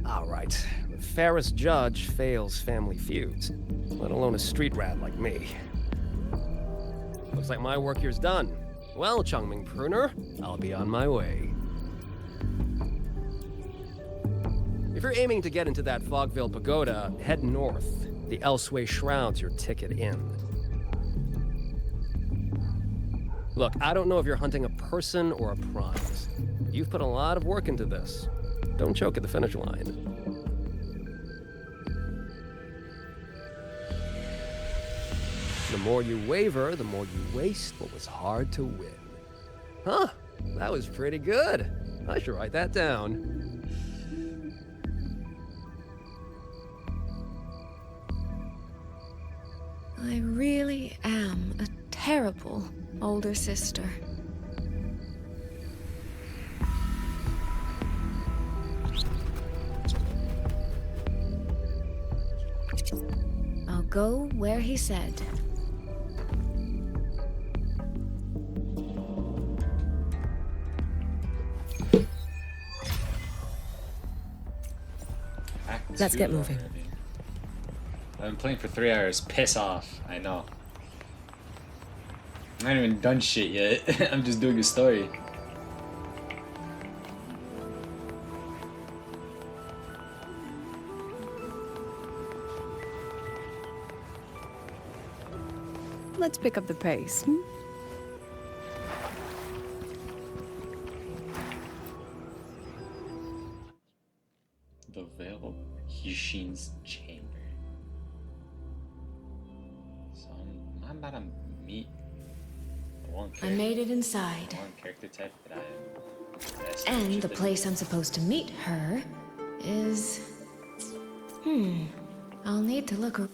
All right. The fairest judge fails family feuds, let alone a street rat like me. Looks like my work here's done. Well, Chongming Pruner, I'll be on my way. If you're aiming to get into that Fogvale Pagoda, head north. The Elseway Shroud's your ticket in. Look, I don't know if you're hunting a person or a prize. You've put a lot of work into this. Don't choke at the finish line. The more you waver, the more you waste what was hard to win. Huh, that was pretty good. I should write that down. I really am a terrible older sister. I'll go where he said. Let's get moving. I've been playing for 3 hours. Piss off. I know. I haven't even done shit yet. I'm just doing a story. Let's pick up the pace. Hmm? The veil of Hsin's chamber. So I'm about to meet the one I made it inside. one character type that I am best And the interested in. place I'm supposed to meet her is... I'll need to look around.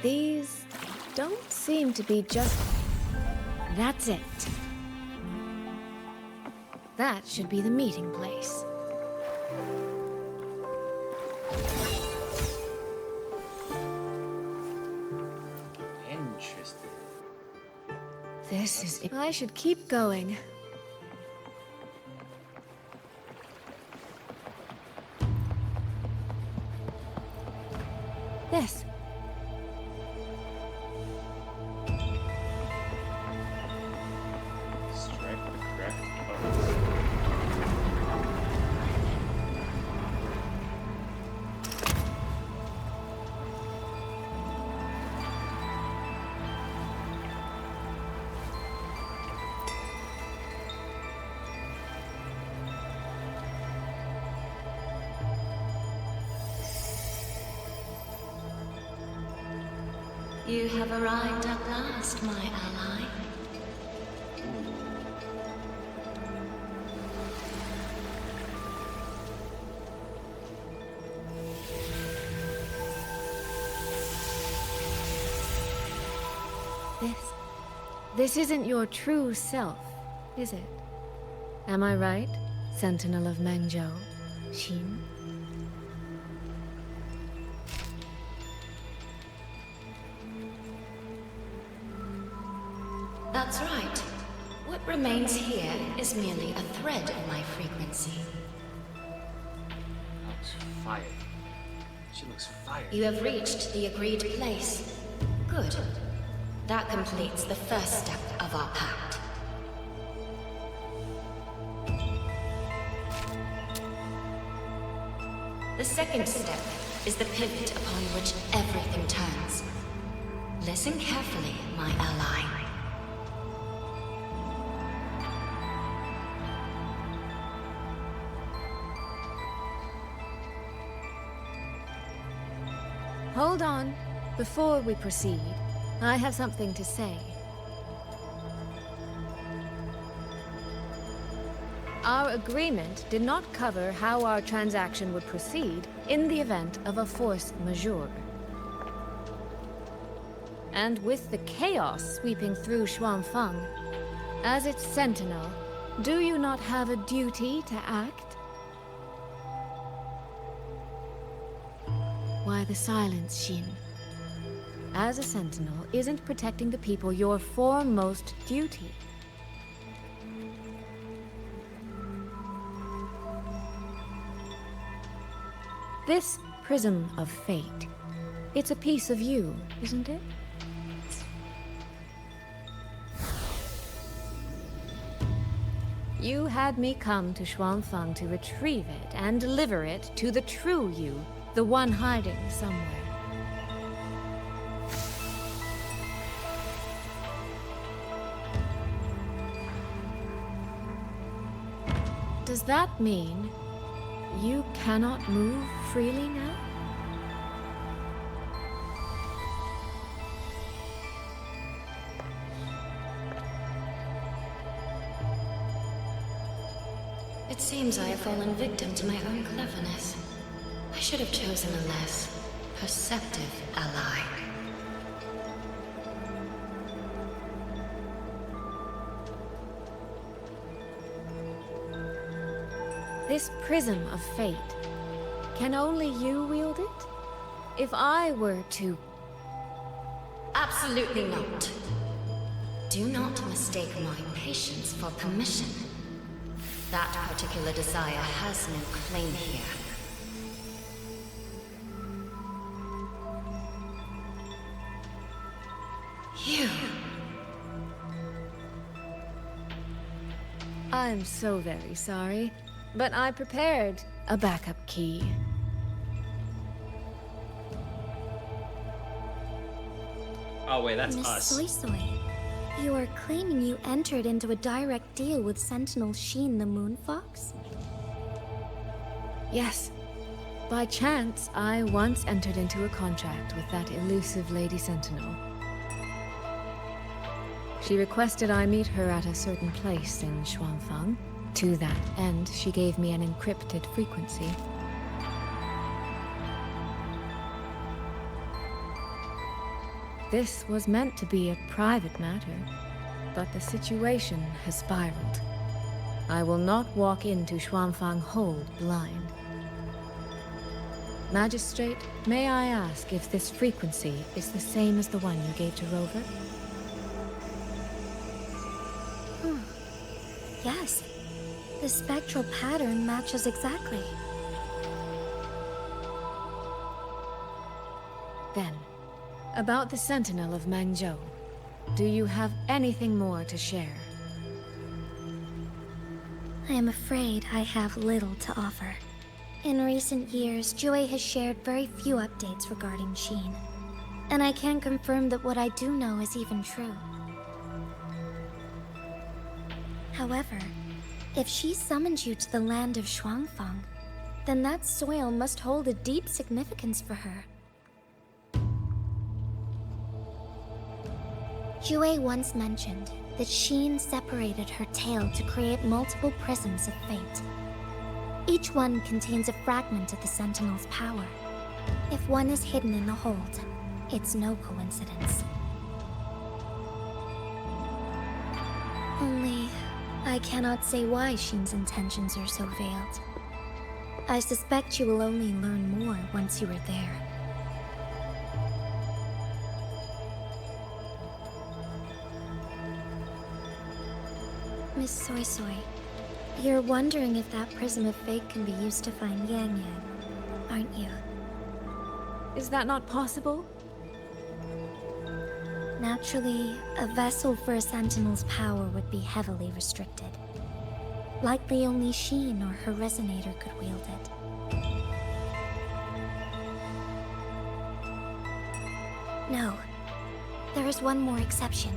These don't seem to be just... That's it. That should be the meeting place. Interesting. This is... I should keep going. This. Strike the correct buttons. You have arrived at last, my ally. This isn't your true self, is it? Am I right, Sentinel of Mengzhou, Hsin? That's right. What remains here is merely a thread of my frequency. That looks fire. She looks fire. You have reached the agreed place. Good. That completes the first step of our pact. The second step is the pivot upon which everything turns. Listen carefully, my ally. Hold on. Before we proceed, I have something to say. Our agreement did not cover how our transaction would proceed in the event of a force majeure. And with the chaos sweeping through Xuanfang, as its sentinel, do you not have a duty to act? Why the silence, Hsin? As a sentinel, isn't protecting the people your foremost duty? This prism of fate, it's a piece of you, isn't it? You had me come to Xuanfang to retrieve it and deliver it to the true you, the one hiding somewhere. Does that mean you cannot move freely now? It seems I have fallen victim to my own cleverness. I should have chosen a less perceptive ally. This prism of fate, can only you wield it? If I were to... Absolutely not. Do not mistake my patience for permission. That particular desire has no claim here. You... I'm so very sorry. but I prepared a backup key. Oh wait, that's Miss us. Suisui, you are claiming you entered into a direct deal with Sentinel Hsin the Moon Fox? Yes. By chance, I once entered into a contract with that elusive Lady Sentinel. She requested I meet her at a certain place in Xuanfang. To that end, she gave me an encrypted frequency. This was meant to be a private matter, but the situation has spiraled. I will not walk into Xuanfang Hold blind. Magistrate, may I ask if this frequency is the same as the one you gave to Rover? Yes. The spectral pattern matches exactly. Then, about the Sentinel of Mangzhou, do you have anything more to share? I am afraid I have little to offer. In recent years, Jue has shared very few updates regarding Hsin, and I can confirm that what I do know is even true. However, if she summoned you to the land of Xuanfang, then that soil must hold a deep significance for her. Jue once mentioned that Hsin separated her tail to create multiple prisms of fate. Each one contains a fragment of the Sentinel's power. If one is hidden in the hold, it's no coincidence. Only, I cannot say why Hsin's intentions are so veiled. I suspect you will only learn more once you are there. Miss Suisui, you're wondering if that prism of fate can be used to find Yangyang, aren't you? Is that not possible? Naturally, a vessel for a Sentinel's power would be heavily restricted. Likely only Hsin or her resonator could wield it. No. There is one more exception.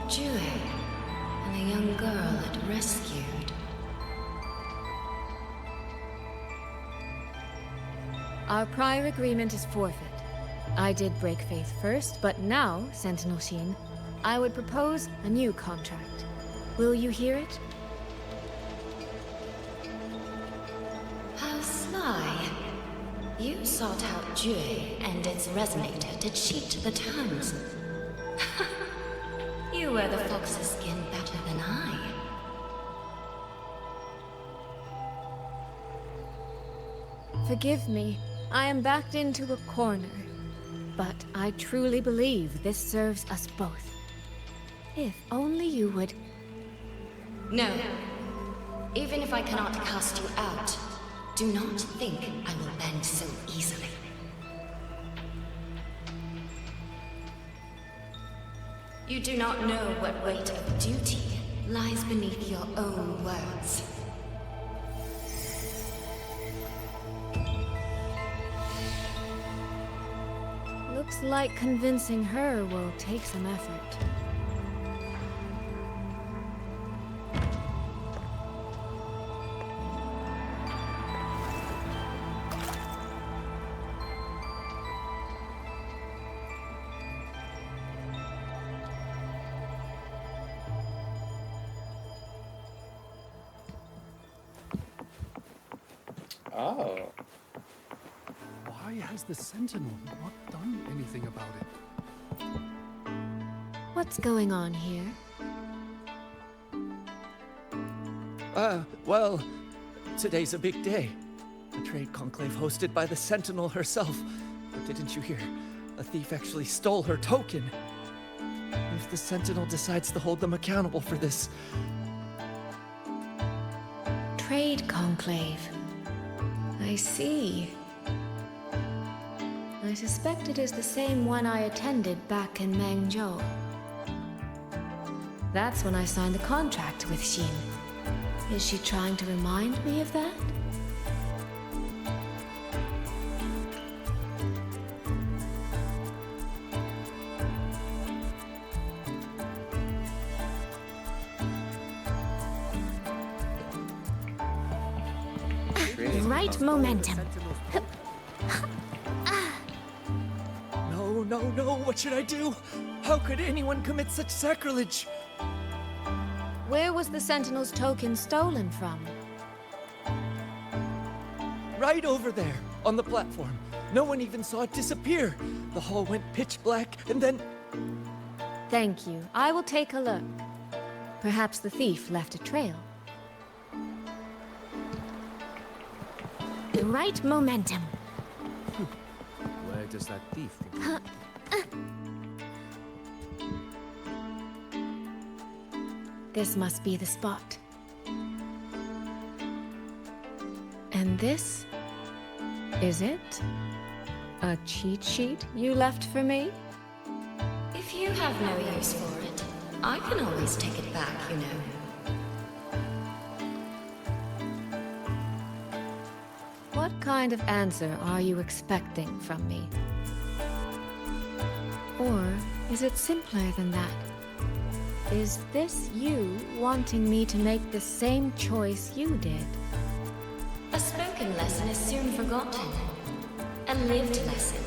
Jue, and the young girl it rescued. Our prior agreement is forfeit. I did break faith first, but now, Sentinel Hsin, I would propose a new contract. Will you hear it? How sly. You sought out Jue and its resonator to cheat the terms. You wear the fox's skin better than I. Forgive me. I am backed into a corner. But I truly believe this serves us both. If only you would... No. Even if I cannot cast you out, do not think I will bend so easily. You do not know what weight of duty lies beneath your own words. Looks like convincing her will take some effort. Oh. Why has the Sentinel not done anything about it? What's going on here? Well, today's a big day. A trade conclave hosted by the Sentinel herself. But didn't you hear? A thief actually stole her token. If the Sentinel decides to hold them accountable for this... Trade conclave. I see. I suspect it is the same one I attended back in Mangzhou. That's when I signed the contract with Hsin. Is she trying to remind me of that? Right momentum. No, no, no, what should I do? How could anyone commit such sacrilege? Where was the Sentinel's token stolen from? Right over there, on the platform. No one even saw it disappear. The hall went pitch black, and then... Thank you. I will take a look. Perhaps the thief left a trail. The right momentum. Where does that thief think? This must be the spot. And this is it? A cheat sheet you left for me? If you have no use for it, I can always take it back, you know. What kind of answer are you expecting from me? Or is it simpler than that? Is this you wanting me to make the same choice you did? A spoken lesson is soon forgotten. A lived lesson,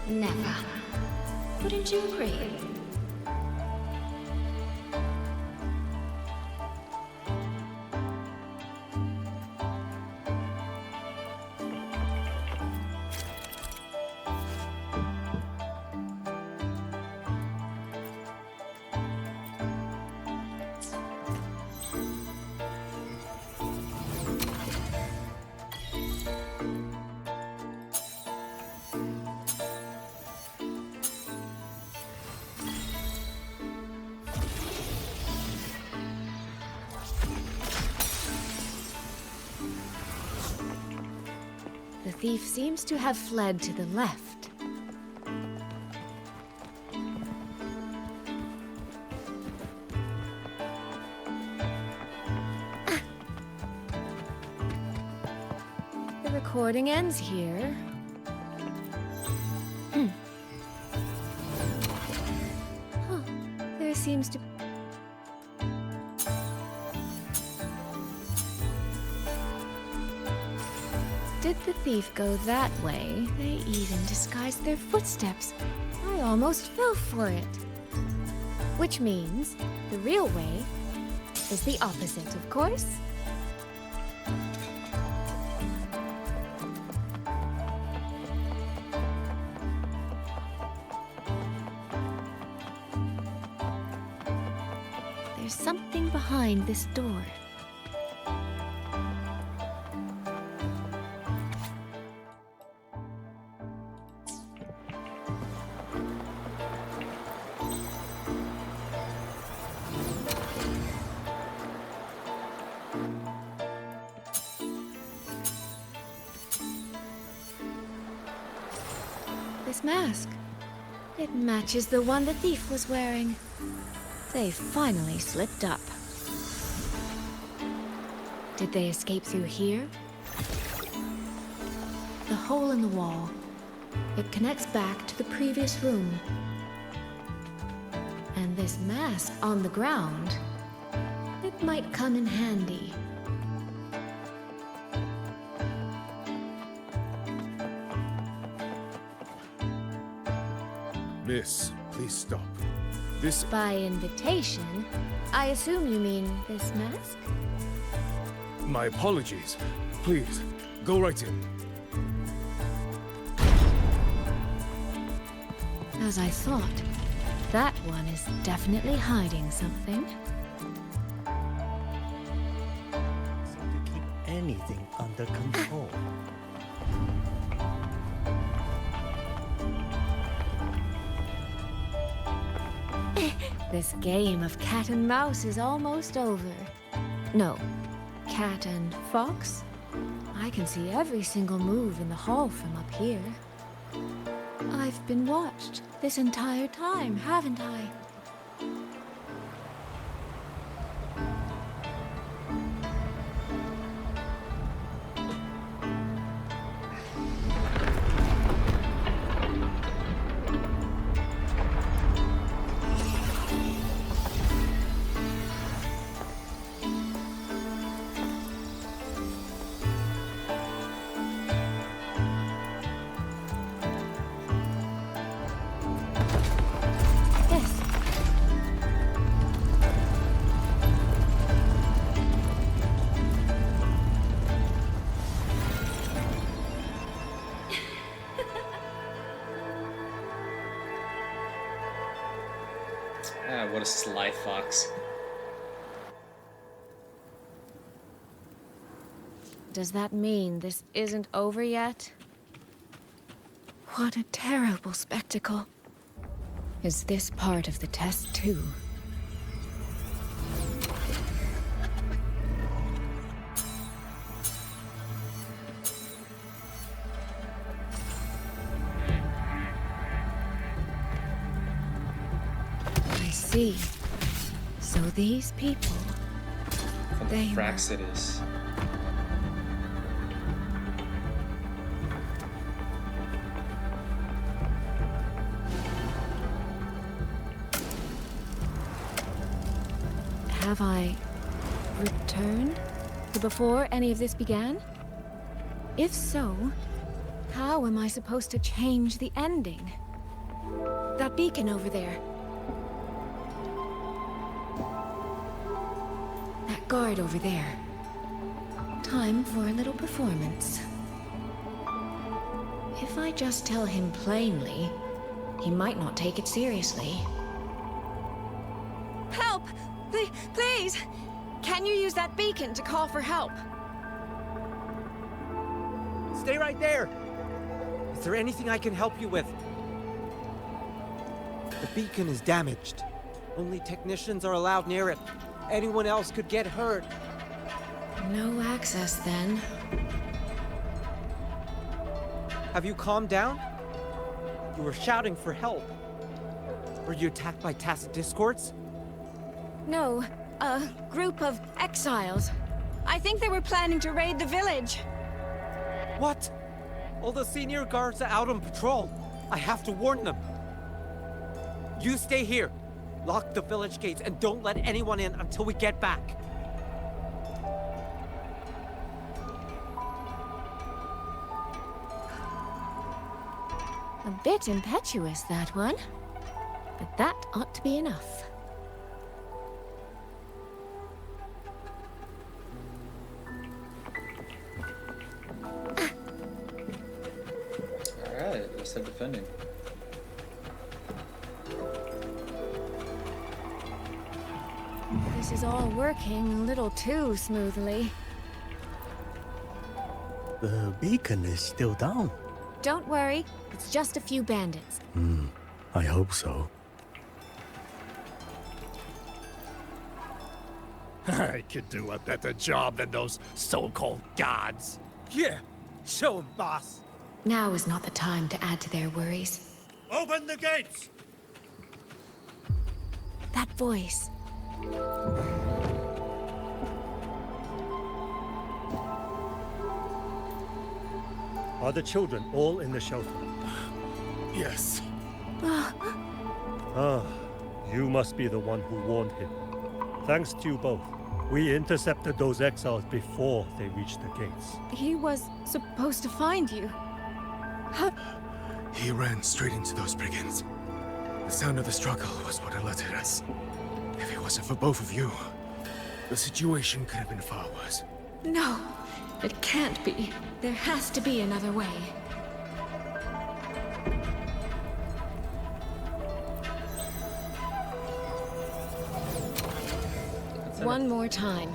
never. Wouldn't you agree? The thief seems to have fled to the left. The recording ends here. Huh. There seems to... Did the thief go that way? They even disguised their footsteps. I almost fell for it. Which means the real way is the opposite, of course. There's something behind this door. This mask. It matches the one the thief was wearing. They finally slipped up. Did they escape through here? The hole in the wall. It connects back to the previous room. And this mask on the ground, it might come in handy. Miss, please stop. This... By invitation, I assume you mean this mask? My apologies. Please, go right in. As I thought, that one is definitely hiding something. To keep anything under control. This game of cat and mouse is almost over. No, cat and fox? I can see every single move in the hall from up here. I've been watched this entire time, haven't I? a sly fox. Does that mean this isn't over yet? What a terrible spectacle. Is this part of the test too? I see. So these people... They Frax it is. Have I returned to before any of this began? If so, how am I supposed to change the ending? That beacon over there. That guard over there. Time for a little performance. If I just tell him plainly, he might not take it seriously. Help! Please! Can you use that beacon to call for help? Stay right there! Is there anything I can help you with? The beacon is damaged. Only technicians are allowed near it. Anyone else could get hurt. No access, then. Have you calmed down? You were shouting for help. Were you attacked by Tacit Discords? No, a group of exiles. I think they were planning to raid the village. What? All the senior guards are out on patrol. I have to warn them. You stay here. Lock the village gates and don't let anyone in until we get back. A bit impetuous, that one. But that ought to be enough. Alright, let's start defending. This is all working a little too smoothly. The beacon is still down. Don't worry, it's just a few bandits. I hope so. I could do a better job than those so-called gods. Yeah, show 'em, boss. Now is not the time to add to their worries. Open the gates! That voice. Are the children all in the shelter? Yes. Ah, you must be the one who warned him. Thanks to you both. We intercepted those exiles before they reached the gates. He was supposed to find you. He ran straight into those brigands. The sound of the struggle was what alerted us. If it wasn't for both of you, the situation could have been far worse. No, it can't be. There has to be another way. One more time.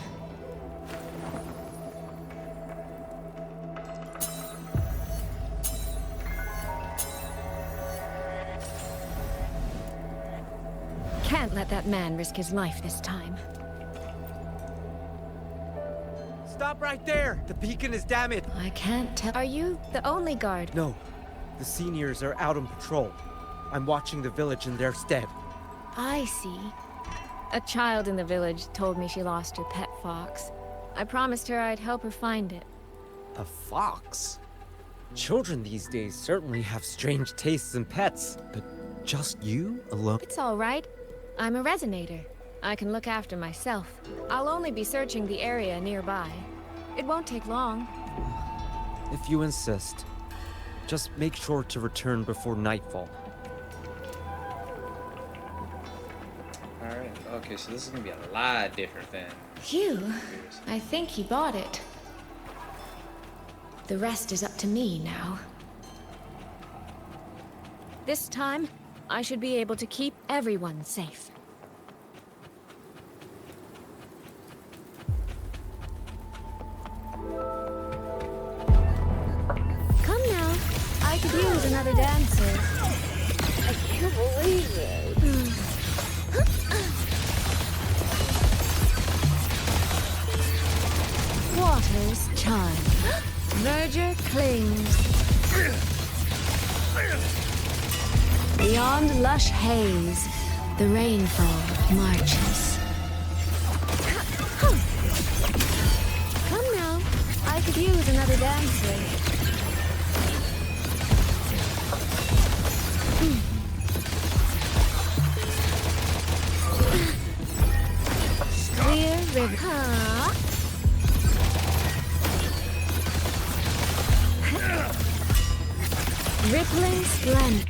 Can't let that man risk his life this time. Stop right there! The beacon is damaged! I can't tell. Are you the only guard? No. The seniors are out on patrol. I'm watching the village in their stead. I see. A child in the village told me she lost her pet fox. I promised her I'd help her find it. A fox? Children these days certainly have strange tastes in pets, but just you alone? It's all right. I'm a resonator. I can look after myself. I'll only be searching the area nearby. It won't take long. If you insist. Just make sure to return before nightfall. Alright, okay, so this is gonna be a lot different than... Phew, I think he bought it. The rest is up to me now. This time, I should be able to keep everyone safe. another dancer. I can't believe it. Waters chime. Verger clings. Beyond lush haze, the rainfall marches. Come now, I could use another dancer. Clear river. Huh? Rippling splendor.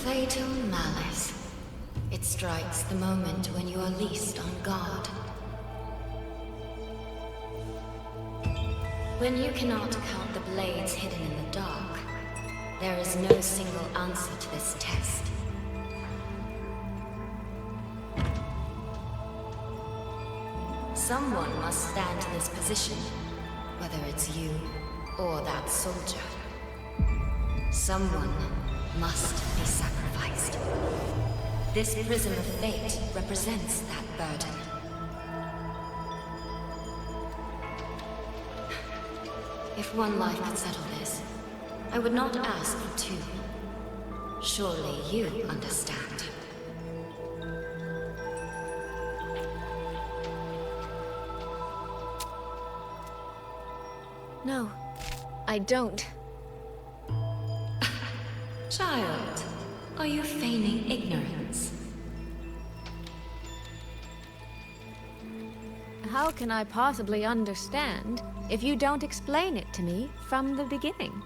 Fatal malice. It strikes the moment when you are least on guard. When you cannot count the blades hidden in the dark, there is no single answer to this test. Someone must stand in this position, whether it's you or that soldier. Someone must be sacrificed. This prism of fate represents that burden. If one life could settle this, I would not ask for two. Surely you understand. No, I don't. Child, are you feigning ignorance? How can I possibly understand if you don't explain it to me from the beginning?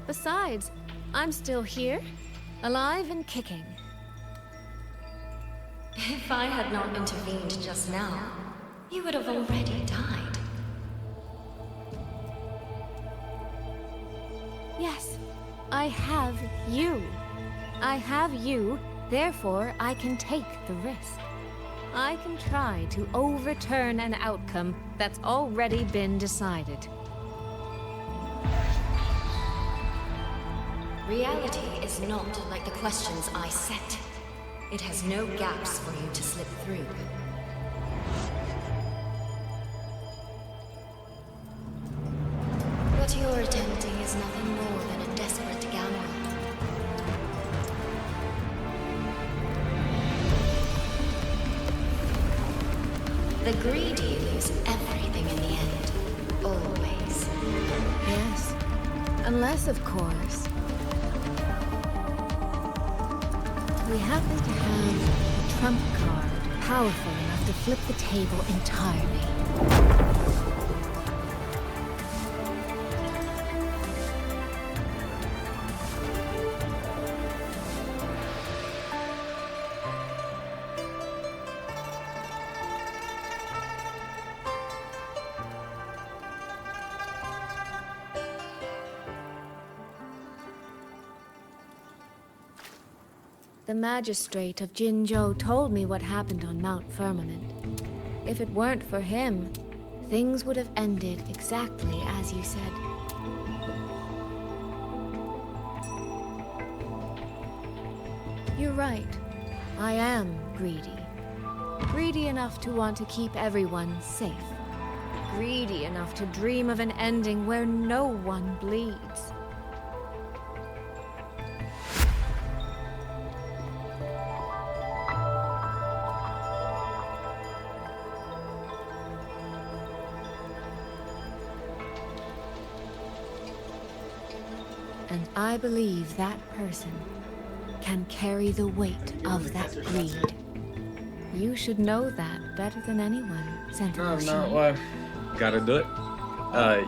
Besides, I'm still here, alive and kicking. If I had not intervened just now, you would have already died. Yes, I have you. I have you, therefore I can take the risk. I can try to overturn an outcome that's already been decided. Reality is not like the questions I set. It has no gaps for you to slip through. What you're attempting is nothing more than a desperate gamble. The greedy lose everything in the end. Always. Yes. Unless, of course, we happen to have a trump card powerful enough to flip the table entirely. The magistrate of Jinzhou told me what happened on Mount Firmament. If it weren't for him, things would have ended exactly as you said. You're right. I am greedy. Greedy enough to want to keep everyone safe. Greedy enough to dream of an ending where no one bleeds. And I believe that person can carry the weight of that greed. You should know that better than anyone, Sentinel. No, well, gotta do it.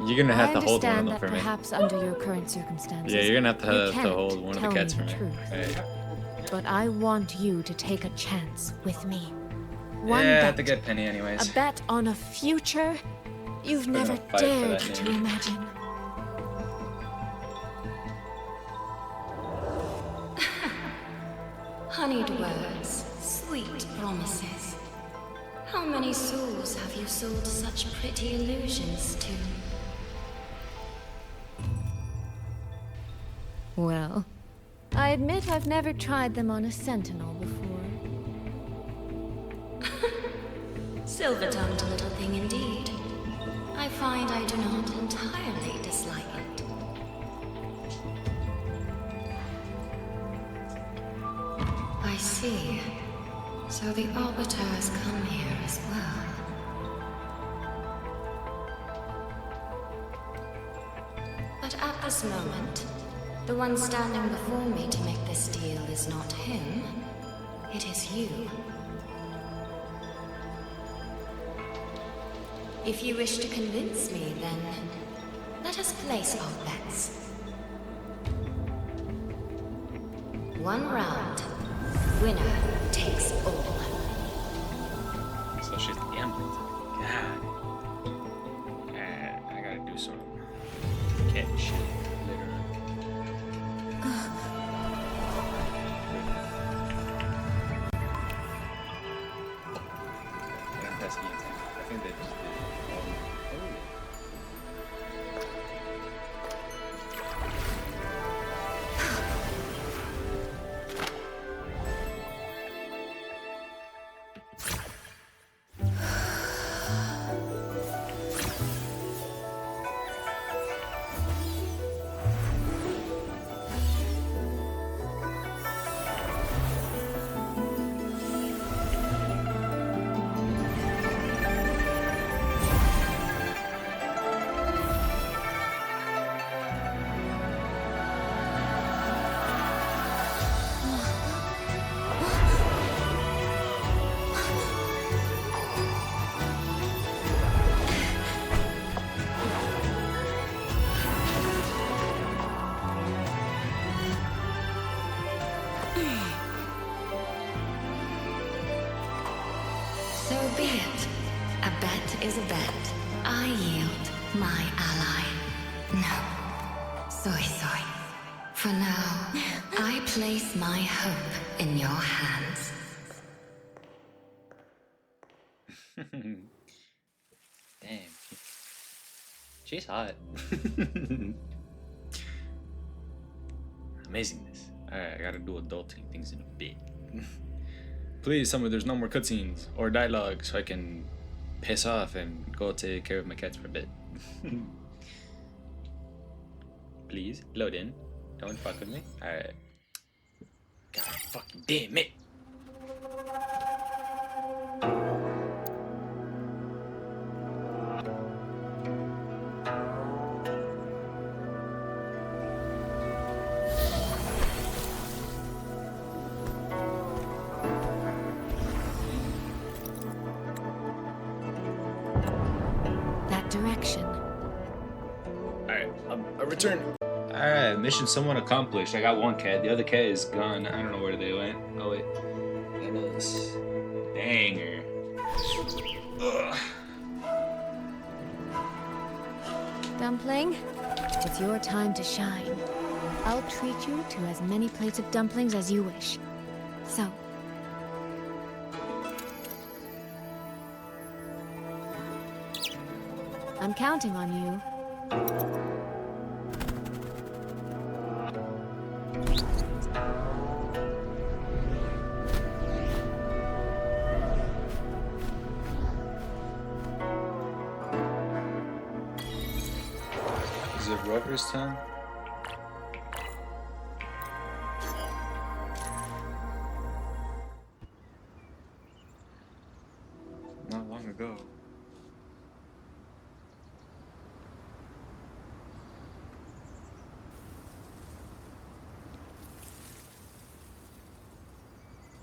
You're gonna have to hold one of them that for me. perhaps under your current circumstances, Yeah, you're gonna have you to can't hold one of the tell cats me for the me. truth. Right. But I want you to take a chance with me. One Yeah, I bet, have to get Penny anyways. a bet on a future you've We're never gonna fight for dared that to name. imagine. Honeyed words, sweet promises. How many souls have you sold such pretty illusions to? Well, I admit I've never tried them on a sentinel before. Silver-tongued little thing indeed. I find I do not entirely dislike it. I see. So the Arbiter has come here as well. But at this moment, the one standing before me to make this deal is not him. It is you. If you wish to convince me, then let us place our bets. One round. Winner takes all. So she's gambling. God. I gotta do some cat shit later. I think they just did. So be it. A bet is a bet. I yield my ally. No. Suisui. For now, I place my hope in your hands. Damn. She's hot. Amazingness. Alright, I gotta do adulting things in a bit. Please tell me there's no more cutscenes or dialogue so I can piss off and go take care of my cats for a bit. Please, load in. Don't fuck with me. Alright. God fucking damn it. Direction. Alright, a return. Alright, mission somewhat accomplished. I got one cat. The other cat is gone. I don't know where they went. Oh, wait. That is... Danger. Ugh. Dumpling, it's your time to shine. I'll treat you to as many plates of dumplings as you wish. So, I'm counting on you. Is it Rover's time? Not long ago.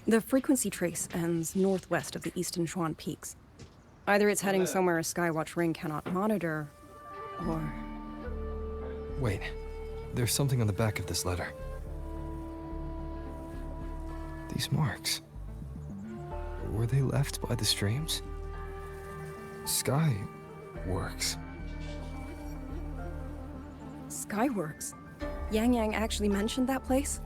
The frequency trace ends northwest of the eastern Shuan Peaks. Either it's heading somewhere a Skywatch ring cannot monitor, or... Wait, there's something on the back of this letter. These marks. Were they left by the streams? Skyworks. Skyworks? Yangyang actually mentioned that place?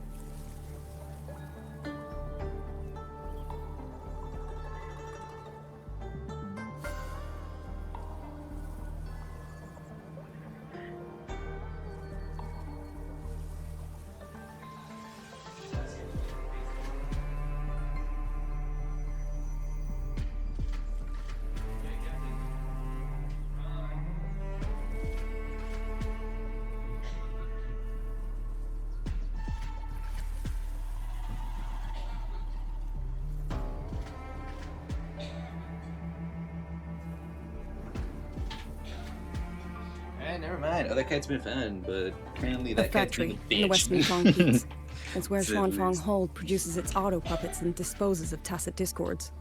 Never mind. Other kite's been found, but apparently that kite's been a bitch. In the Western Fang Peaks. It's where Said Xuanfang this. Hold produces its auto puppets and disposes of tacit discords.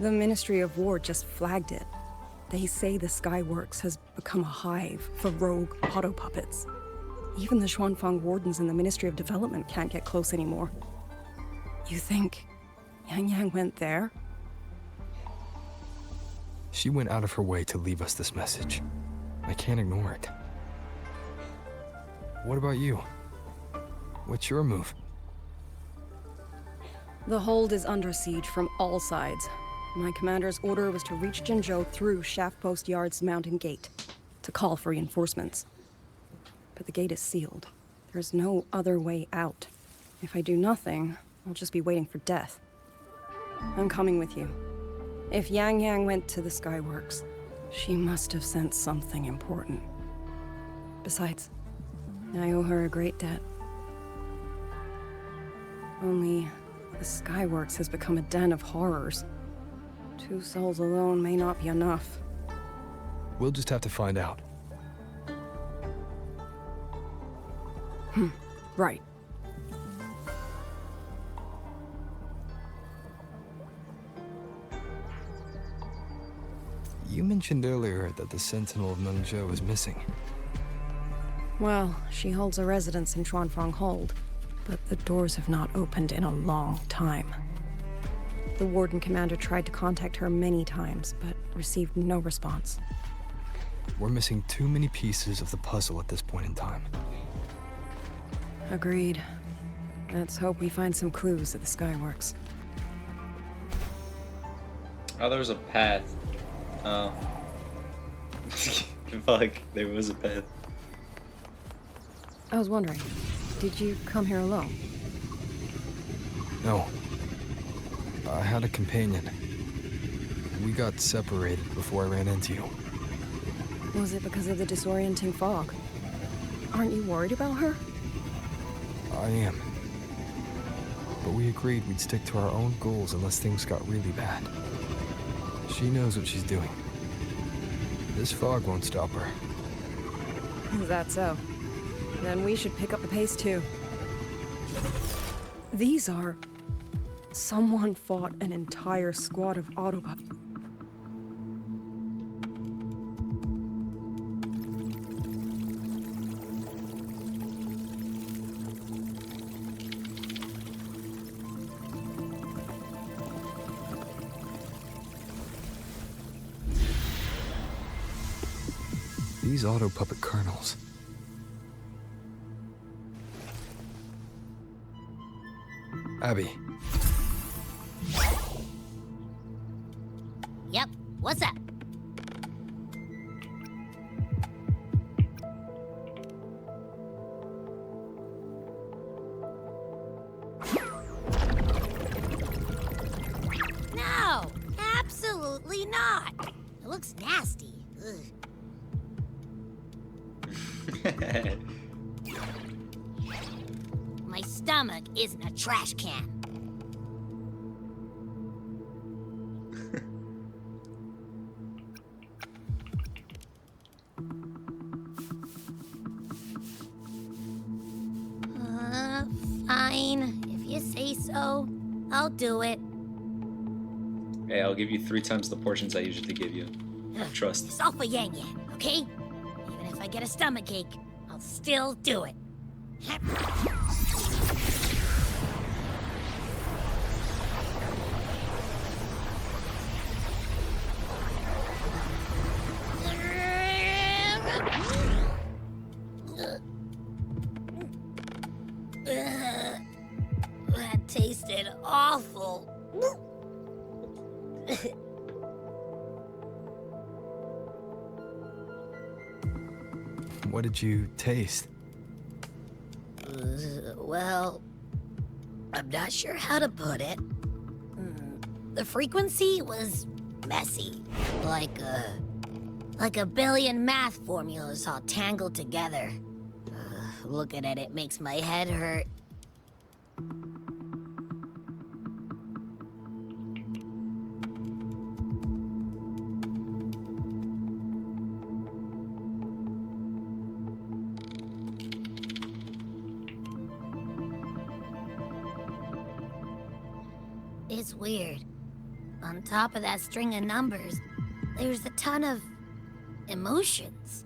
The Ministry of War just flagged it. They say the Skyworks has become a hive for rogue auto puppets. Even the Xuanfang wardens in the Ministry of Development can't get close anymore. You think Yangyang went there? She went out of her way to leave us this message. I can't ignore it. What about you? What's your move? The hold is under siege from all sides. My commander's order was to reach Jinzhou through Shaft Post Yard's mountain gate, to call for reinforcements. But the gate is sealed. There's no other way out. If I do nothing, I'll just be waiting for death. I'm coming with you. If Yangyang went to the Skyworks, she must have sent something important. Besides, I owe her a great debt. Only, the Skyworks has become a den of horrors. 2 souls alone may not be enough. We'll just have to find out. Right. You mentioned earlier that the Sentinel of Mengzhou is missing. Well, she holds a residence in Xuanfang Hold, but the doors have not opened in a long time. The Warden Commander tried to contact her many times, but received no response. We're missing too many pieces of the puzzle at this point in time. Agreed. Let's hope we find some clues at the Skyworks. Oh, there was a path. Oh. Fuck, there was a path. I was wondering, did you come here alone? No. I had a companion. We got separated before I ran into you. Was it because of the disorienting fog? Aren't you worried about her? I am. But we agreed we'd stick to our own goals unless things got really bad. She knows what she's doing. This fog won't stop her. Is that so? Then we should pick up the pace too. These are... Someone fought an entire squad of Autobots. These auto puppet kernels. Abby. Yep, what's up? No, absolutely not. It looks nasty. Ugh. My stomach isn't a trash can. Fine, if you say so. I'll do it. Hey, I'll give you 3 times the portions I usually give you. Trust. It's all for Yangyang, okay? Even if I get a stomachache, I'll still do it. That tasted awful. What did you taste? Well, I'm not sure how to put it. The frequency was messy, like a billion math formulas all tangled together. Looking at it makes my head hurt. It's weird. On top of that string of numbers, there's a ton of emotions.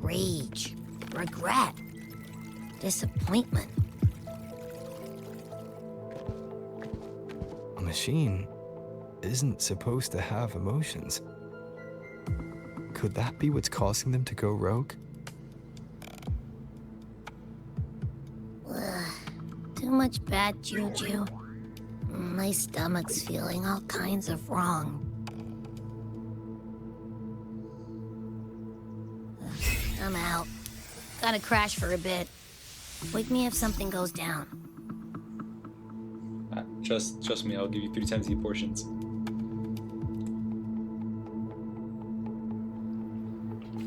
Rage, regret, disappointment. A machine isn't supposed to have emotions. Could that be what's causing them to go rogue? Too much bad juju. My stomach's feeling all kinds of wrong. I'm out. Gotta crash for a bit. Wake me if something goes down. Trust me, I'll give you 3 times the portions.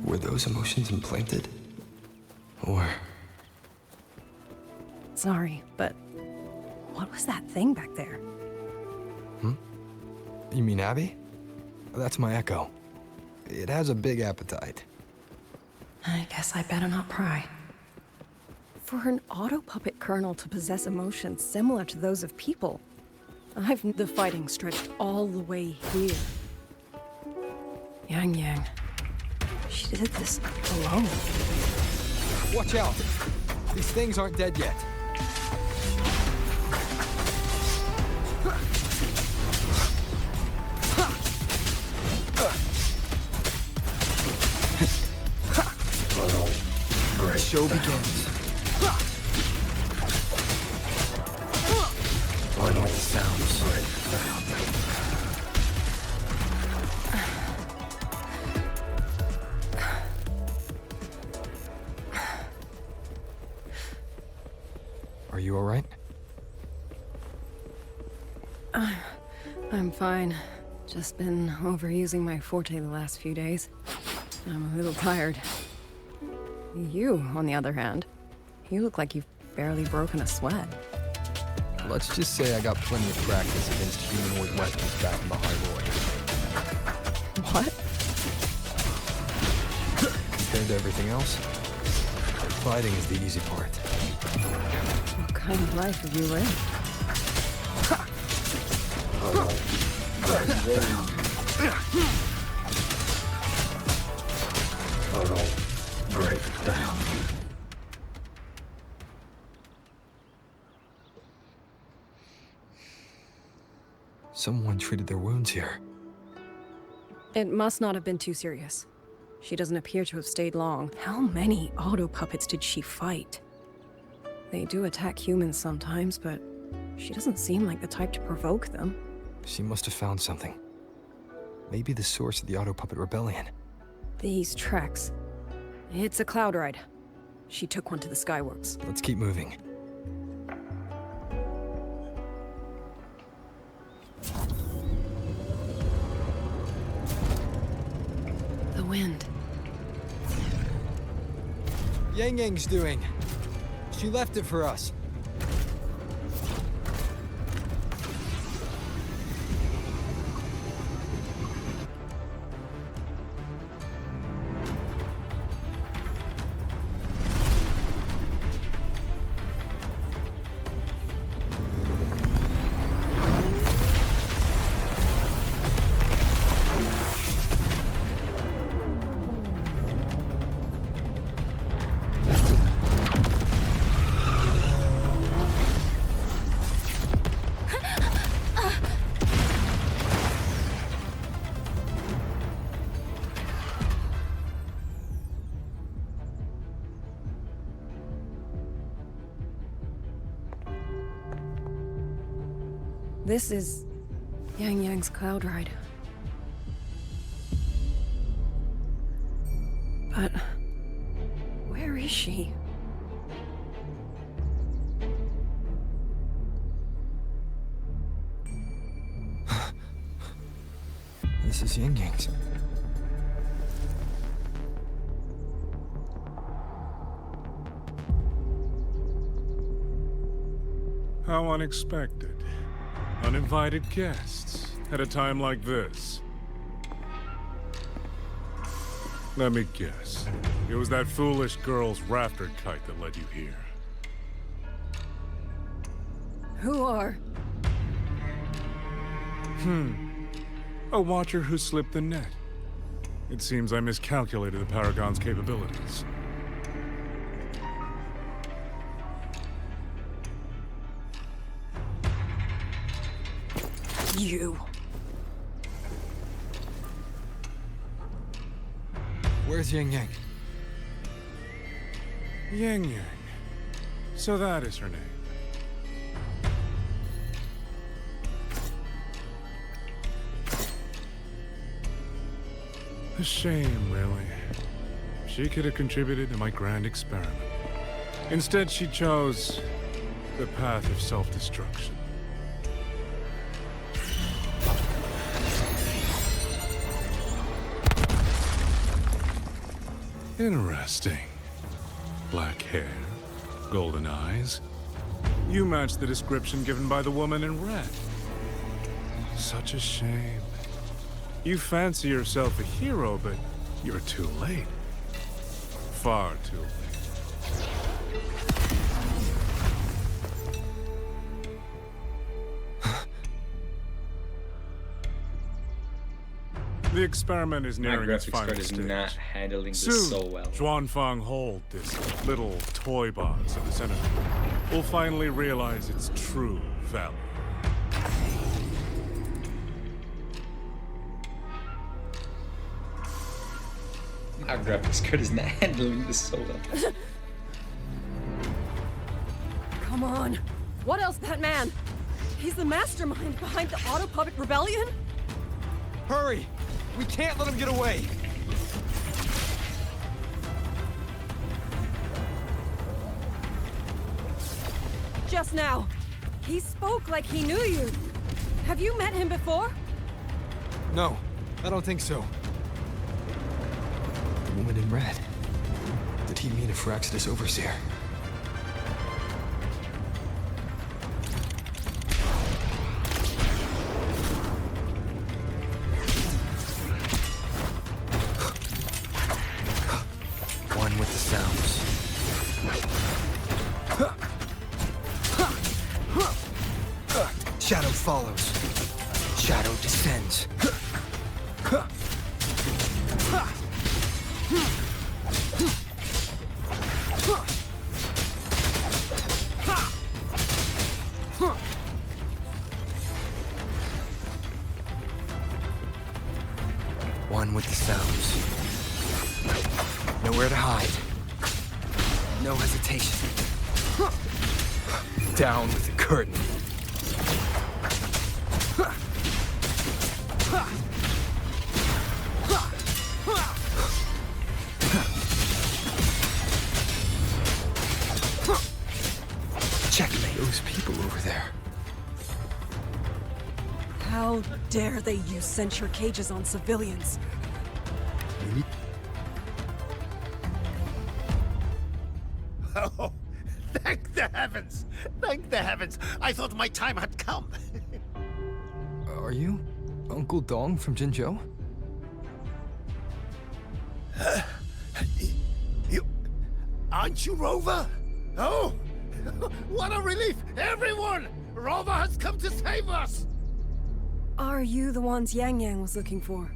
Were those emotions implanted? Or... Sorry, but what was that thing back there? You mean Abby? That's my echo. It has a big appetite. I guess I better not pry. For an auto-puppet colonel to possess emotions similar to those of people, the fighting stretched all the way here. Yangyang. She did this alone. Watch out! These things aren't dead yet. The show begins. Final sounds. Are you all right? I'm fine. Just been overusing my forte the last few days. I'm a little tired. You, on the other hand, you look like you've barely broken a sweat. Let's just say I got plenty of practice against humanoid weapons back in the High Lord. What? Compared to everything else, fighting is the easy part. What kind of life have you lived? Break down. Someone treated their wounds here. It must not have been too serious. She doesn't appear to have stayed long. How many auto-puppets did she fight? They do attack humans sometimes, but she doesn't seem like the type to provoke them. She must have found something. Maybe the source of the auto-puppet rebellion. These tracks. It's a cloud ride. She took one to the Skyworks. Let's keep moving. The wind. Yangyang's doing. She left it for us. This is Yangyang's cloud ride. But where is she? This is Yangyang's. How unexpected. Uninvited guests at a time like this. Let me guess. It was that foolish girl's rafter kite that led you here. Who are? A watcher who slipped the net. It seems I miscalculated the Paragon's capabilities. You. Where's Yangyang? Yangyang. So that is her name. A shame, really. She could have contributed to my grand experiment. Instead, she chose the path of self-destruction. Interesting. Black hair, golden eyes. You match the description given by the woman in red. Such a shame. You fancy yourself a hero, but you're too late. Far too late. The experiment is My nearing its graphics final card is stage. not handling this Soon, so well. Xuanfang Hold, this little toy box of the center, will finally realize its true value. My graphics card is not handling this so well. Come on. What else, that man? He's the mastermind behind the Auto Puppet Rebellion? Hurry! We can't let him get away! Just now, he spoke like he knew you. Have you met him before? No, I don't think so. The woman in red. Did he mean a Firaxidus overseer? One with the sounds. Shadow follows. Shadow descends. One with the sounds. Nowhere to hide. No hesitation. Down with the curtain. Checkmate. Those people over there. How dare they use censure cages on civilians? Oh, thank the heavens! Thank the heavens! I thought my time had come. Are you Uncle Dong from Jinzhou? You... Aren't you Rover? Oh! What a relief! Everyone! Rover has come to save us! Are you the ones Yangyang was looking for?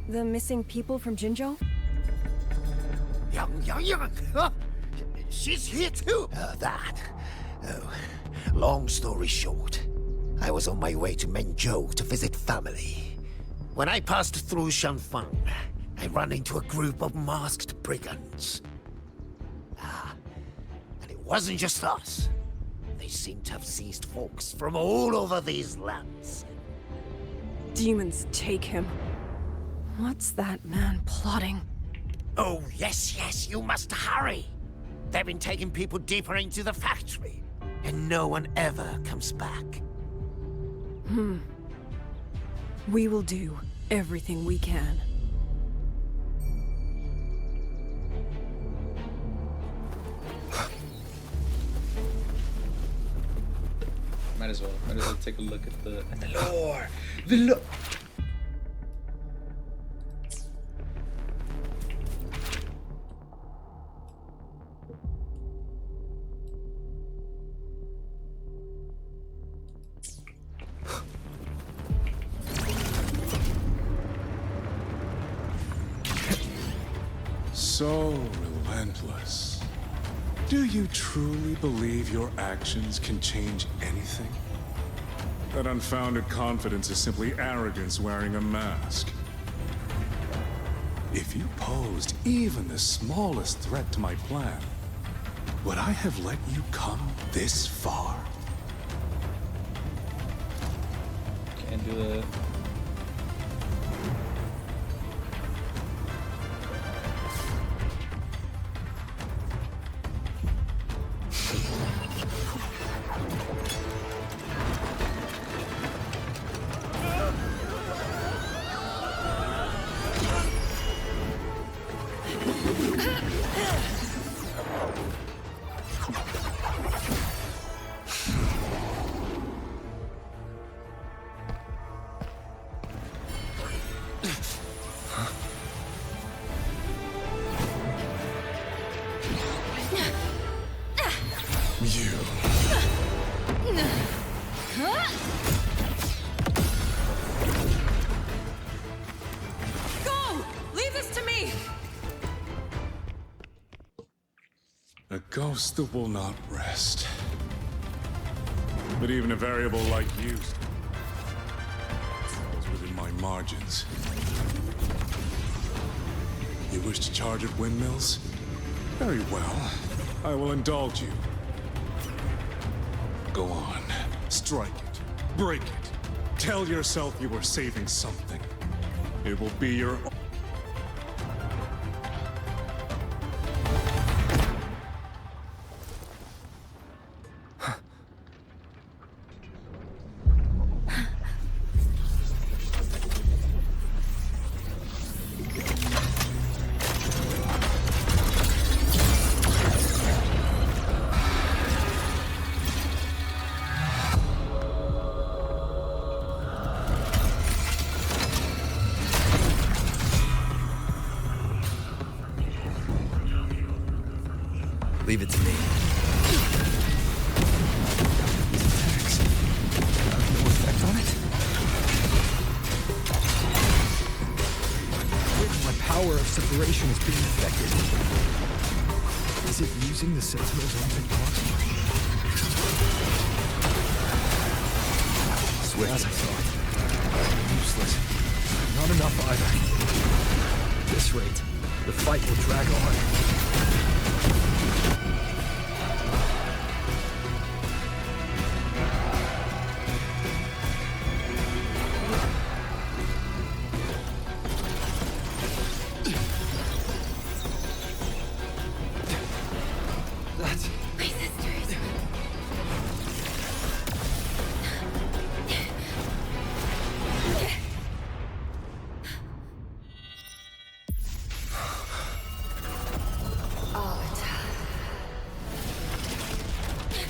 The missing people from Jinzhou? Yangyang! Huh? She's here too! Oh, long story short, I was on my way to Menzhou to visit family. When I passed through Shanfang, I ran into a group of masked brigands. And it wasn't just us. They seem to have seized folks from all over these lands. Demons take him. What's that man plotting? Oh, yes, you must hurry. They've been taking people deeper into the factory, and no one ever comes back. We will do everything we can. Might as well take a look at the lore. The lore. So relentless. Do you truly believe your actions can change anything? That unfounded confidence is simply arrogance wearing a mask. If you posed even the smallest threat to my plan, would I have let you come this far? Can't do it. A ghost that will not rest. But even a variable like you falls within my margins. You wish to charge at windmills? Very well. I will indulge you. Go on. Strike it. Break it. Tell yourself you are saving something. It will be your own. Leave it to me. These attacks have no effect on it? My power of separation is being affected. Is it using the Sentinel's own technology? Swift as I thought. Useless. Not enough either. At this rate, the fight will drag on.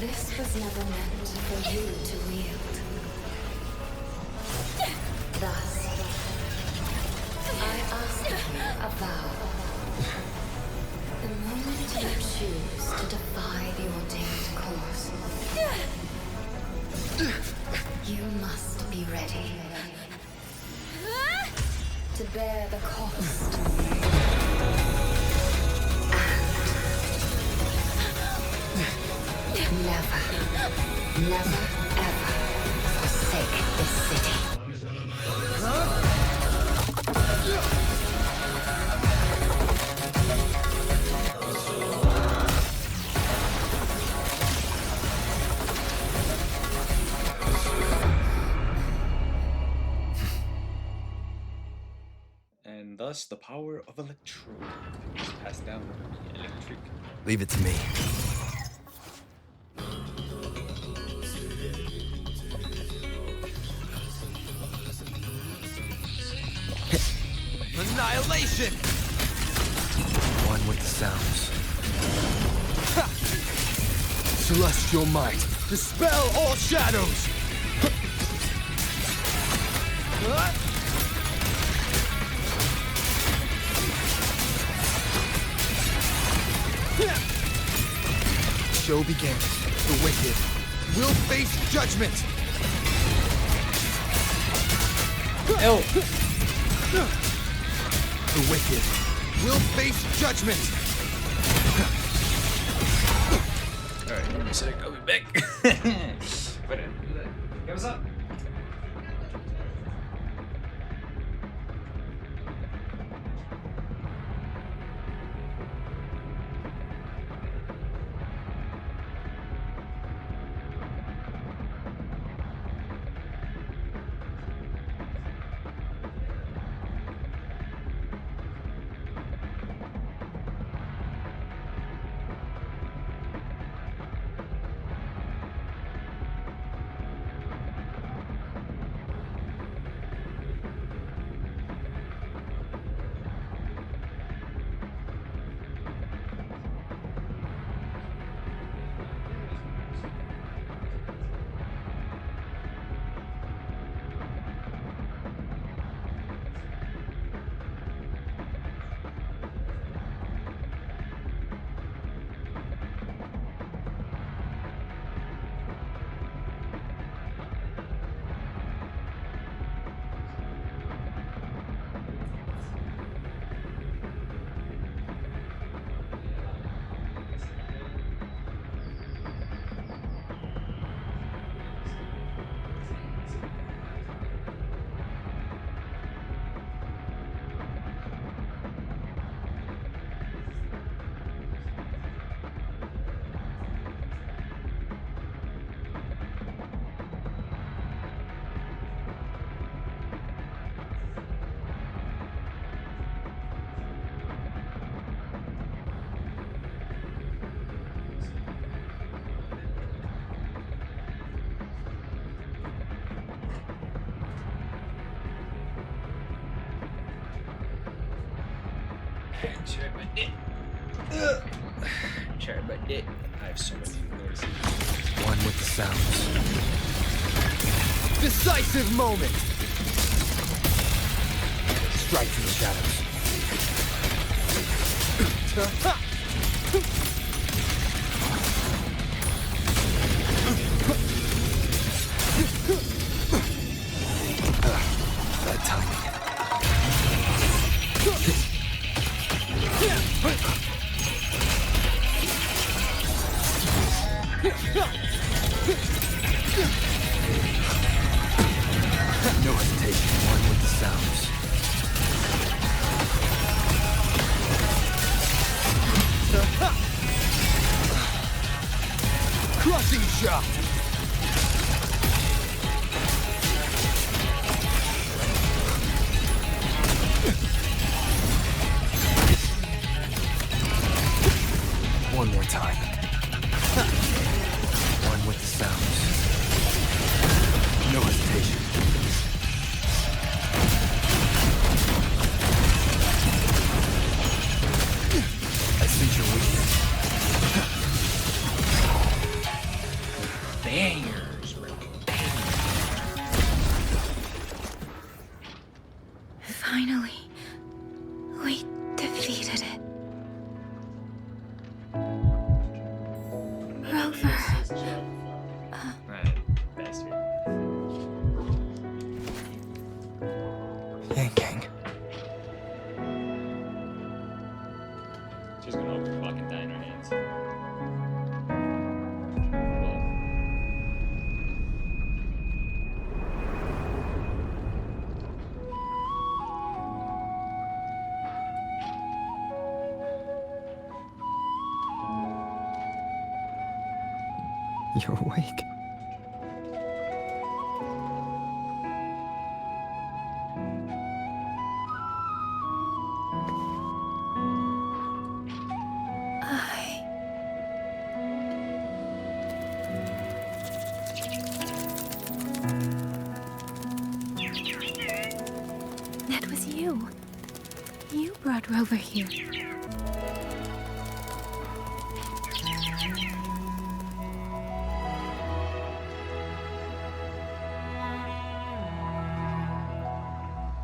This was never meant for you to wield. Thus, I ask you a vow. The moment you choose to defy the ordained course, you must be ready to bear the cost. Never, ever forsake this city. and thus the power of electro is passed down. Electric. Leave it to me. Annihilation! One with the sounds. Ha! Celestial might, dispel all shadows! Show begins. The wicked will face judgment! Ew. The wicked will face judgment! Alright, give me a sec, I'll be back. Wait, what's up? Cherry my dick. Cherry my dick. I have so many noise. One with the sounds. Decisive moment! Strike through the shadows. Bad timing. No hesitation, one with the sounds. Crushing shot! One more time. One with the sounds. No hesitation. I sense your weakness. Bangers, bro. Finally, we defeated it. Rover. Right, bastard. Yangyang. She's gonna fucking die in her hands. You're awake. You brought Rover here.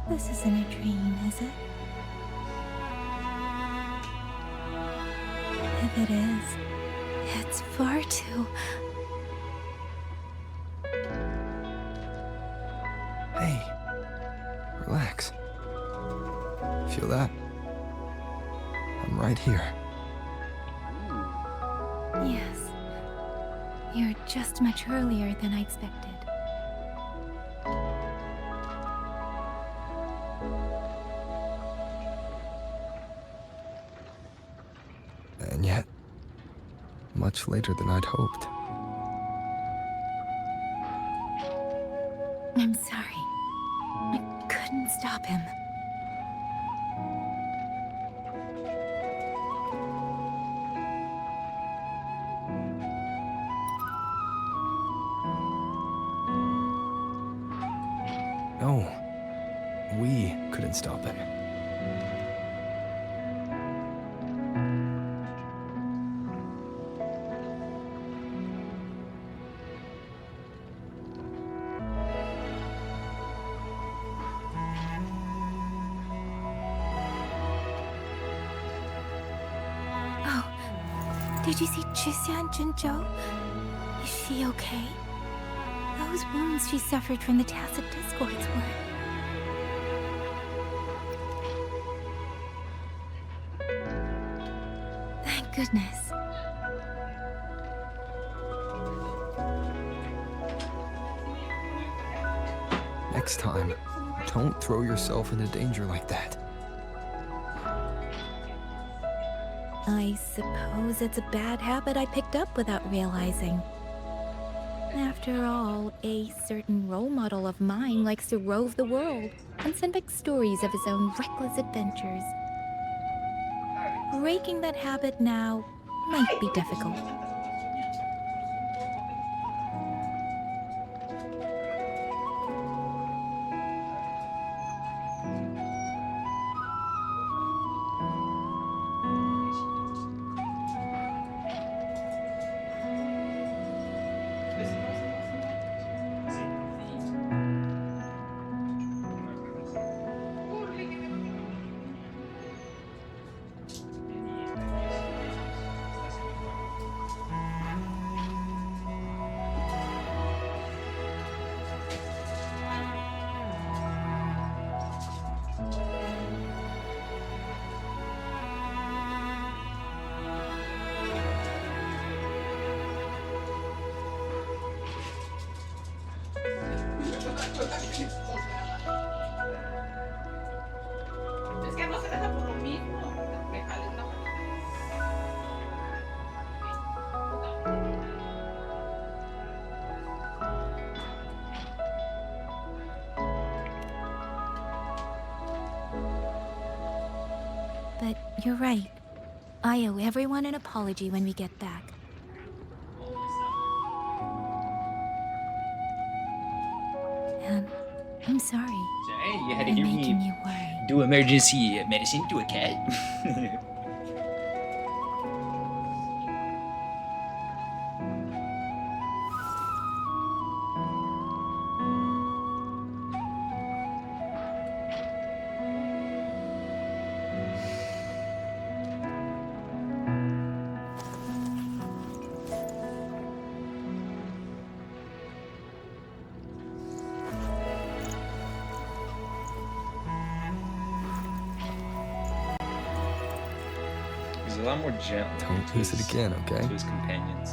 This isn't a dream, is it? If it is, it's far too... Hey, relax. Feel that? I'm right here. Yes. You're just much earlier than I expected. And yet, much later than I'd hoped. I'm sorry. I couldn't stop him. No, we couldn't stop him. Did you see Chuxian Junzhou? Is she okay? Those wounds she suffered from the tacit discords were... Thank goodness. Next time, don't throw yourself into danger like that. I suppose it's a bad habit I picked up without realizing. After all, a certain role model of mine likes to rove the world and send back stories of his own reckless adventures. Breaking that habit now might be difficult. But you're right. I owe everyone an apology when we get back. And I'm sorry. Hey, you had to for hear making me you worry. do emergency medicine to a cat. He's a lot more gentle. Don't use it again, okay? To his companions.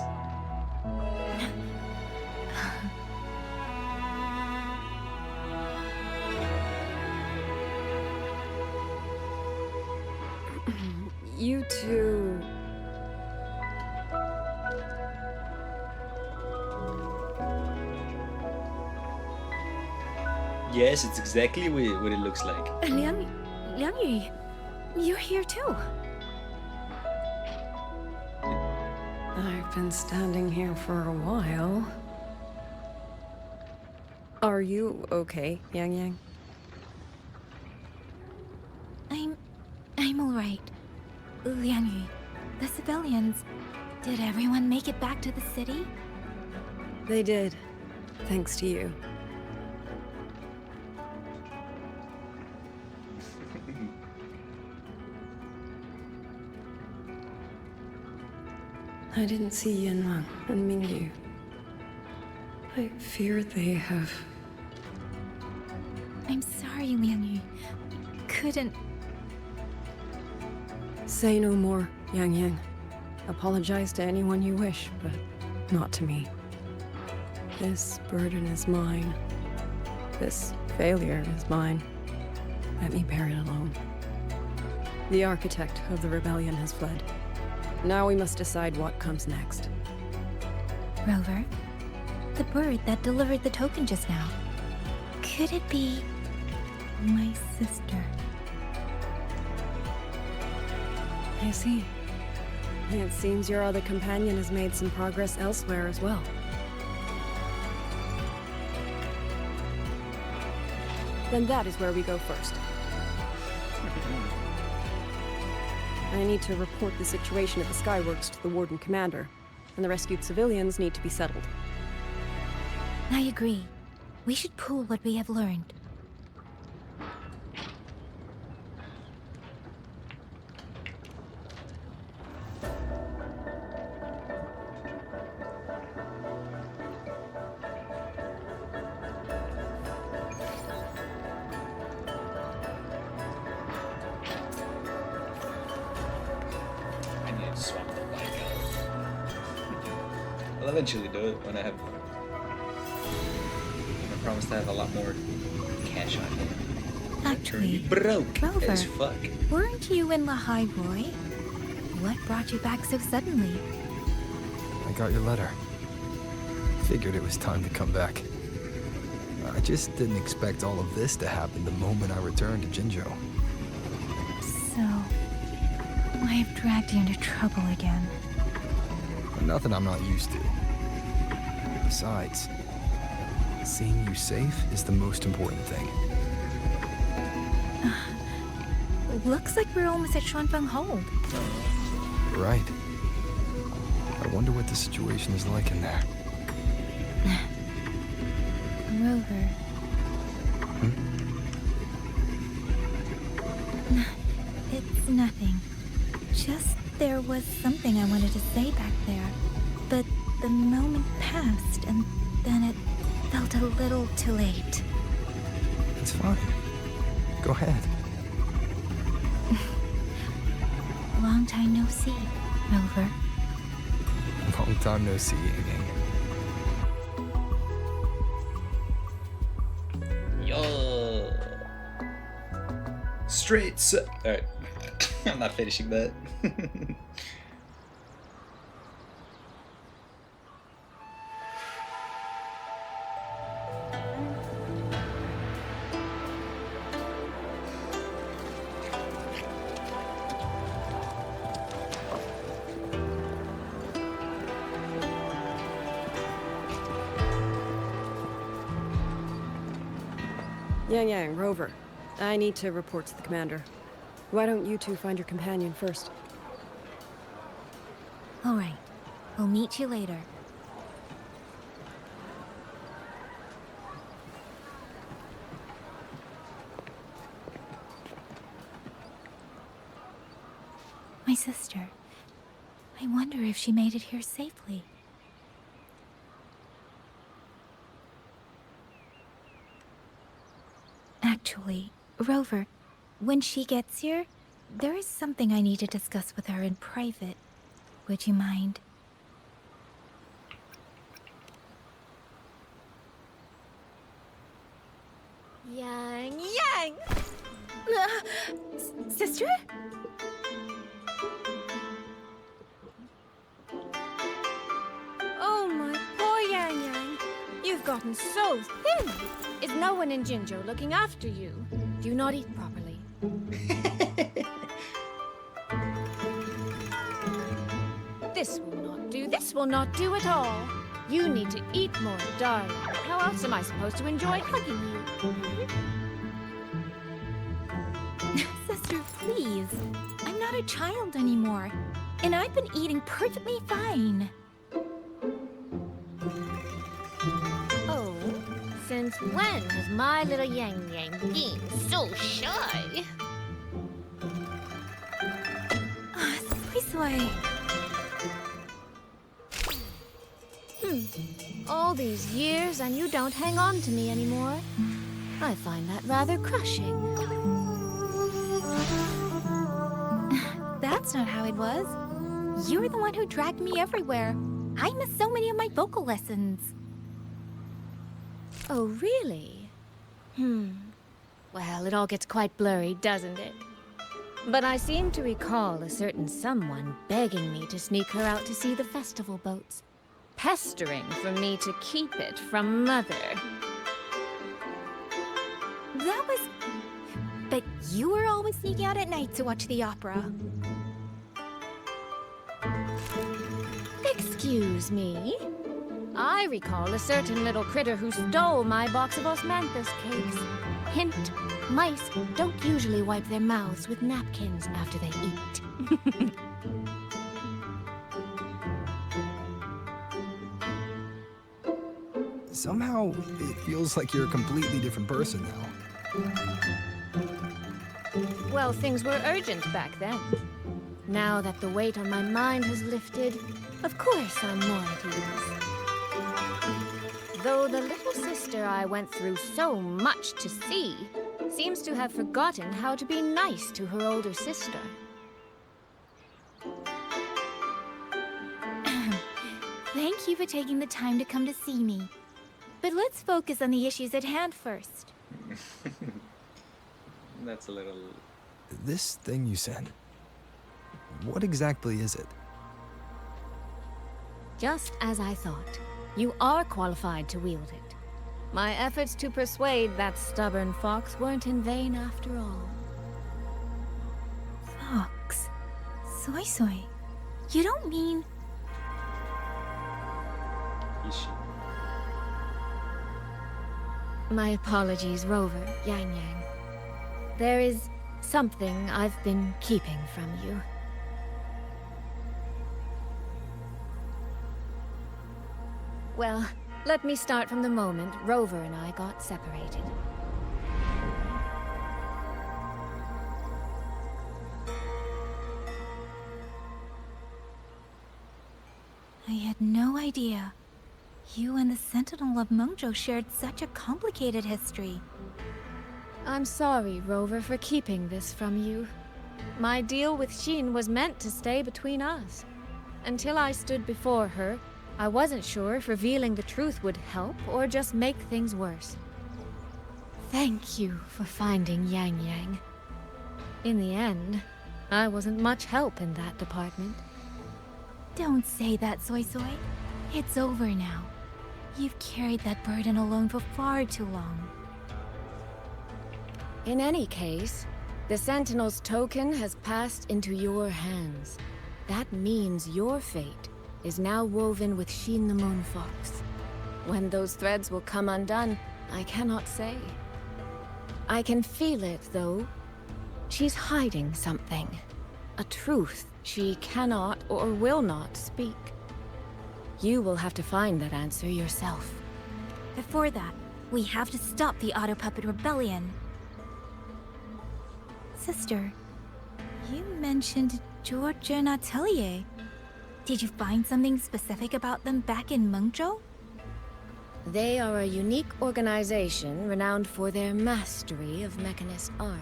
You two... Yes, it's exactly what it looks like. Liang Yi, you're here too. I've been standing here for a while. Are you okay, Yangyang? I'm I'm alright. Lianyu, the civilians, did everyone make it back to the city? They did. Thanks to you. I didn't see Yangyang and Mingyu. I fear they have... I'm sorry, Lianyu. Couldn't... Say no more, Yangyang. Apologize to anyone you wish, but not to me. This burden is mine. This failure is mine. Let me bear it alone. The architect of the rebellion has fled. Now we must decide what comes next. Rover, the bird that delivered the token just now. Could it be... my sister? I see. It seems your other companion has made some progress elsewhere as well. Then that is where we go first. I need to report the situation at the Skyworks to the Warden Commander, and the rescued civilians need to be settled. I agree. We should pool what we have learned. I'll eventually do it when I promise to have a lot more cash on hand. Actually, broke Rover, as fuck. Weren't you in Lahai Roy? What brought you back so suddenly? I got your letter. Figured it was time to come back. I just didn't expect all of this to happen the moment I returned to Jinzhou. So... I have dragged you into trouble again. Nothing I'm not used to. Besides, seeing you safe is the most important thing. Looks like we're almost at Xuanfeng Hold. Right. I wonder what the situation is like in there. Rover. It's nothing. Just there was something I wanted to say back there. But the moment passed, and then it felt a little too late. It's fine. Go ahead. Long time no see, Rover. Long time no see, Yangyang. Yo. Straight so. Alright. I'm not finishing that. Yangyang, Rover. I need to report to the commander. Why don't you two find your companion first? All right. We'll meet you later. My sister. I wonder if she made it here safely. Actually, Rover, when she gets here, there is something I need to discuss with her in private. Would you mind? Yangyang! Sister? Oh, my poor Yangyang. You've gotten so thin. Is no one in Jinzhou looking after you? Do you not eat properly? This will not do. This will not do at all. You need to eat more, darling. How else am I supposed to enjoy hugging you? Sister, please. I'm not a child anymore. And I've been eating perfectly fine. Oh, since when has my little Yangyang been so shy? Suisui. All these years and you don't hang on to me anymore. I find that rather crushing. That's not how it was. You were the one who dragged me everywhere. I missed so many of my vocal lessons. Oh, really? Well, it all gets quite blurry, doesn't it? But I seem to recall a certain someone begging me to sneak her out to see the festival boats. Pestering for me to keep it from Mother. That was... But you were always sneaking out at night to watch the opera. Excuse me? I recall a certain little critter who stole my box of osmanthus cakes. Hint, mice don't usually wipe their mouths with napkins after they eat. Somehow, it feels like you're a completely different person now. Well, things were urgent back then. Now that the weight on my mind has lifted, of course I'm more at ease. Though the little sister I went through so much to see seems to have forgotten how to be nice to her older sister. Thank you for taking the time to come to see me. But let's focus on the issues at hand first. That's a little... This thing you sent, what exactly is it? Just as I thought. You are qualified to wield it. My efforts to persuade that stubborn fox weren't in vain after all. Fox? Suisui? You don't mean... My apologies, Rover, Yangyang. There is something I've been keeping from you. Well, let me start from the moment Rover and I got separated. I had no idea. You and the Sentinel of Mengzhou shared such a complicated history. I'm sorry, Rover, for keeping this from you. My deal with Hsin was meant to stay between us. Until I stood before her, I wasn't sure if revealing the truth would help or just make things worse. Thank you for finding Yangyang. In the end, I wasn't much help in that department. Don't say that, Suisui. It's over now. You've carried that burden alone for far too long. In any case, the Sentinel's token has passed into your hands. That means your fate is now woven with Hsin the Moon Fox. When those threads will come undone, I cannot say. I can feel it, though. She's hiding something. A truth she cannot or will not speak. You will have to find that answer yourself. Before that, we have to stop the Auto Puppet Rebellion. Sister, you mentioned Georgia and Atelier. Did you find something specific about them back in Mengzhou? They are a unique organization renowned for their mastery of mechanist art.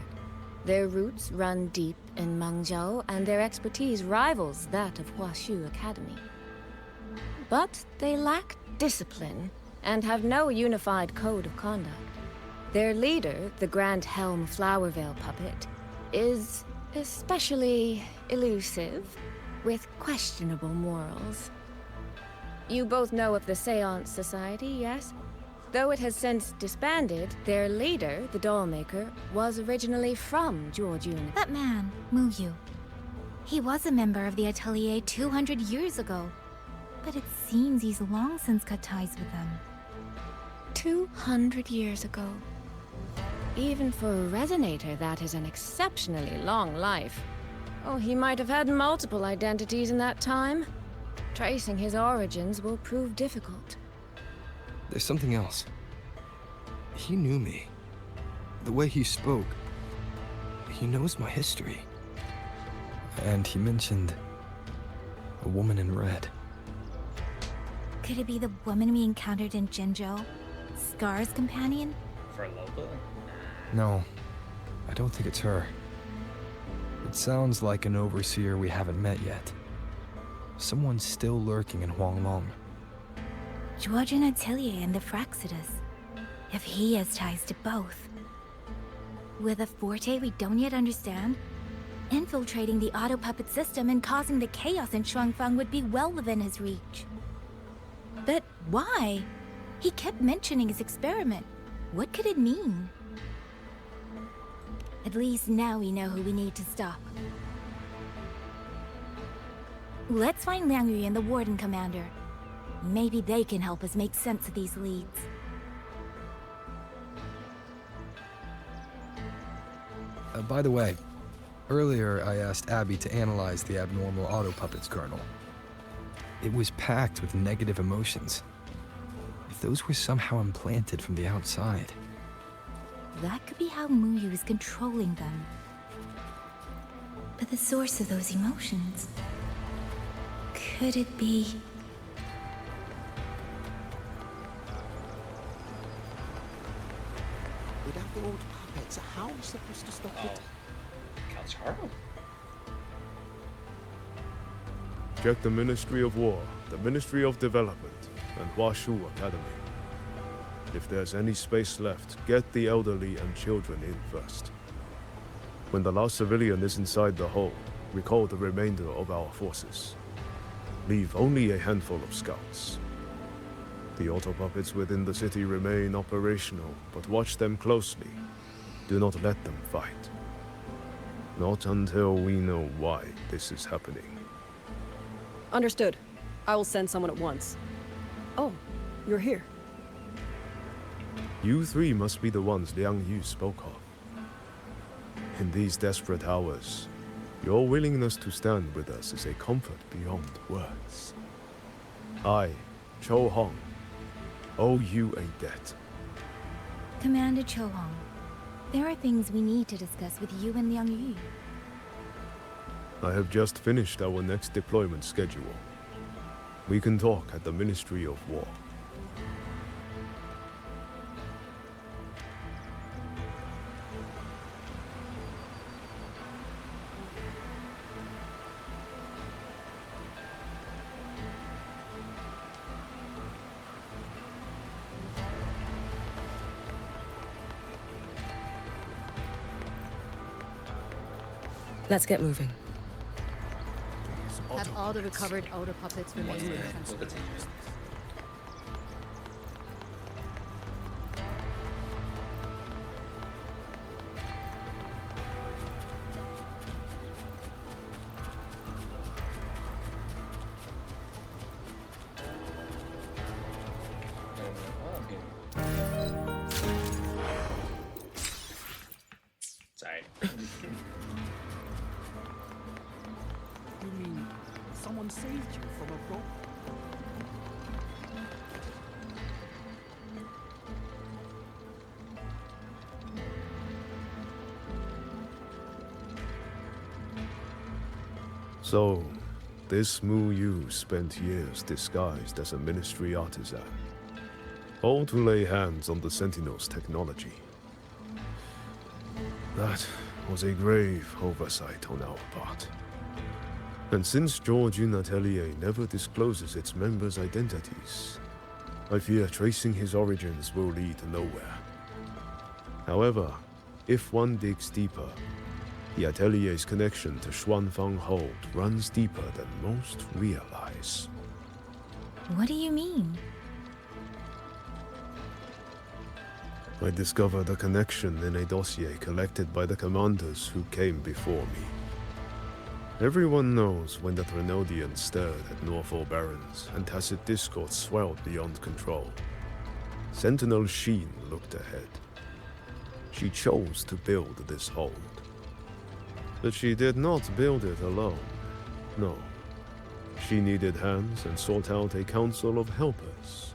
Their roots run deep in Mengzhou, and their expertise rivals that of Huashu Academy. But they lack discipline and have no unified code of conduct. Their leader, the Grand Helm Flowervale puppet, is especially elusive, with questionable morals. You both know of the Seance Society, yes? Though it has since disbanded, their leader, the Dollmaker, was originally from Jiujun. That man, Mu Yu. He was a member of the Atelier 200 years ago. But it seems he's long since cut ties with them. 200 years ago. Even for a resonator, that is an exceptionally long life. Oh, he might have had multiple identities in that time. Tracing his origins will prove difficult. There's something else. He knew me. The way he spoke. He knows my history. And he mentioned a woman in red. Could it be the woman we encountered in Jinzhou? Scar's companion? For local? No, I don't think it's her. It sounds like an overseer we haven't met yet. Someone still lurking in Huanglong. Georgian Atelier and the Fraxidus. If he has ties to both. With a forte we don't yet understand, infiltrating the auto puppet system and causing the chaos in Shuangfang would be well within his reach. But why? He kept mentioning his experiment. What could it mean? At least now we know who we need to stop. Let's find Liang Yu and the Warden Commander. Maybe they can help us make sense of these leads. By the way, earlier I asked Abby to analyze the abnormal auto puppet's kernel. It was packed with negative emotions. If those were somehow implanted from the outside. That could be how Muyu is controlling them. But the source of those emotions... could it be... Without the old puppets, how are we supposed to stop it? Calcharo? Get the Ministry of War, the Ministry of Development, and Huashu Academy. If there's any space left, get the elderly and children in first. When the last civilian is inside the hold, recall the remainder of our forces. Leave only a handful of scouts. The auto puppets within the city remain operational, but watch them closely. Do not let them fight. Not until we know why this is happening. Understood. I will send someone at once. Oh, you're here. You three must be the ones Liang Yu spoke of. In these desperate hours, your willingness to stand with us is a comfort beyond words. I, Cho Hong, owe you a debt. Commander Cho Hong, there are things we need to discuss with you and Liang Yu. I have just finished our next deployment schedule. We can talk at the Ministry of War. Let's get moving. Have all the recovered auto puppets remain in the country. Sorry. You mean someone saved you from a boat? So, this Mu Yu spent years disguised as a ministry artisan, all to lay hands on the Sentinel's technology. That was a grave oversight on our part. And since Georgian Atelier never discloses its members' identities, I fear tracing his origins will lead nowhere. However, if one digs deeper, the Atelier's connection to Xuanfang Hold runs deeper than most realize. What do you mean? I discovered a connection in a dossier collected by the commanders who came before me. Everyone knows when the Trinodians stirred at Norfolk Barrens and tacit discord swelled beyond control. Sentinel Sheen looked ahead. She chose to build this hold. But she did not build it alone. No. She needed hands and sought out a council of helpers.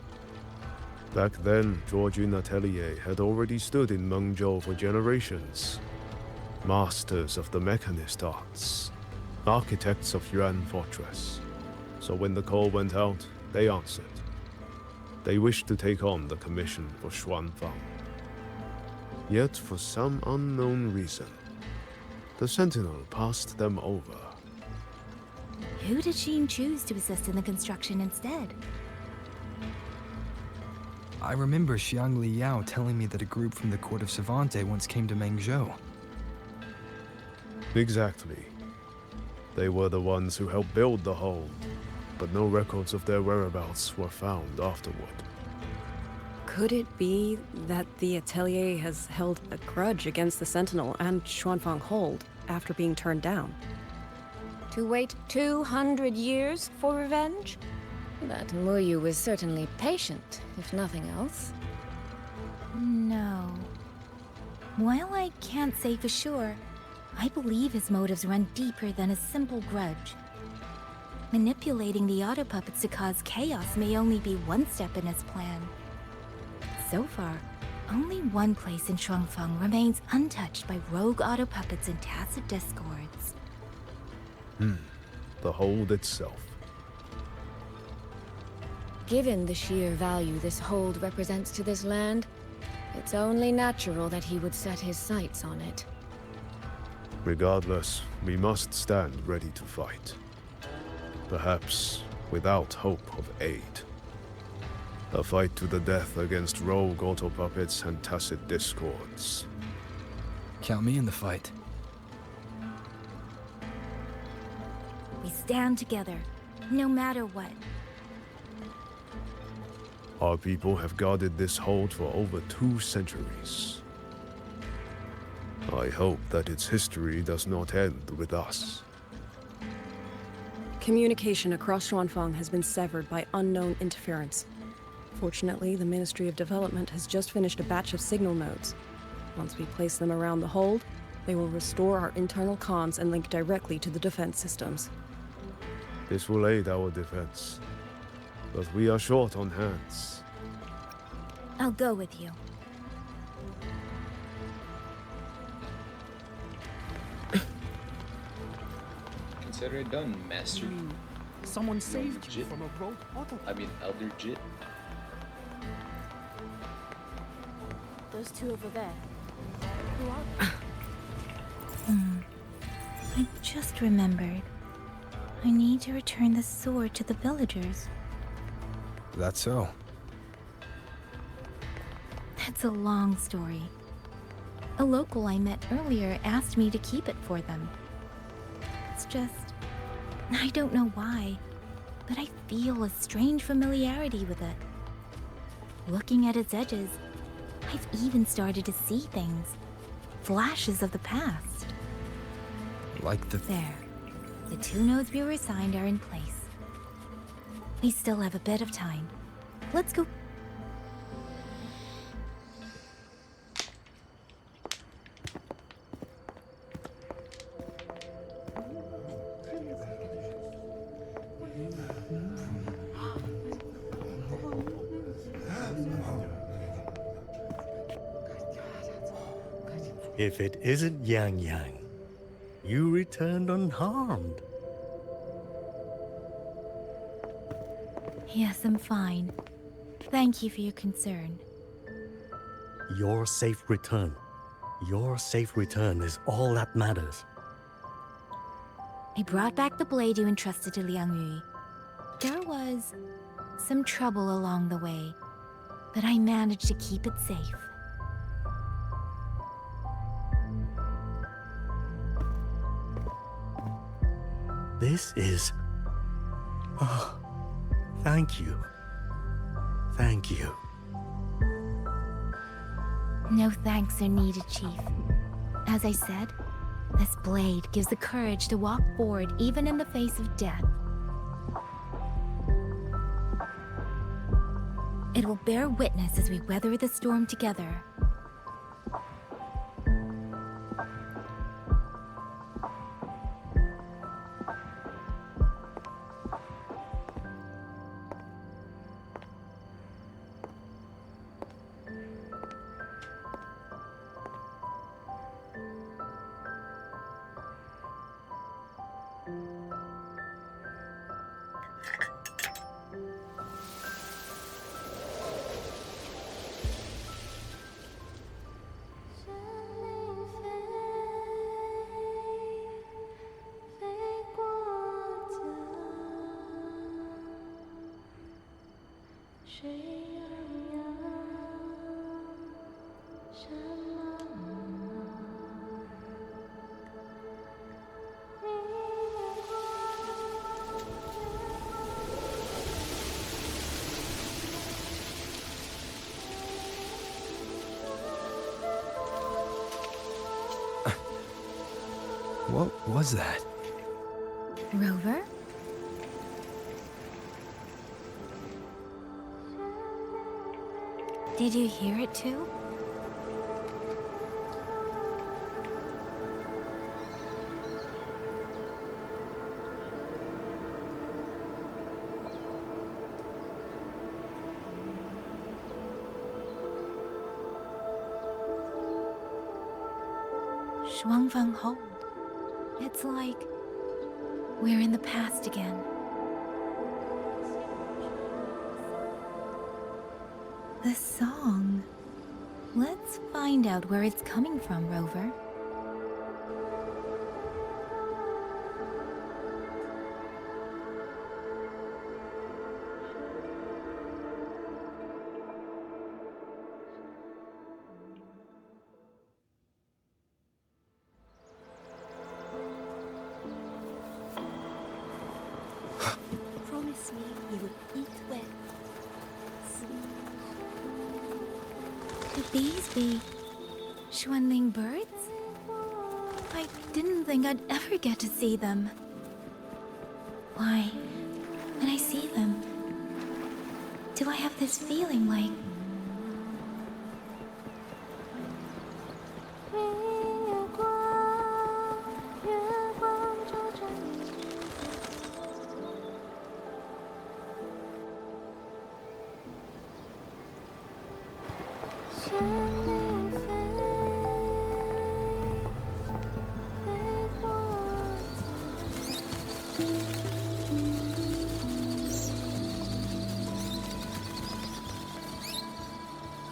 Back then, Georgian Atelier had already stood in Mengzhou for generations. Masters of the mechanist arts. Architects of Yuan Fortress. So when the call went out, they answered. They wished to take on the commission for Xuanfang. Yet, for some unknown reason, the Sentinel passed them over. Who did Xin choose to assist in the construction instead? I remember Xiang Liao telling me that a group from the court of Savante once came to Mengzhou. Exactly. They were the ones who helped build the hold, but no records of their whereabouts were found afterward. Could it be that the Atelier has held a grudge against the Sentinel and Xuanfang Hold after being turned down? To wait 200 years for revenge? That Muyu was certainly patient, if nothing else. No. While I can't say for sure, I believe his motives run deeper than a simple grudge. Manipulating the auto puppets to cause chaos may only be one step in his plan. So far, only one place in Shuangfeng remains untouched by rogue auto puppets and tacit discords. The hold itself. Given the sheer value this hold represents to this land, it's only natural that he would set his sights on it. Regardless, we must stand ready to fight. Perhaps without hope of aid. A fight to the death against rogue auto puppets and tacit discords. Count me in the fight. We stand together, no matter what. Our people have guarded this hold for over 2 centuries. I hope that its history does not end with us. Communication across Xuanfang has been severed by unknown interference. Fortunately, the Ministry of Development has just finished a batch of signal nodes. Once we place them around the hold, they will restore our internal comms and link directly to the defense systems. This will aid our defense. But we are short on hands. I'll go with you. Consider it done, Master. Someone saved you from a rogue auto. I mean, Elder Jit. Those two over there. Who are they? I just remembered. I need to return the sword to the villagers. That's so. That's a long story. A local I met earlier asked me to keep it for them. It's just... I don't know why, but I feel a strange familiarity with it. Looking at its edges, I've even started to see things. Flashes of the past. Like the... There. The 2 nodes we were assigned are in place. We still have a bit of time. Let's go. If it isn't Yangyang, you returned unharmed. Yes, I'm fine. Thank you for your concern. Your safe return. Your safe return is all that matters. I brought back the blade you entrusted to Liang Yu. There was some trouble along the way, but I managed to keep it safe. This is... Oh, thank you. Thank you. No thanks are needed, Chief. As I said, this blade gives the courage to walk forward even in the face of death. It will bear witness as we weather the storm together. was that? Rover? Did you hear it too? Shuangfeng Hold. It's like we're in the past again. The song. Let's find out where it's coming from, Rover. Promise me you will eat well. Could these be Xuanling birds? I didn't think I'd ever get to see them. Why, when I see them, do I have this feeling like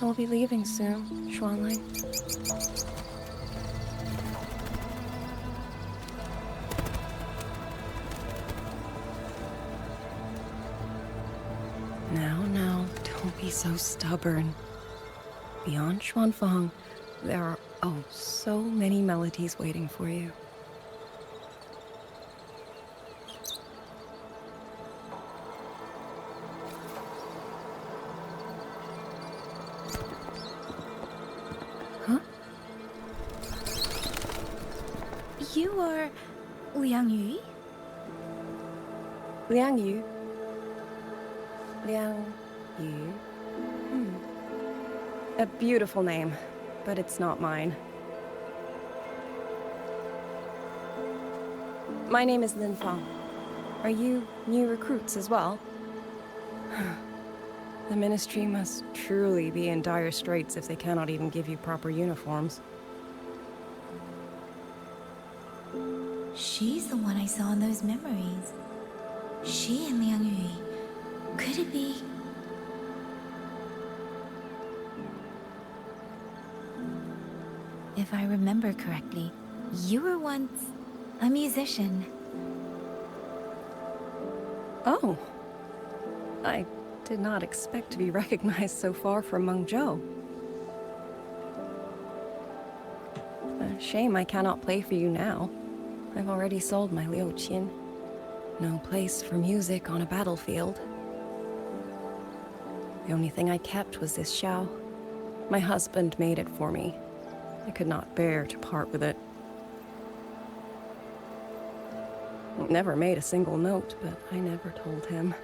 I'll be leaving soon, Xuanling. Now, don't be so stubborn. Beyond Xuanfang, there are, so many melodies waiting for you. you are Liang Yu? Liang Yu. Liang Yu. A beautiful name, but it's not mine. My name is Lin Fang. Are you new recruits as well? The Ministry must truly be in dire straits if they cannot even give you proper uniforms. She's the one I saw in those memories. She and Liang Yu. Could it be? If I remember correctly, you were once a musician. Oh. I did not expect to be recognized so far from Mengzhou. A shame I cannot play for you now. I've already sold my liuqin. No place for music on a battlefield. The only thing I kept was this xiao. My husband made it for me. I could not bear to part with it. It never made a single note, but I never told him.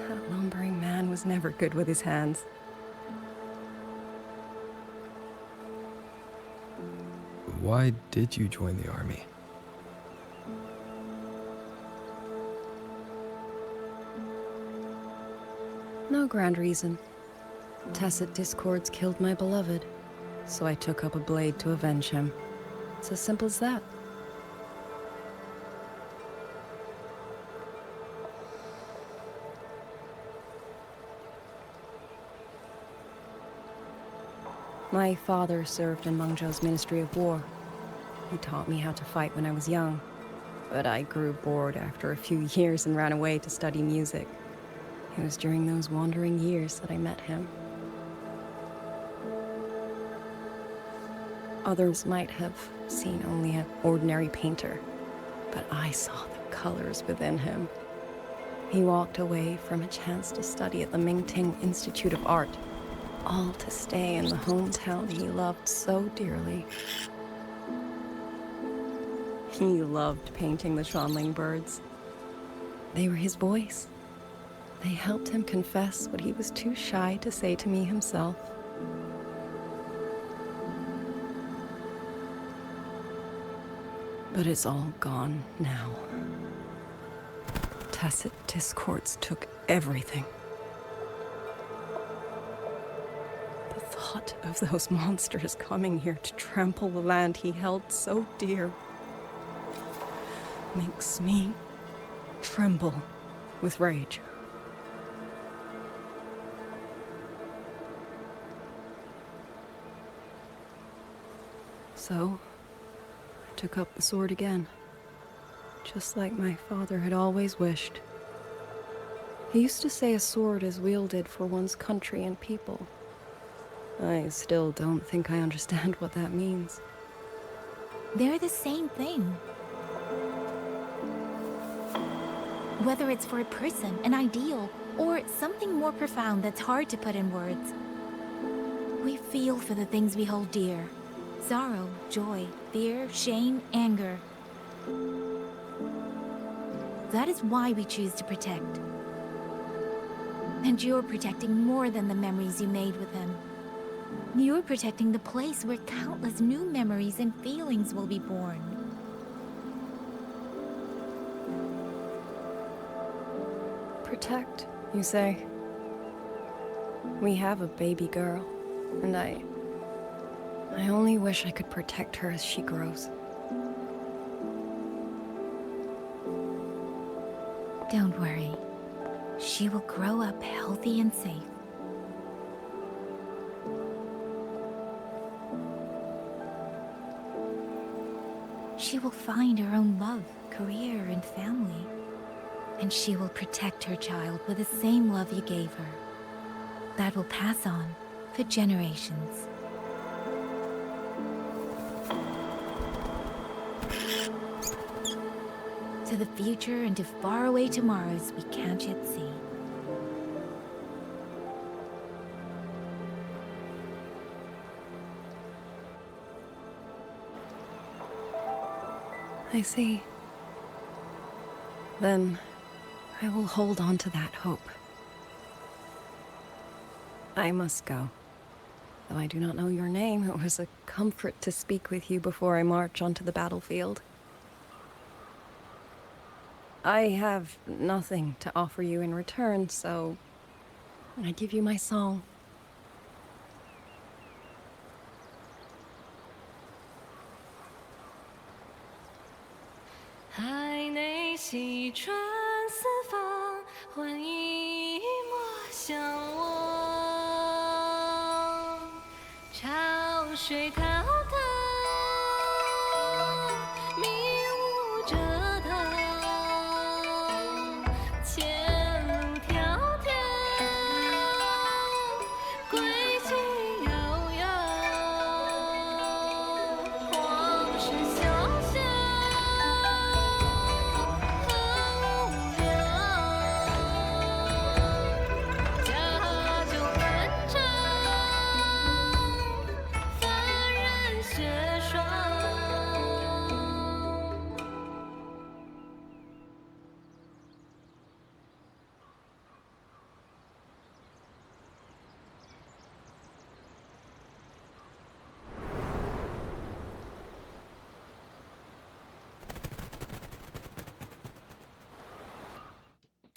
That lumbering man was never good with his hands. Why did you join the army? No grand reason. Tacit discords killed my beloved, so I took up a blade to avenge him. It's as simple as that. My father served in Mengzhou's Ministry of War. He taught me how to fight when I was young, but I grew bored after a few years and ran away to study music. It was during those wandering years that I met him. Others might have seen only an ordinary painter, but I saw the colors within him. He walked away from a chance to study at the Mingting Institute of Art, all to stay in the hometown he loved so dearly. He loved painting the Xuanling birds. They were his voice. They helped him confess what he was too shy to say to me himself. But it's all gone now. Tacit discords took everything. The thought of those monsters coming here to trample the land he held so dear makes me tremble with rage. So, I took up the sword again, just like my father had always wished. He used to say a sword is wielded for one's country and people. I still don't think I understand what that means. They're the same thing. Whether it's for a person, an ideal, or something more profound that's hard to put in words. We feel for the things we hold dear. Sorrow, joy, fear, shame, anger. That is why we choose to protect. And you're protecting more than the memories you made with him. You're protecting the place where countless new memories and feelings will be born. Protect, you say? We have a baby girl, and I only wish I could protect her as she grows. Don't worry. She will grow up healthy and safe. She will find her own love, career, and family. And she will protect her child with the same love you gave her. That will pass on for generations. To the future and to faraway tomorrows we can't yet see. I see. Then I will hold on to that hope. I must go. Though I do not know your name, it was a comfort to speak with you before I march onto the battlefield. I have nothing to offer you in return, so I give you my song.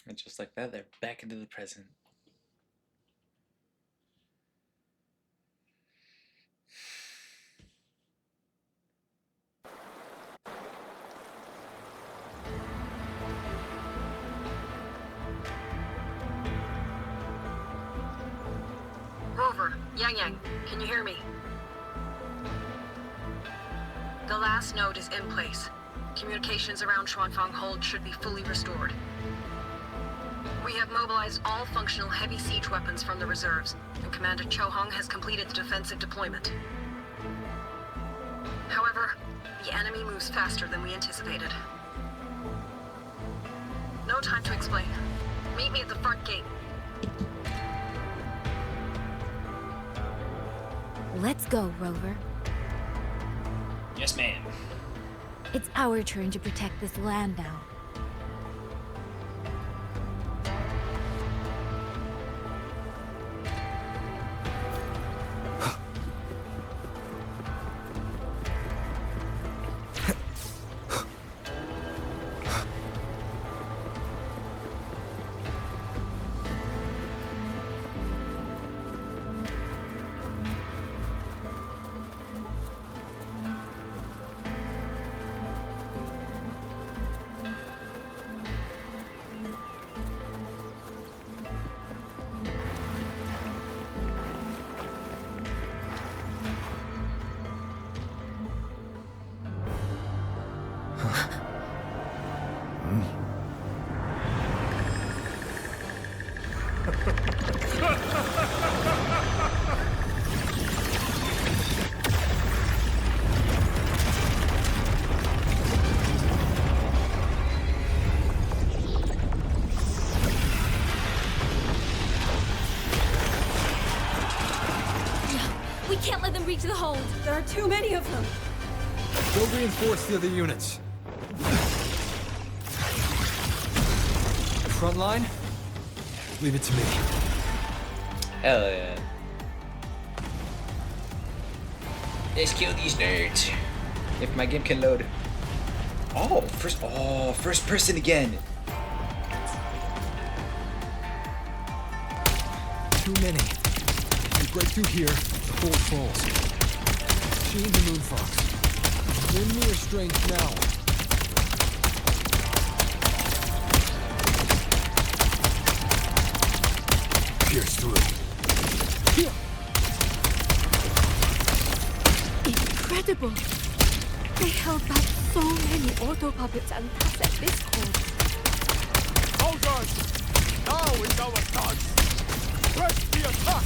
And just like that, they're back into the present. Rover, Yangyang, can you hear me? The last node is in place. Communications around Xuanfang Hold should be fully restored. We have mobilized all functional heavy siege weapons from the reserves, and Commander Cho Hong has completed the defensive deployment. However, the enemy moves faster than we anticipated. No time to explain. Meet me at the front gate. Let's go, Rover. Yes, ma'am. It's our turn to protect this land now. We can't let them reach the hold. There are too many of them. Go reinforce the other units. Front line? Leave it to me. Hell yeah. Let's kill these nerds. If my game can load. Oh, first person again. Too many. If you break through here, the hold falls. She and the Moonfox. Win me your strength now. Pierce through. Incredible! They held back so many auto puppets and taps at this point. Soldiers! Now is our chance! Press the attack!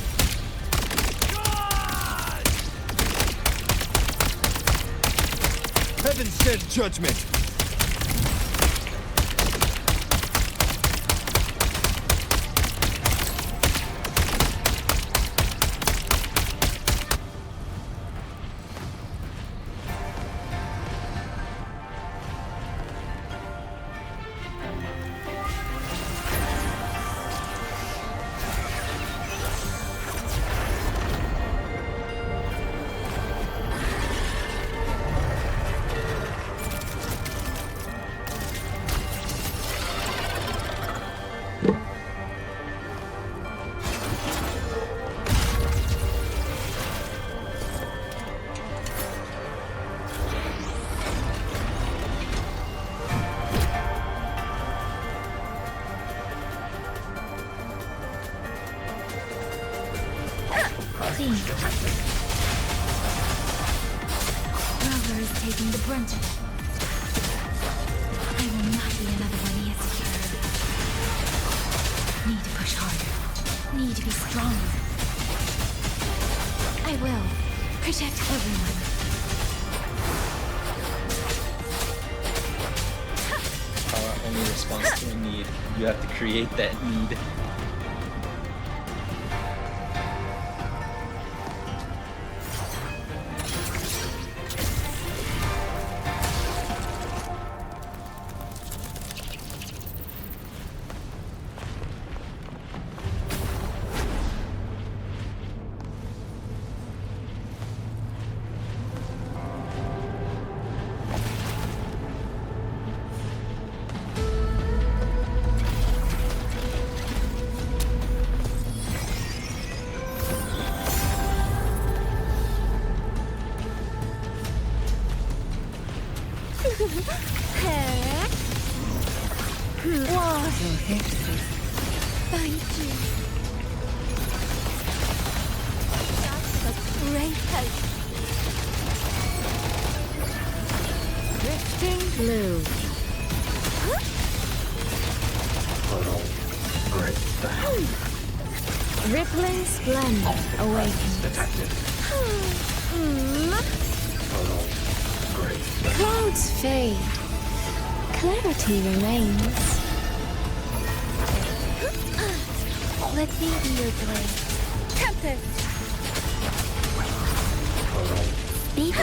Heaven sent judgment! Brother is taking the brunt of it. I will not be another one he has secured. Need to push harder. Need to be stronger. I will protect everyone. Power only responds to a need. You have to create that need. Thank you. That's a great help. Drifting blue. Great. Rippling splendor awakens. Detected. Great. Clouds fade. Clarity remains. Let me be your blade. Tempest! Speak,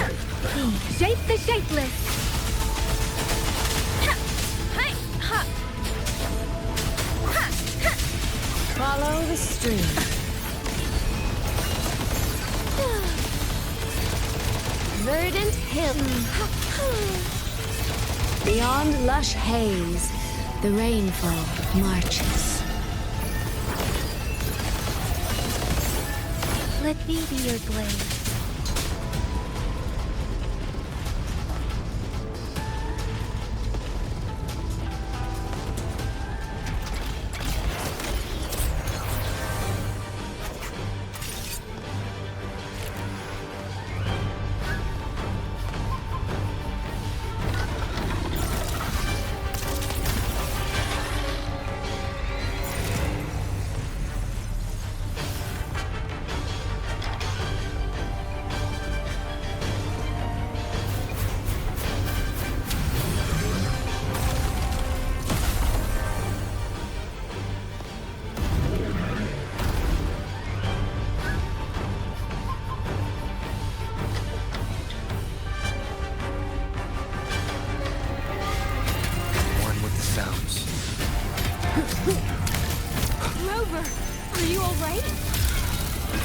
please. Shape the shapeless! stream. Verdant hills. Beyond lush haze, the rainfall marches. Let me be your blade. Rover, are you alright?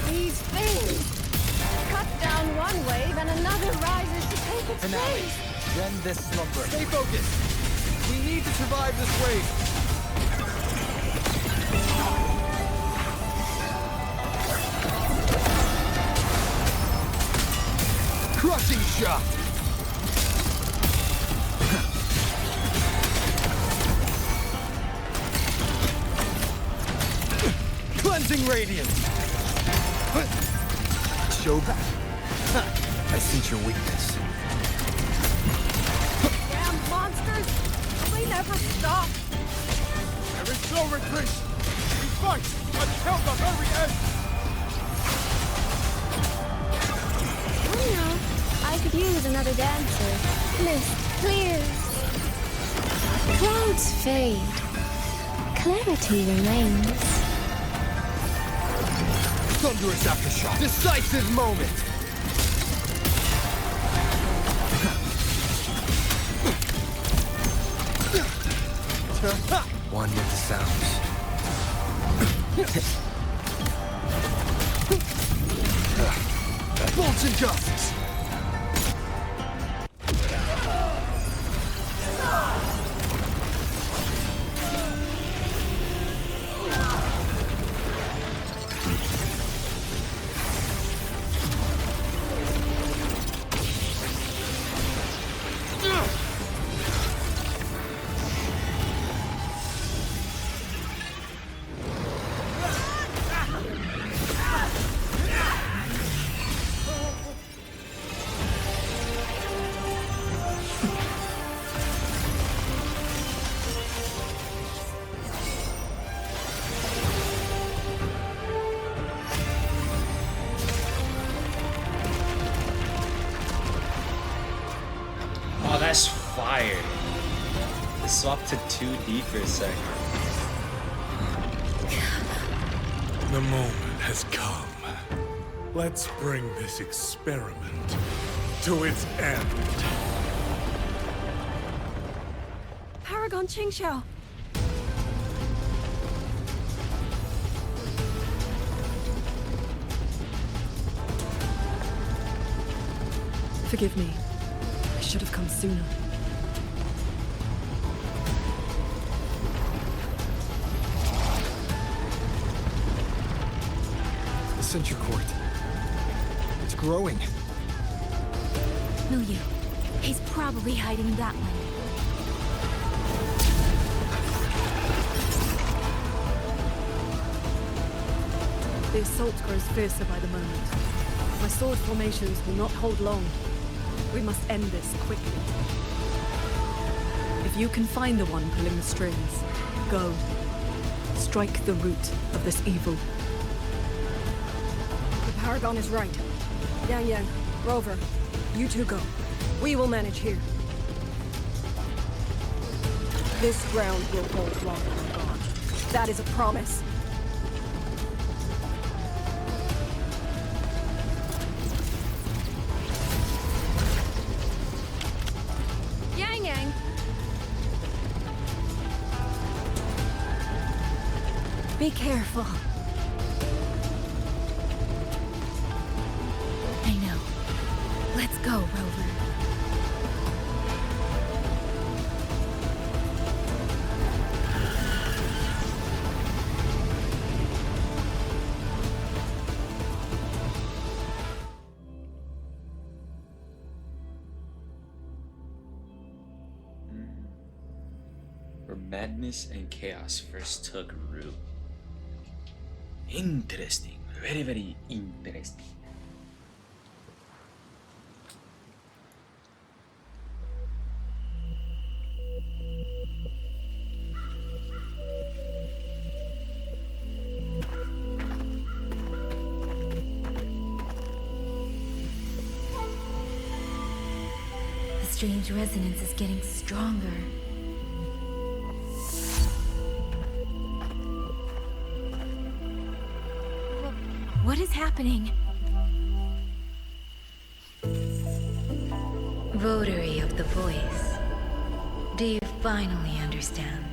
These things cut down one wave and another rises to take its place. Then this slumber. Stay focused. We need to survive this wave. Crushing shot. Cleansing radiance. Show back. I sense your weakness. Damn monsters! They never stop! There is no retreat! We fight until the very end! Oh no, I could use another dancer. Mist clears. Clouds fade. Clarity remains. Thunderous aftershock. Decisive moment. One with the sounds. Bolts and gusts. Oh, that's fire. It swapped to 2D for a second. The moment has come. Let's bring this experiment to its end. Paragon Qingxiao! Forgive me. I should have come sooner. The Censure Court. It's growing. Milieu. He's probably hiding that one. The assault grows fiercer by the moment. My sword formations will not hold long. We must end this quickly. If you can find the one pulling the strings, go. Strike the root of this evil. The Paragon is right. Yangyang, Rover, you two go. We will manage here. This ground will hold longer than gone. That is a promise. Yangyang! Be careful. madness and chaos first took root. Interesting. Very, very interesting. The strange resonance is getting stronger. What is happening? Votary of the voice, do you finally understand?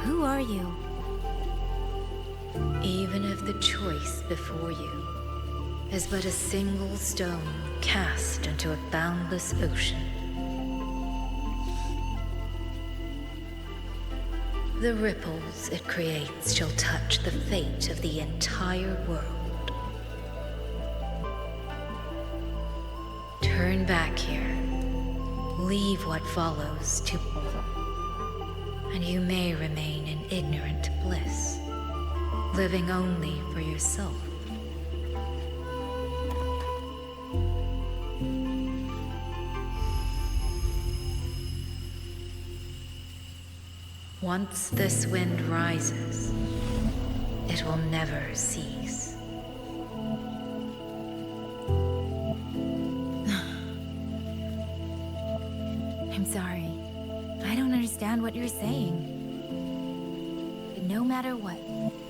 Who are you? Even if the choice before you is but a single stone cast into a boundless ocean, the ripples it creates shall touch the fate of the entire world. Turn back here. Leave what follows to... and you may remain in ignorant bliss, living only for yourself. Once this wind rises, it will never cease. I'm sorry. I don't understand what you're saying. But no matter what,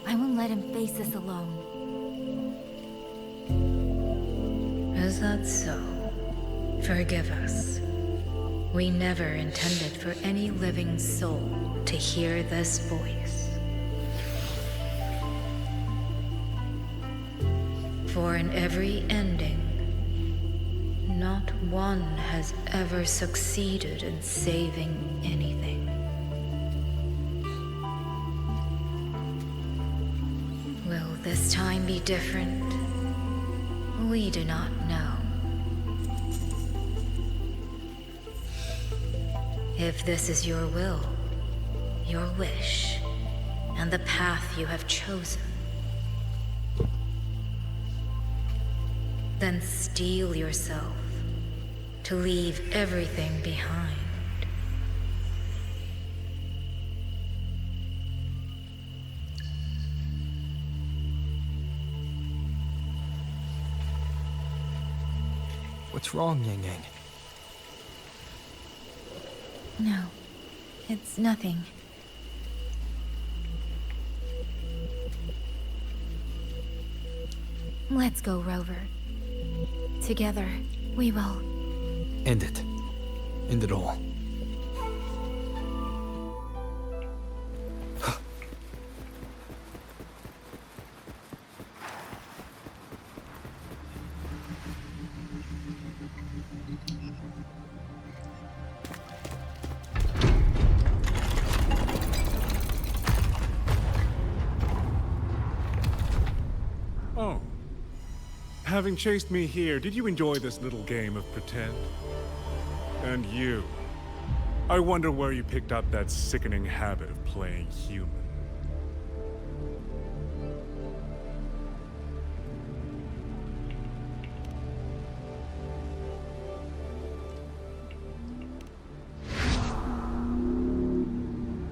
I won't let him face this alone. Is that so? Forgive us. We never intended for any living soul to hear this voice. For in every ending, not one has ever succeeded in saving anything. Will this time be different? We do not know. If this is your will, your wish, and the path you have chosen, then steel yourself to leave everything behind. What's wrong, Yangyang? No, it's nothing. Let's go, Rover. Together, we will. End it. End it all. Oh. Having chased me here, did you enjoy this little game of pretend? And you? I wonder where you picked up that sickening habit of playing human.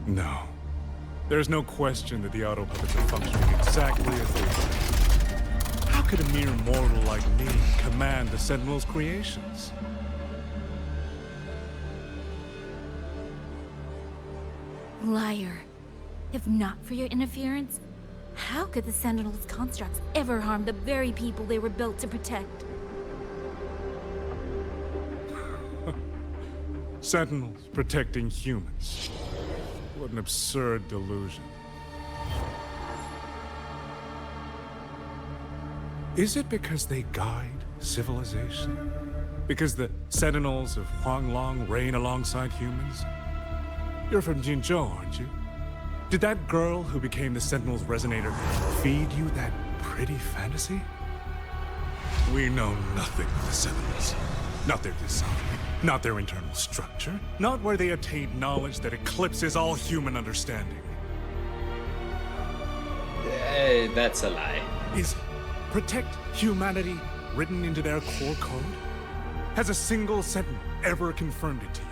No. There's no question that the auto puppets are functioning exactly as they were. How could a mere mortal like me command the Sentinel's creations? Liar. If not for your interference, how could the Sentinel's constructs ever harm the very people they were built to protect? Sentinels protecting humans. What an absurd delusion. Is it because they guide civilization? Because the Sentinels of Huanglong reign alongside humans? You're from Jinzhou, aren't you? Did that girl who became the Sentinel's resonator feed you that pretty fantasy? We know nothing of the Sentinels. Not their design, not their internal structure, not where they attained knowledge that eclipses all human understanding. That's a lie. Is protect humanity written into their core code? Has a single sentinel ever confirmed it to you?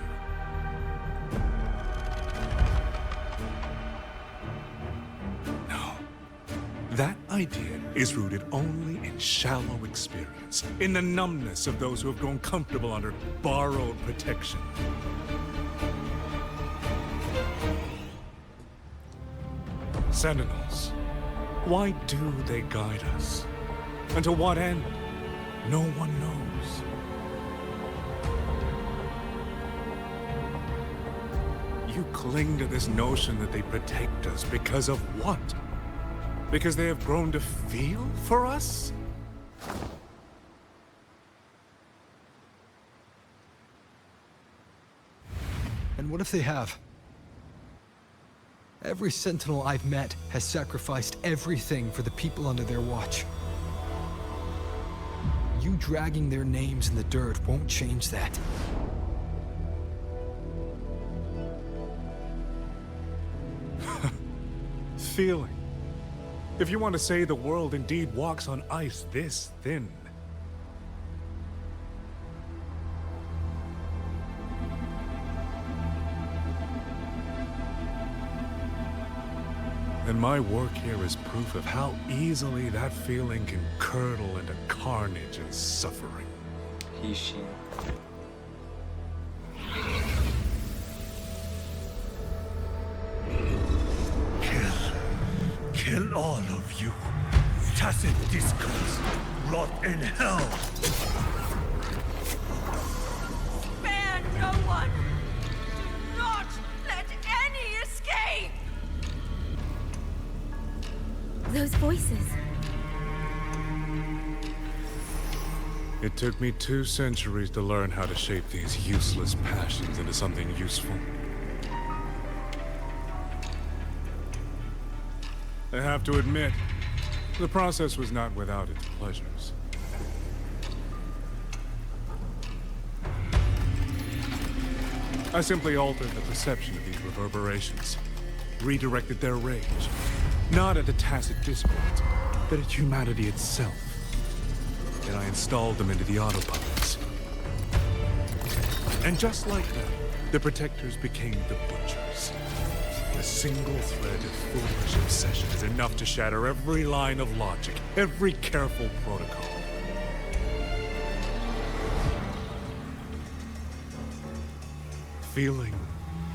No. That idea is rooted only in shallow experience, in the numbness of those who have grown comfortable under borrowed protection. Sentinels, why do they guide us? And to what end? No one knows. You cling to this notion that they protect us because of what? Because they have grown to feel for us? And what if they have? Every Sentinel I've met has sacrificed everything for the people under their watch. You dragging their names in the dirt won't change that. Feeling. If you want to say the world indeed walks on ice this thin. And my work here is proof of how easily that feeling can curdle into carnage and suffering. Hsin. Kill all of you. Tacit discourse. Rot in hell. Spare no one! Do not let any escape! Those voices. It took me 2 centuries to learn how to shape these useless passions into something useful. I have to admit, the process was not without its pleasures. I simply altered the perception of these reverberations, redirected their rage, not at the tacit discords, but at humanity itself. And I installed them into the autopuppets. And just like that, the protectors became the butchers. A single thread of foolish obsession is enough to shatter every line of logic, every careful protocol. Feeling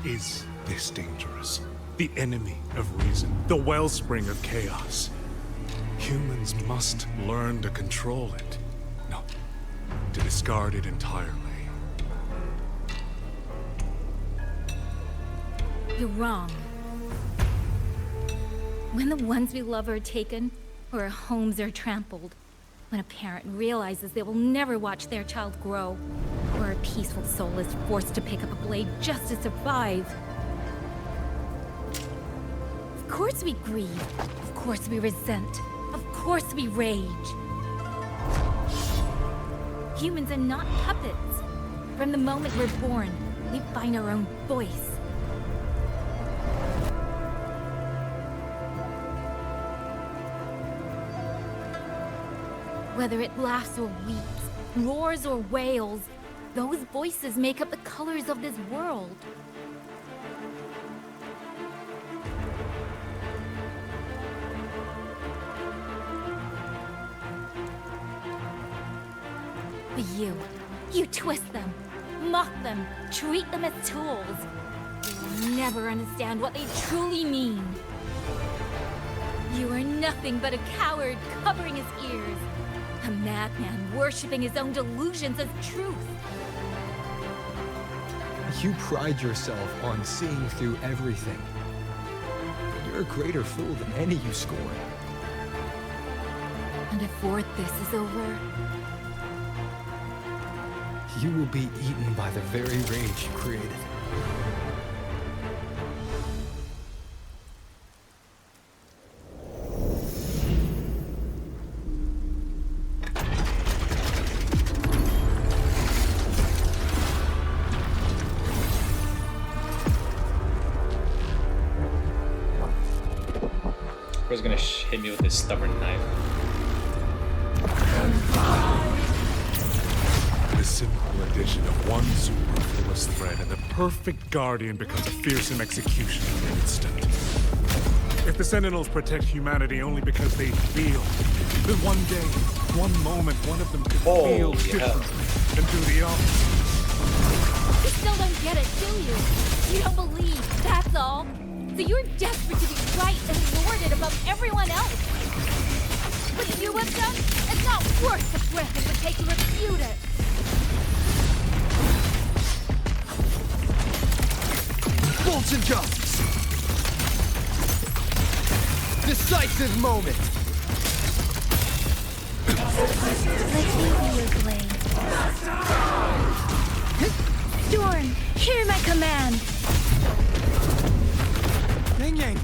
is this dangerous. The enemy of reason, the wellspring of chaos. Humans must learn to control it. No, to discard it entirely. You're wrong. When the ones we love are taken, or our homes are trampled, when a parent realizes they will never watch their child grow, or a peaceful soul is forced to pick up a blade just to survive. Of course we grieve. Of course we resent. Of course we rage. Humans are not puppets. From the moment we're born, we find our own voice. Whether it laughs or weeps, roars or wails, those voices make up the colors of this world. But you twist them, mock them, treat them as tools. You will never understand what they truly mean. You are nothing but a coward covering his ears. A madman worshipping his own delusions as truth. You pride yourself on seeing through everything. You're a greater fool than any you scorn. And before this is over, you will be eaten by the very rage you created. Scarecrow's gonna hit me with his stubborn knife. The simple addition of one superfluous thread and the perfect guardian becomes a fearsome execution in an instant. If the Sentinels protect humanity only because they feel, then one day, one moment, one of them could feel differently and do the opposite. You still don't get it, do you? You don't believe, that's all. So you're desperate to be right and lord it above everyone else. What you have done, it's not worth the breath it would take to refute it. Bolts and justice! Decisive moment! Storm, hear my command! Yangyang!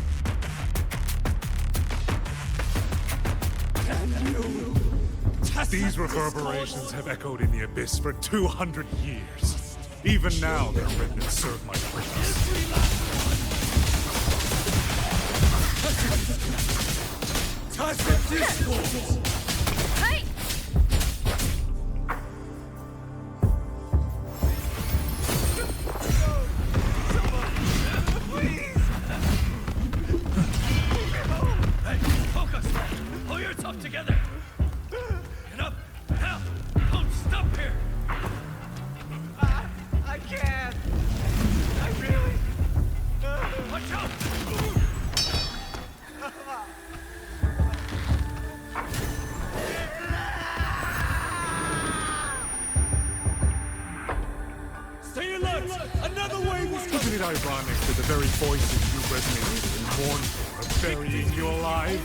These reverberations have echoed in the abyss for 200 years. Even now, their remnants serve my purpose. Hey! Hey, focus! Pull yourself together! Get up! Now! Don't stop here! I can't! I really... Watch out! Stay alert! Another wave is coming! Isn't it ironic that the very voices you resonate with and mourn for are burying you alive?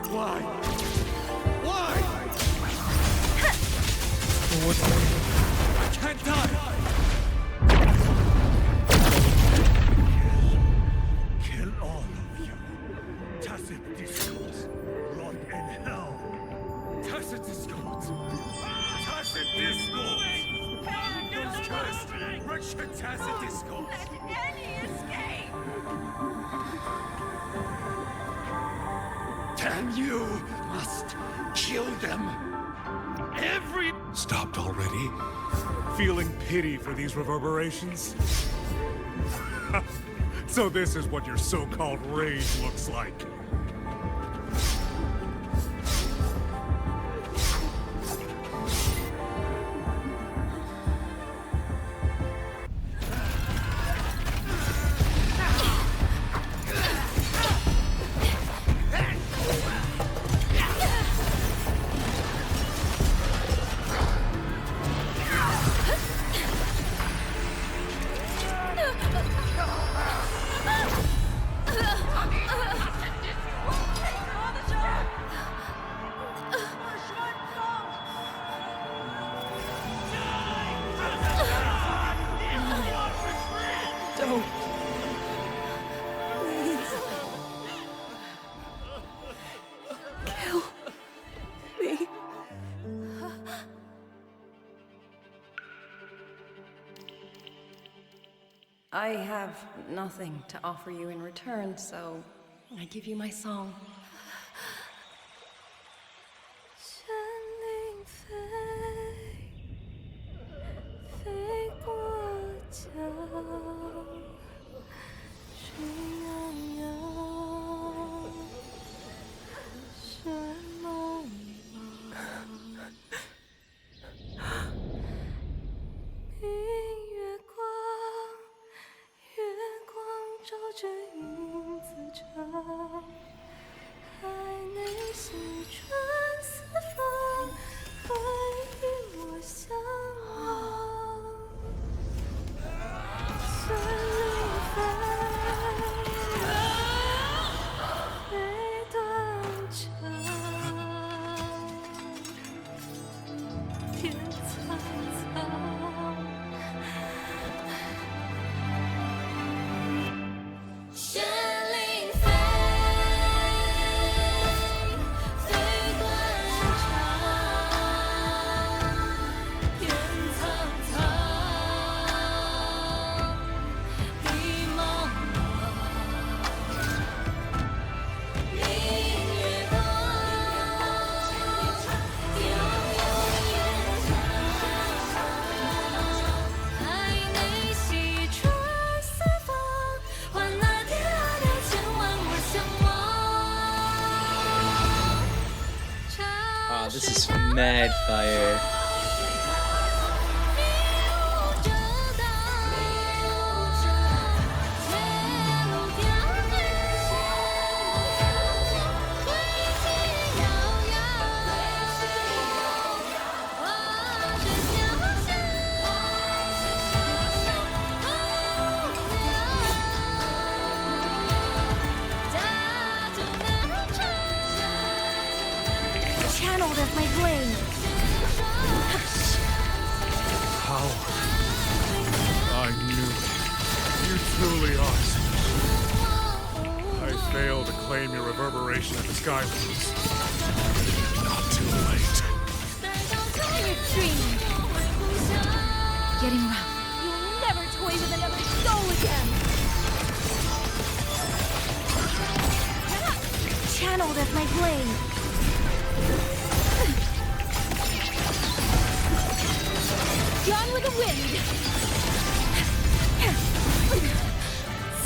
Why? Why? I can't die! Kill all of you. Tacit discourse. Rot in hell. Tacit discourse. Tacit discourse. Those cursed, wretched tacit discourse. Let any escape! Damn you! Must kill them. Every... Stopped already? Feeling pity for these reverberations? So this is what your so-called rage looks like. Don't. Please. Kill me. I have nothing to offer you in return, so I give you my song. 山林飞，飞过江，水洋洋，是茫茫。明月光，月光照着影子长。Mad fire. Channeled as my blade. How? I knew it. You truly are. I failed to claim your reverberation at the Skylands. Not too late. You're dreaming. Getting rough. You'll never toy with another soul again. Channeled as my blade. Gone with the wind.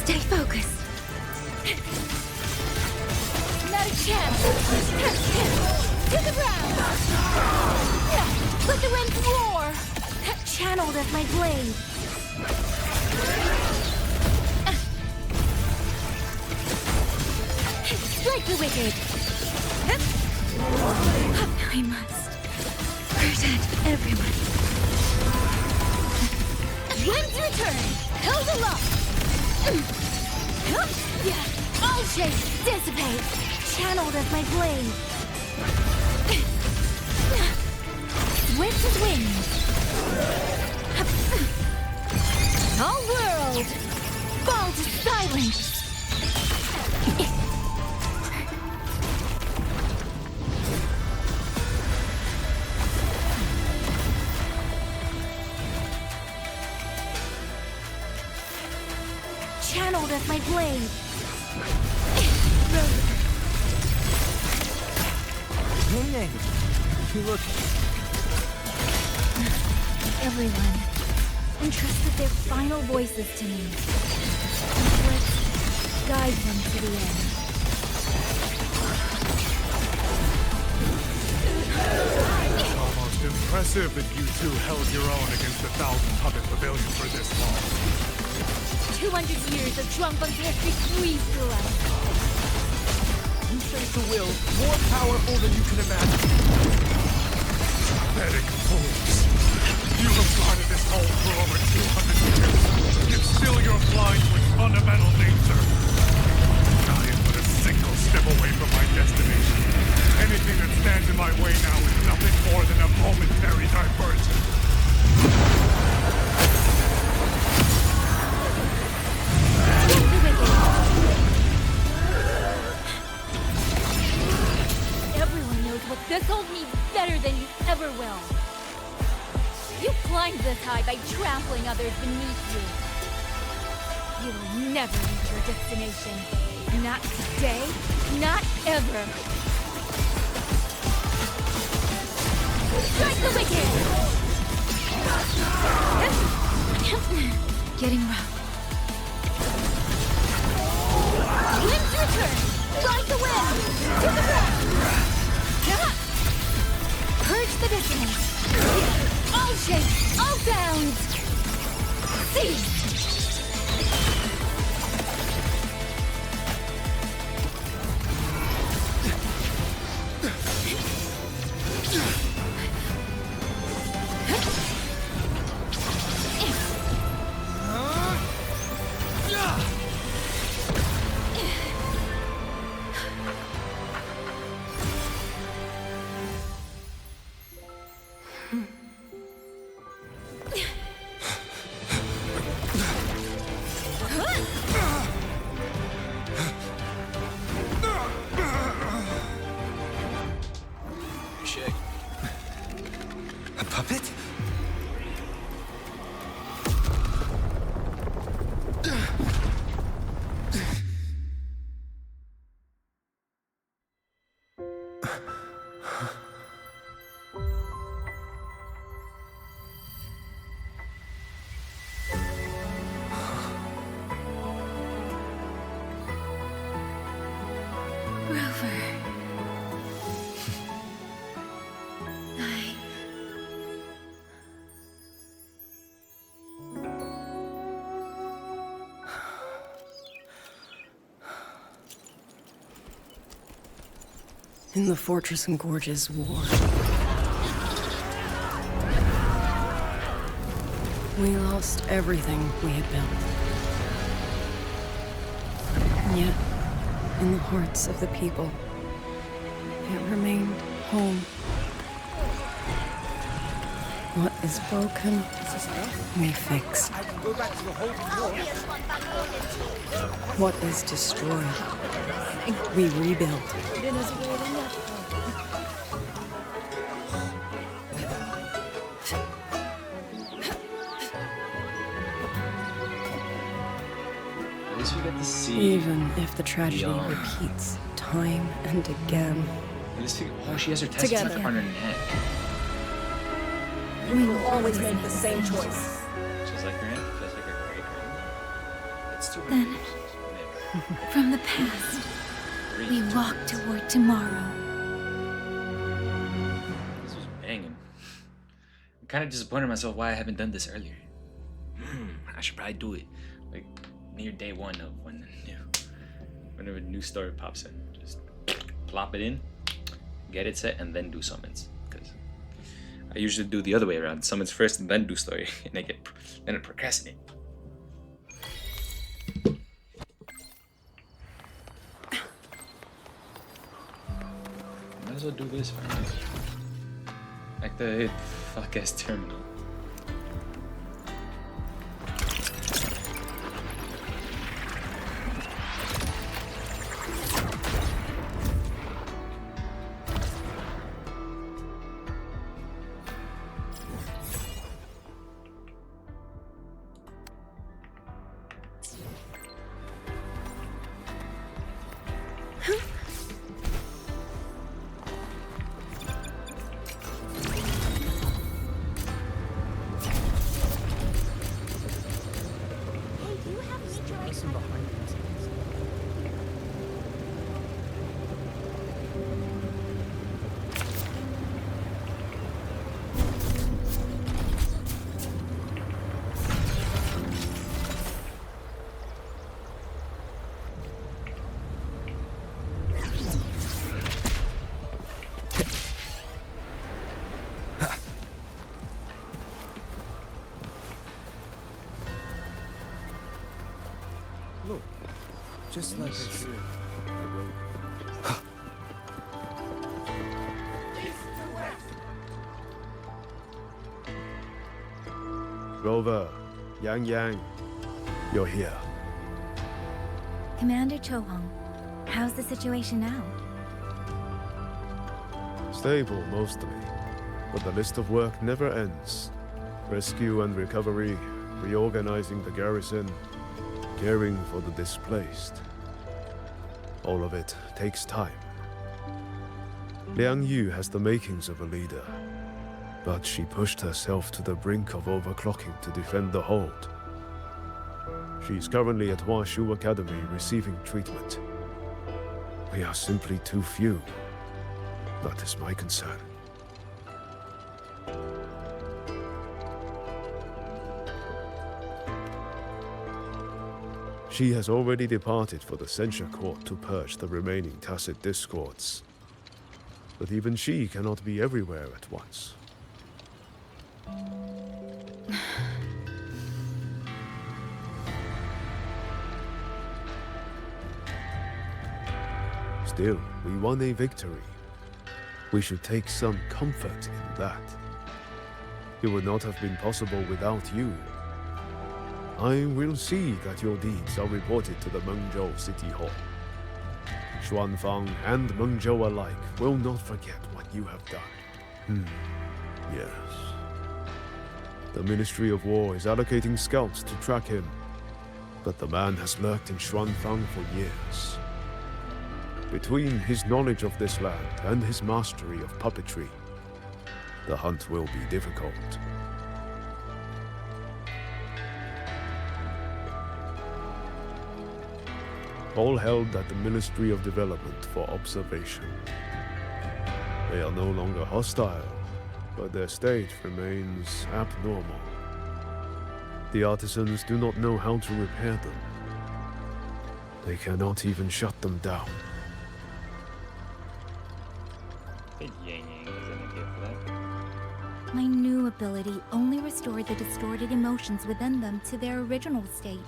Stay focused. Not a chance. To the ground. Let the wind roar. Channeled as my blade. Strike the wicked. I must protect everyone. Wind's return! Held aloft! All shapes dissipate! Channeled as my blade! Swift as wings! All world! Fall to silence! Channeled as my blade. Yangyang, you look... Everyone entrusted their final voices to me. Let's guide them to the end. Almost impressive that you two held your own against the 1,000-puppet pavilion for this long. 200 years of Shuangfeng's history squeezed through us. You face a will more powerful than you can imagine. Pathetic fools. You have guarded this home for over 200 years, yet still you're blind to its fundamental nature. I am but a single step away from my destination. Anything that stands in my way now is nothing more than a momentary diversion. Everyone knows what this hold means better than you ever will. You climbed this high by trampling others beneath you. You will never reach your destination. Not today, not ever. Strike the wicked! Getting rough. Wind's return! Ride the wind! To the ground! Purge the dissonance! All shapes! All sounds! Cease! A puppet? In the Fortress and Gorges War, we lost everything we had built. And yet, in the hearts of the people, it remained home. What is broken, we fix. What is destroyed, we rebuild. At least we get to see. Even if the tragedy beyond. repeats time and again. At least oh, she has her test Together. on her neck. We will always make the same choice. Just like her aunt, just like her great grandma. It's too Then, from the past, we walk toward tomorrow. This was banging. I'm kind of disappointed in myself why I haven't done this earlier. I should probably do it like near day one of whenever a new story pops in. Just plop it in, get it set, and then do summons. Because I usually do the other way around: summons first and then do story, and then I procrastinate. Might as well do this for me. Like the fuck ass terminal. Look, just like I said. Rover, Yangyang, you're here. Commander Chohong, how's the situation now? Stable, mostly. But the list of work never ends. Rescue and recovery, reorganizing the garrison, caring for the displaced. All of it takes time. Liang Yu has the makings of a leader, but she pushed herself to the brink of overclocking to defend the hold. She's currently at Huashu Academy receiving treatment. We are simply too few. That is my concern. She has already departed for the censure court to purge the remaining tacit discords. But even she cannot be everywhere at once. Still, we won a victory. We should take some comfort in that. It would not have been possible without you. I will see that your deeds are reported to the Mengzhou City Hall. Xuanfang and Mengzhou alike will not forget what you have done. Yes. The Ministry of War is allocating scouts to track him, but the man has lurked in Xuanfang for years. Between his knowledge of this land and his mastery of puppetry, the hunt will be difficult. All held at the Ministry of Development for observation. They are no longer hostile, but their state remains abnormal. The artisans do not know how to repair them. They cannot even shut them down. think Yangyang was in a gift for that. My new ability only restored the distorted emotions within them to their original state.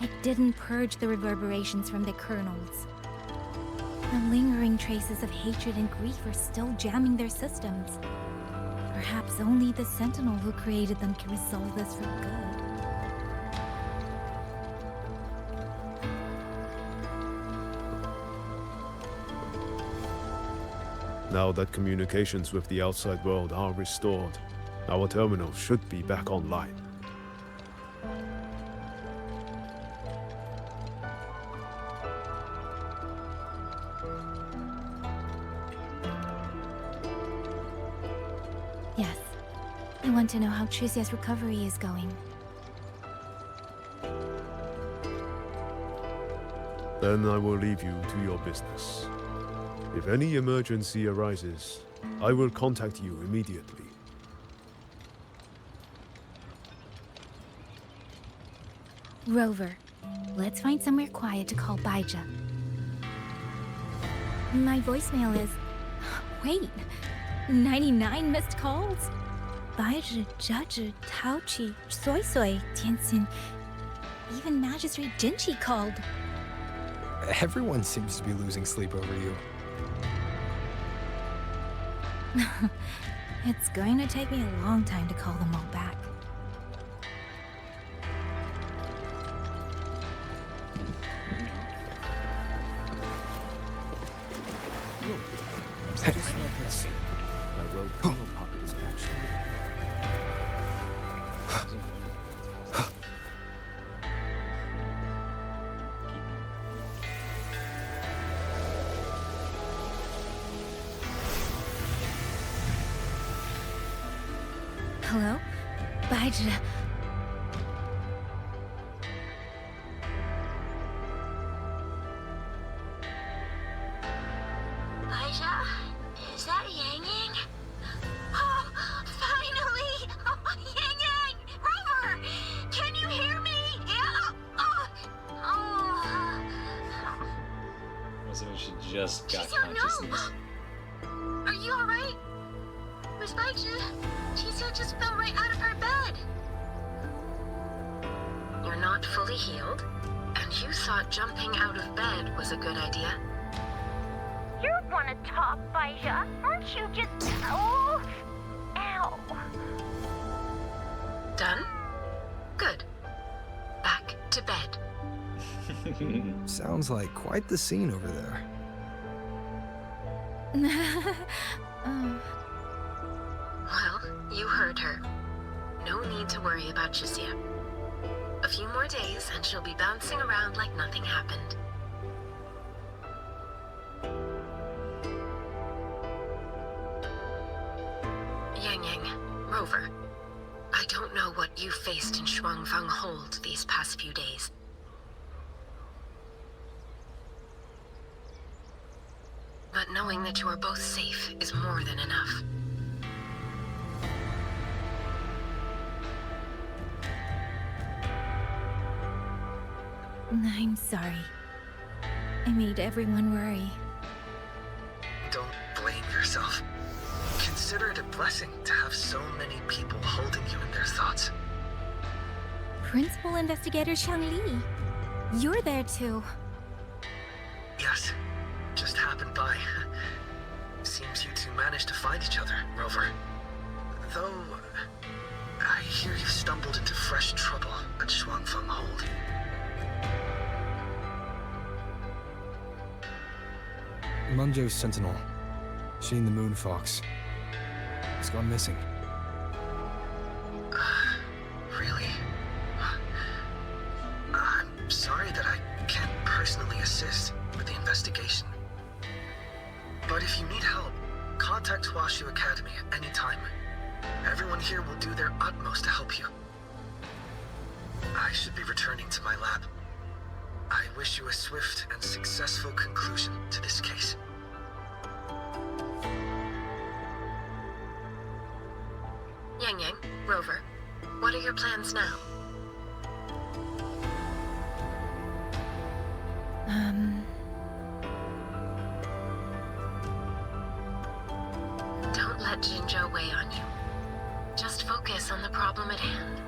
It didn't purge the reverberations from their kernels. The lingering traces of hatred and grief are still jamming their systems. Perhaps only the Sentinel who created them can resolve this for good. Now that communications with the outside world are restored, our terminal should be back online. Yes. I want to know how Trizia's recovery is going. Then I will leave you to your business. If any emergency arises, I will contact you immediately. Rover, let's find somewhere quiet to call Baija. My voicemail is... Wait, 99 missed calls? Baija, Judge, Taochi, Suisui, Tianxin, even Magistrate Jinchi called. Everyone seems to be losing sleep over you. It's going to take me a long time to call them all back. Just like that scene. I wrote Polo Poppy's action. Hello? Baija. Baija? Is that Yangyang? Oh, finally! Oh, Yangyang! Rover! Can you hear me? Yeah? Oh. Also, she just got Jisoo, consciousness. no! Are you alright? Miss Baija? Jisoo just fell right out of her bed. You're not fully healed, and you thought jumping out of bed was a good idea. You want to talk, Baija? Aren't you just... Oh! Ow! Done? Good. Back to bed. Sounds like quite the scene over there. Well, you heard her. No need to worry about Jisia. A few more days and she'll be bouncing around like nothing happened. Yangyang, Rover, I don't know what you faced in Shuangfang Hold these past few days. But knowing that you are both safe is more than enough. I'm sorry. I made everyone worry. Don't blame yourself. Consider it a blessing to have so many people holding you in their thoughts. Principal Investigator Shangli, you're there too. Yes, just happened by. Seems you two managed to find each other, Rover. Though, I hear you stumbled into fresh trouble at Shuangfeng Hold. Mungjo's Sentinel, Sheen the Moon Fox, has gone missing. Really? I'm sorry that I can't personally assist with the investigation. But if you need help, contact Huashu Academy at any time. Everyone here will do their utmost to help you. I should be returning to my lab. I wish you a swift and successful conclusion to this case. Yangyang, Rover, what are your plans now? let Jinzhou weigh on you. Just focus on the problem at hand.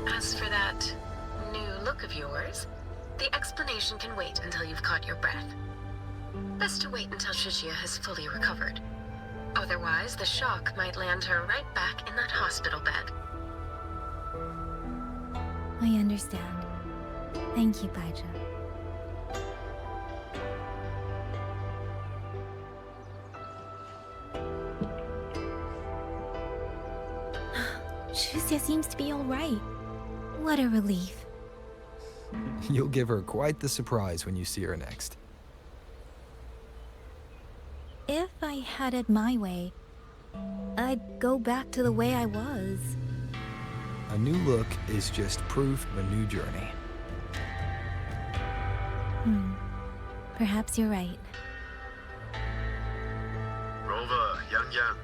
As for that new look of yours, the explanation can wait until you've caught your breath. Best to wait until Shishia has fully recovered. Otherwise, the shock might land her right back in that hospital bed. I understand. Thank you, Baija. Shusia seems to be all right. What a relief. You'll give her quite the surprise when you see her next. If I had it my way, I'd go back to the way I was. A new look is just proof of a new journey. Perhaps you're right. Rover, Yangyang,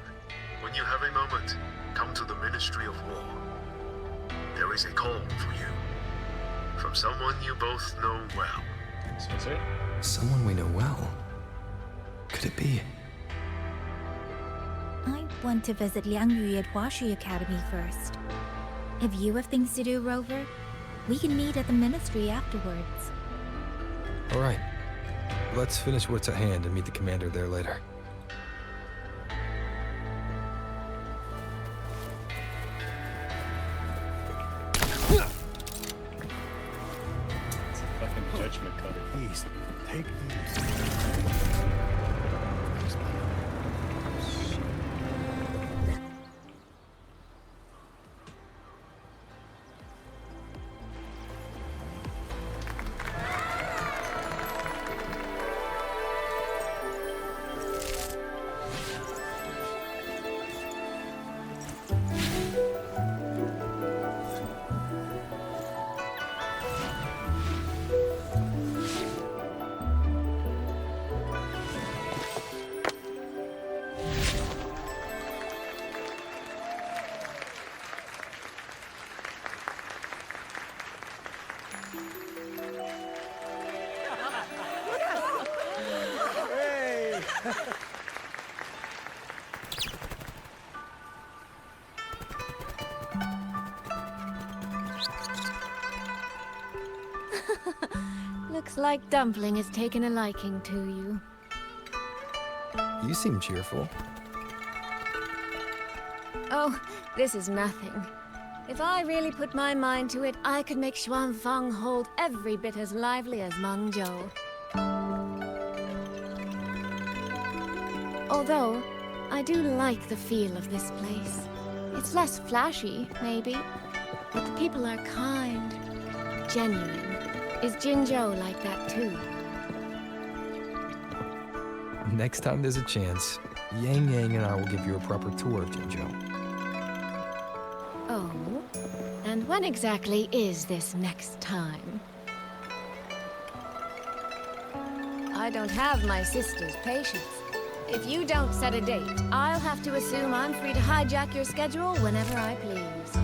when you have a moment, come to the Ministry of War. There is a call for you. From someone you both know well. Suisui? Someone we know well. Could it be? I want to visit Liangyu at Huashi Academy first. If you have things to do, Rover, we can meet at the Ministry afterwards. All right. Let's finish what's at hand and meet the commander there later. It's a fucking judgment card. Please, take these. Looks like Dumpling has taken a liking to you. You seem cheerful. Oh, this is nothing. If I really put my mind to it, I could make Xuanfang hold every bit as lively as Mengzhou. Although, I do like the feel of this place. It's less flashy, maybe, but the people are kind, genuine. Is Jinzhou like that too? Next time there's a chance, Yangyang and I will give you a proper tour of Jinzhou. Oh? And when exactly is this next time? I don't have my sister's patience. If you don't set a date, I'll have to assume I'm free to hijack your schedule whenever I please.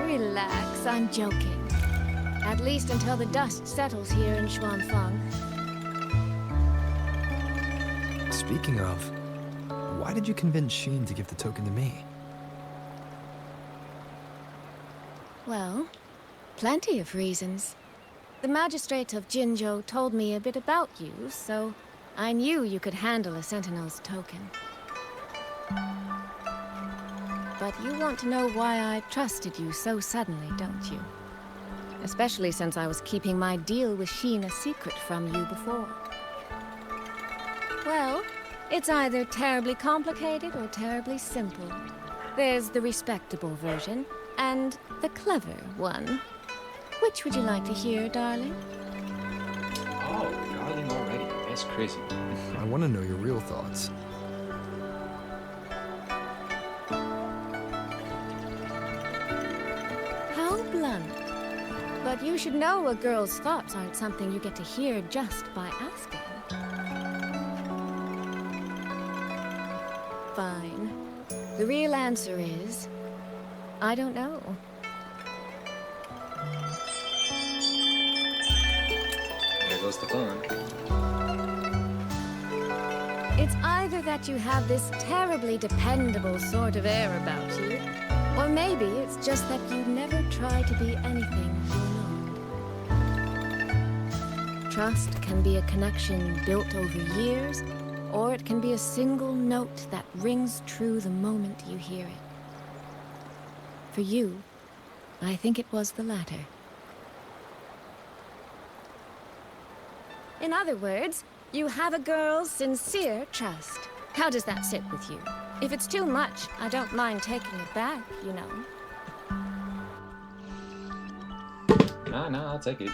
Relax, I'm joking. At least until the dust settles here in Xuanfang. Speaking of, why did you convince Hsin to give the token to me? Well, plenty of reasons. The magistrate of Jinzhou told me a bit about you, so I knew you could handle a Sentinel's token. But you want to know why I trusted you so suddenly, don't you? Especially since I was keeping my deal with Hsin a secret from you before. Well, it's either terribly complicated or terribly simple. There's the respectable version, and the clever one. Which would you like to hear, darling? Oh, darling already. That's crazy. I want to know your real thoughts. How blunt. But you should know a girl's thoughts aren't something you get to hear just by asking. Fine. The real answer is... I don't know. There goes the phone. It's either that you have this terribly dependable sort of air about you, or maybe it's just that you never try to be anything you're not. Trust can be a connection built over years, or it can be a single note that rings true the moment you hear it. For you, I think it was the latter. In other words, you have a girl's sincere trust. How does that sit with you? If it's too much, I don't mind taking it back, you know. Nah, I'll take it.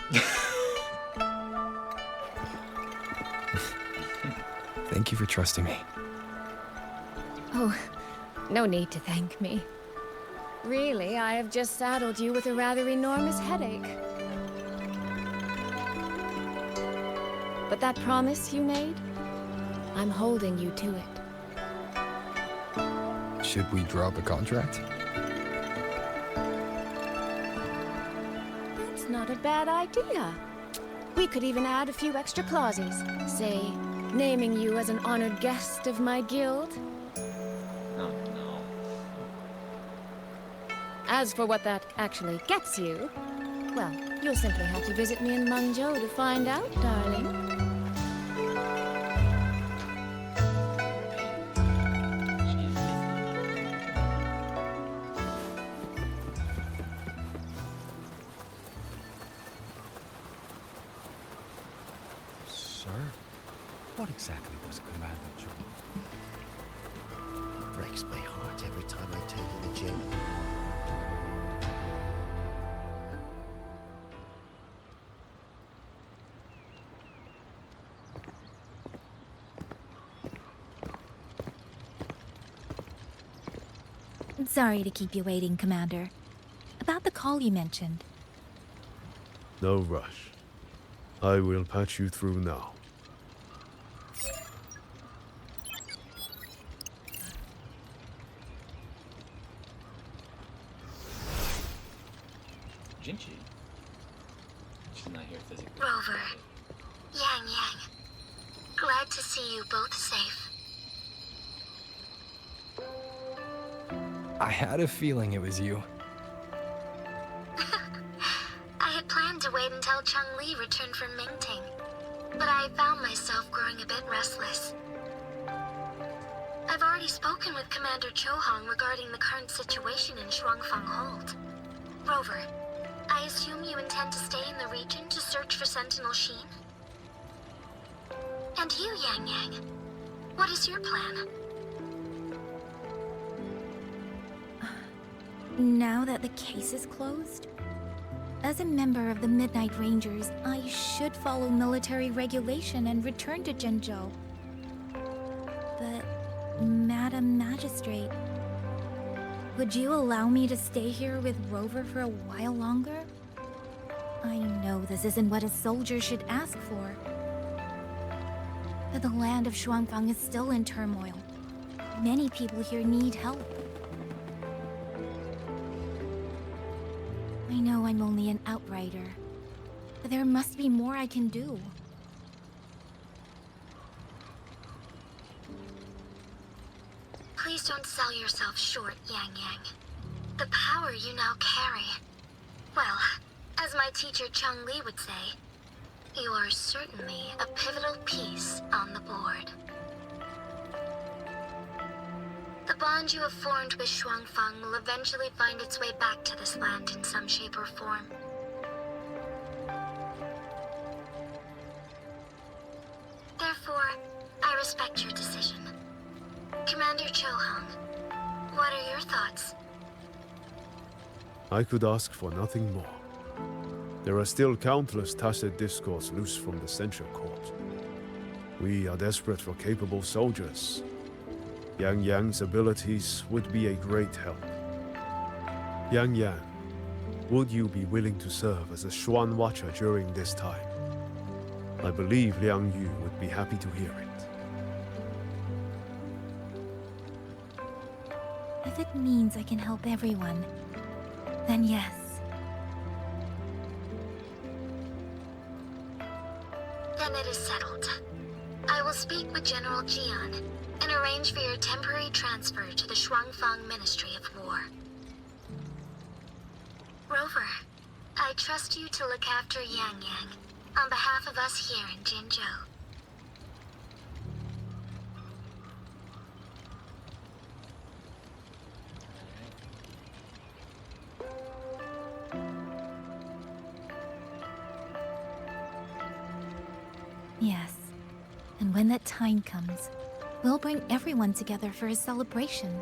Thank you for trusting me. Oh, no need to thank me. Really, I have just saddled you with a rather enormous headache. But that promise you made, I'm holding you to it. Should we drop a contract? That's not a bad idea. We could even add a few extra clauses. Say, naming you as an honored guest of my guild. Oh, no. As for what that actually gets you, well, you'll simply have to visit me in Mangzhou to find out, darling. What exactly was Commander Joe? Breaks my heart every time I take in the gym. Sorry to keep you waiting, Commander. About the call you mentioned. No rush. I will patch you through now. Jinchi. She's not here physically. Rover. Yangyang. Glad to see you both safe. I had a feeling it was you. I had planned to wait until Changli returned from Mingting, but I found myself growing a bit restless. I've already spoken with Commander Chohong regarding the current situation in Shuangfang Hold. Rover, I assume you intend to stay in the region to search for Sentinel Hsin? And you, Yangyang, what is your plan? Now that the case is closed, as a member of the Midnight Rangers, I should follow military regulation and return to Zhengzhou. But, Madam Magistrate, would you allow me to stay here with Rover for a while longer? I know this isn't what a soldier should ask for. But the land of Shuangfang is still in turmoil. Many people here need help. I know I'm only an outrider, but there must be more I can do. Please don't sell yourself short, Yangyang. The power you now carry. Well, as my teacher Changli would say, you are certainly a pivotal piece on the board. The bond you have formed with Shuangfang will eventually find its way back to this land in some shape or form. Therefore, I respect your decision. Commander Chohong, what are your thoughts? I could ask for nothing more. There are still countless tacit discords loose from the censure court. We are desperate for capable soldiers. Yangyang's abilities would be a great help. Yangyang, would you be willing to serve as a Xuan Watcher during this time? I believe Liang Yu would be happy to hear it. If it means I can help everyone, then yes. Then it is settled. I will speak with General Jian and arrange for your temporary transfer to the Shuangfang Ministry of War. Rover, I trust you to look after Yangyang on behalf of us here in Jinzhou. Yes, and when that time comes, we'll bring everyone together for a celebration.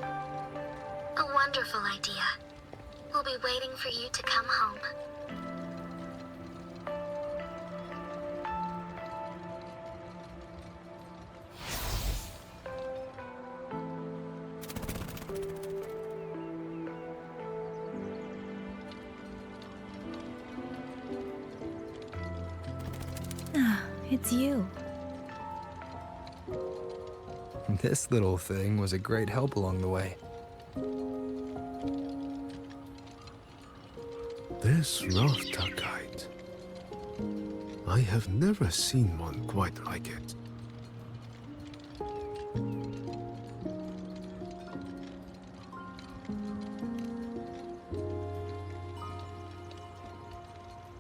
A wonderful idea. We'll be waiting for you to come home. Ah, it's you. This little thing was a great help along the way. This rafter kite. I have never seen one quite like it.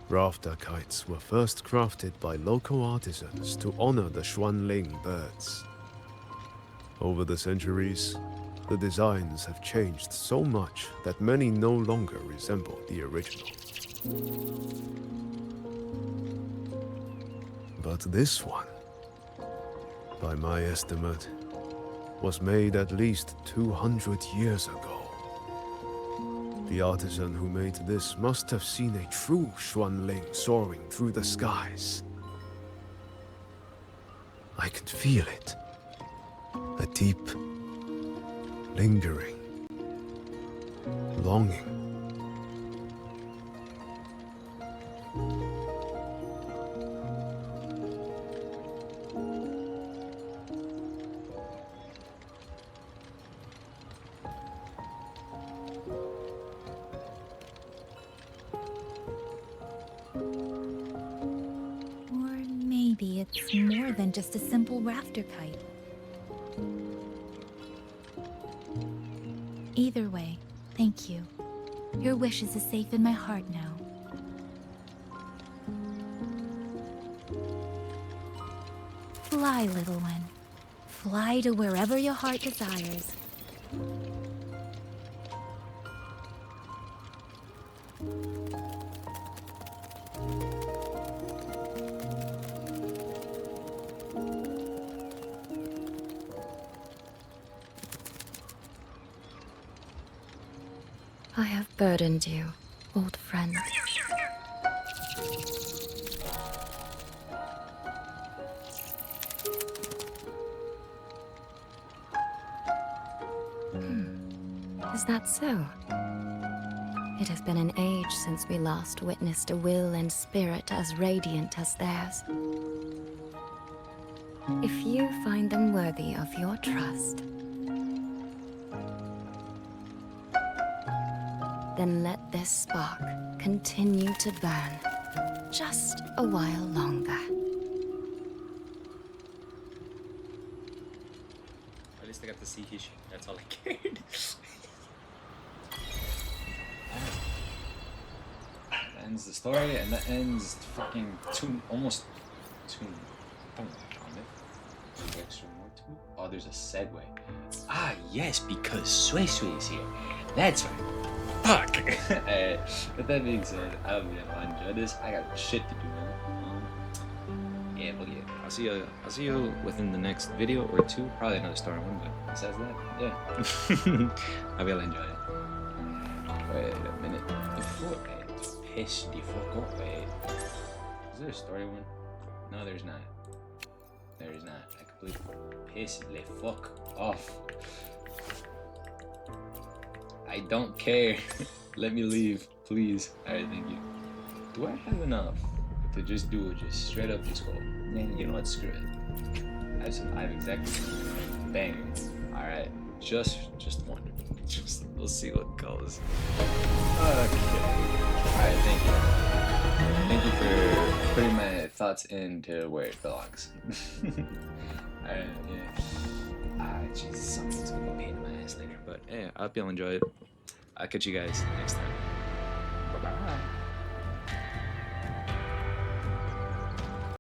Rafter kites were first crafted by local artisans to honor the Xuanling birds. Over the centuries, the designs have changed so much that many no longer resemble the original. But this one, by my estimate, was made at least 200 years ago. The artisan who made this must have seen a true Xuanling soaring through the skies. I can feel it. A deep, lingering longing. Or maybe it's more than just a simple rafter kite. Either way, thank you. Your wishes is safe in my heart now. Fly, little one. Fly to wherever your heart desires. I have burdened you, old friend. Is that so? It has been an age since we last witnessed a will and spirit as radiant as theirs. If you find them worthy of your trust, then let this spark continue to burn just a while longer. At least I got to see his shit. That's all I cared. That ends the story, and that ends fucking almost two. Extra more to it. Oh, there's a segue. Ah, yes, because suisui is here. That's right. Fuck. With that being said, I hope you all enjoyed this. I got shit to do now. Yeah, but yeah, I'll see you within the next video or two. Probably another story one, but besides that, yeah. I hope you all enjoy it. Wait a minute. Piss the fuck up. Wait. Is there a story one? No, there's not. There is not. I completely pissed the fuck off. I don't care. Let me leave, please. Alright, thank you. Do I have enough to just do just straight up this goal? Man, you know what? Screw it. I have exactly bang. Alright. Just one. We'll see what goes. Okay. Alright, thank you. Thank you for putting my thoughts into where it belongs. Jesus, something's gonna be a pain in my ass later. But yeah, I hope y'all enjoy it. I'll catch you guys next time.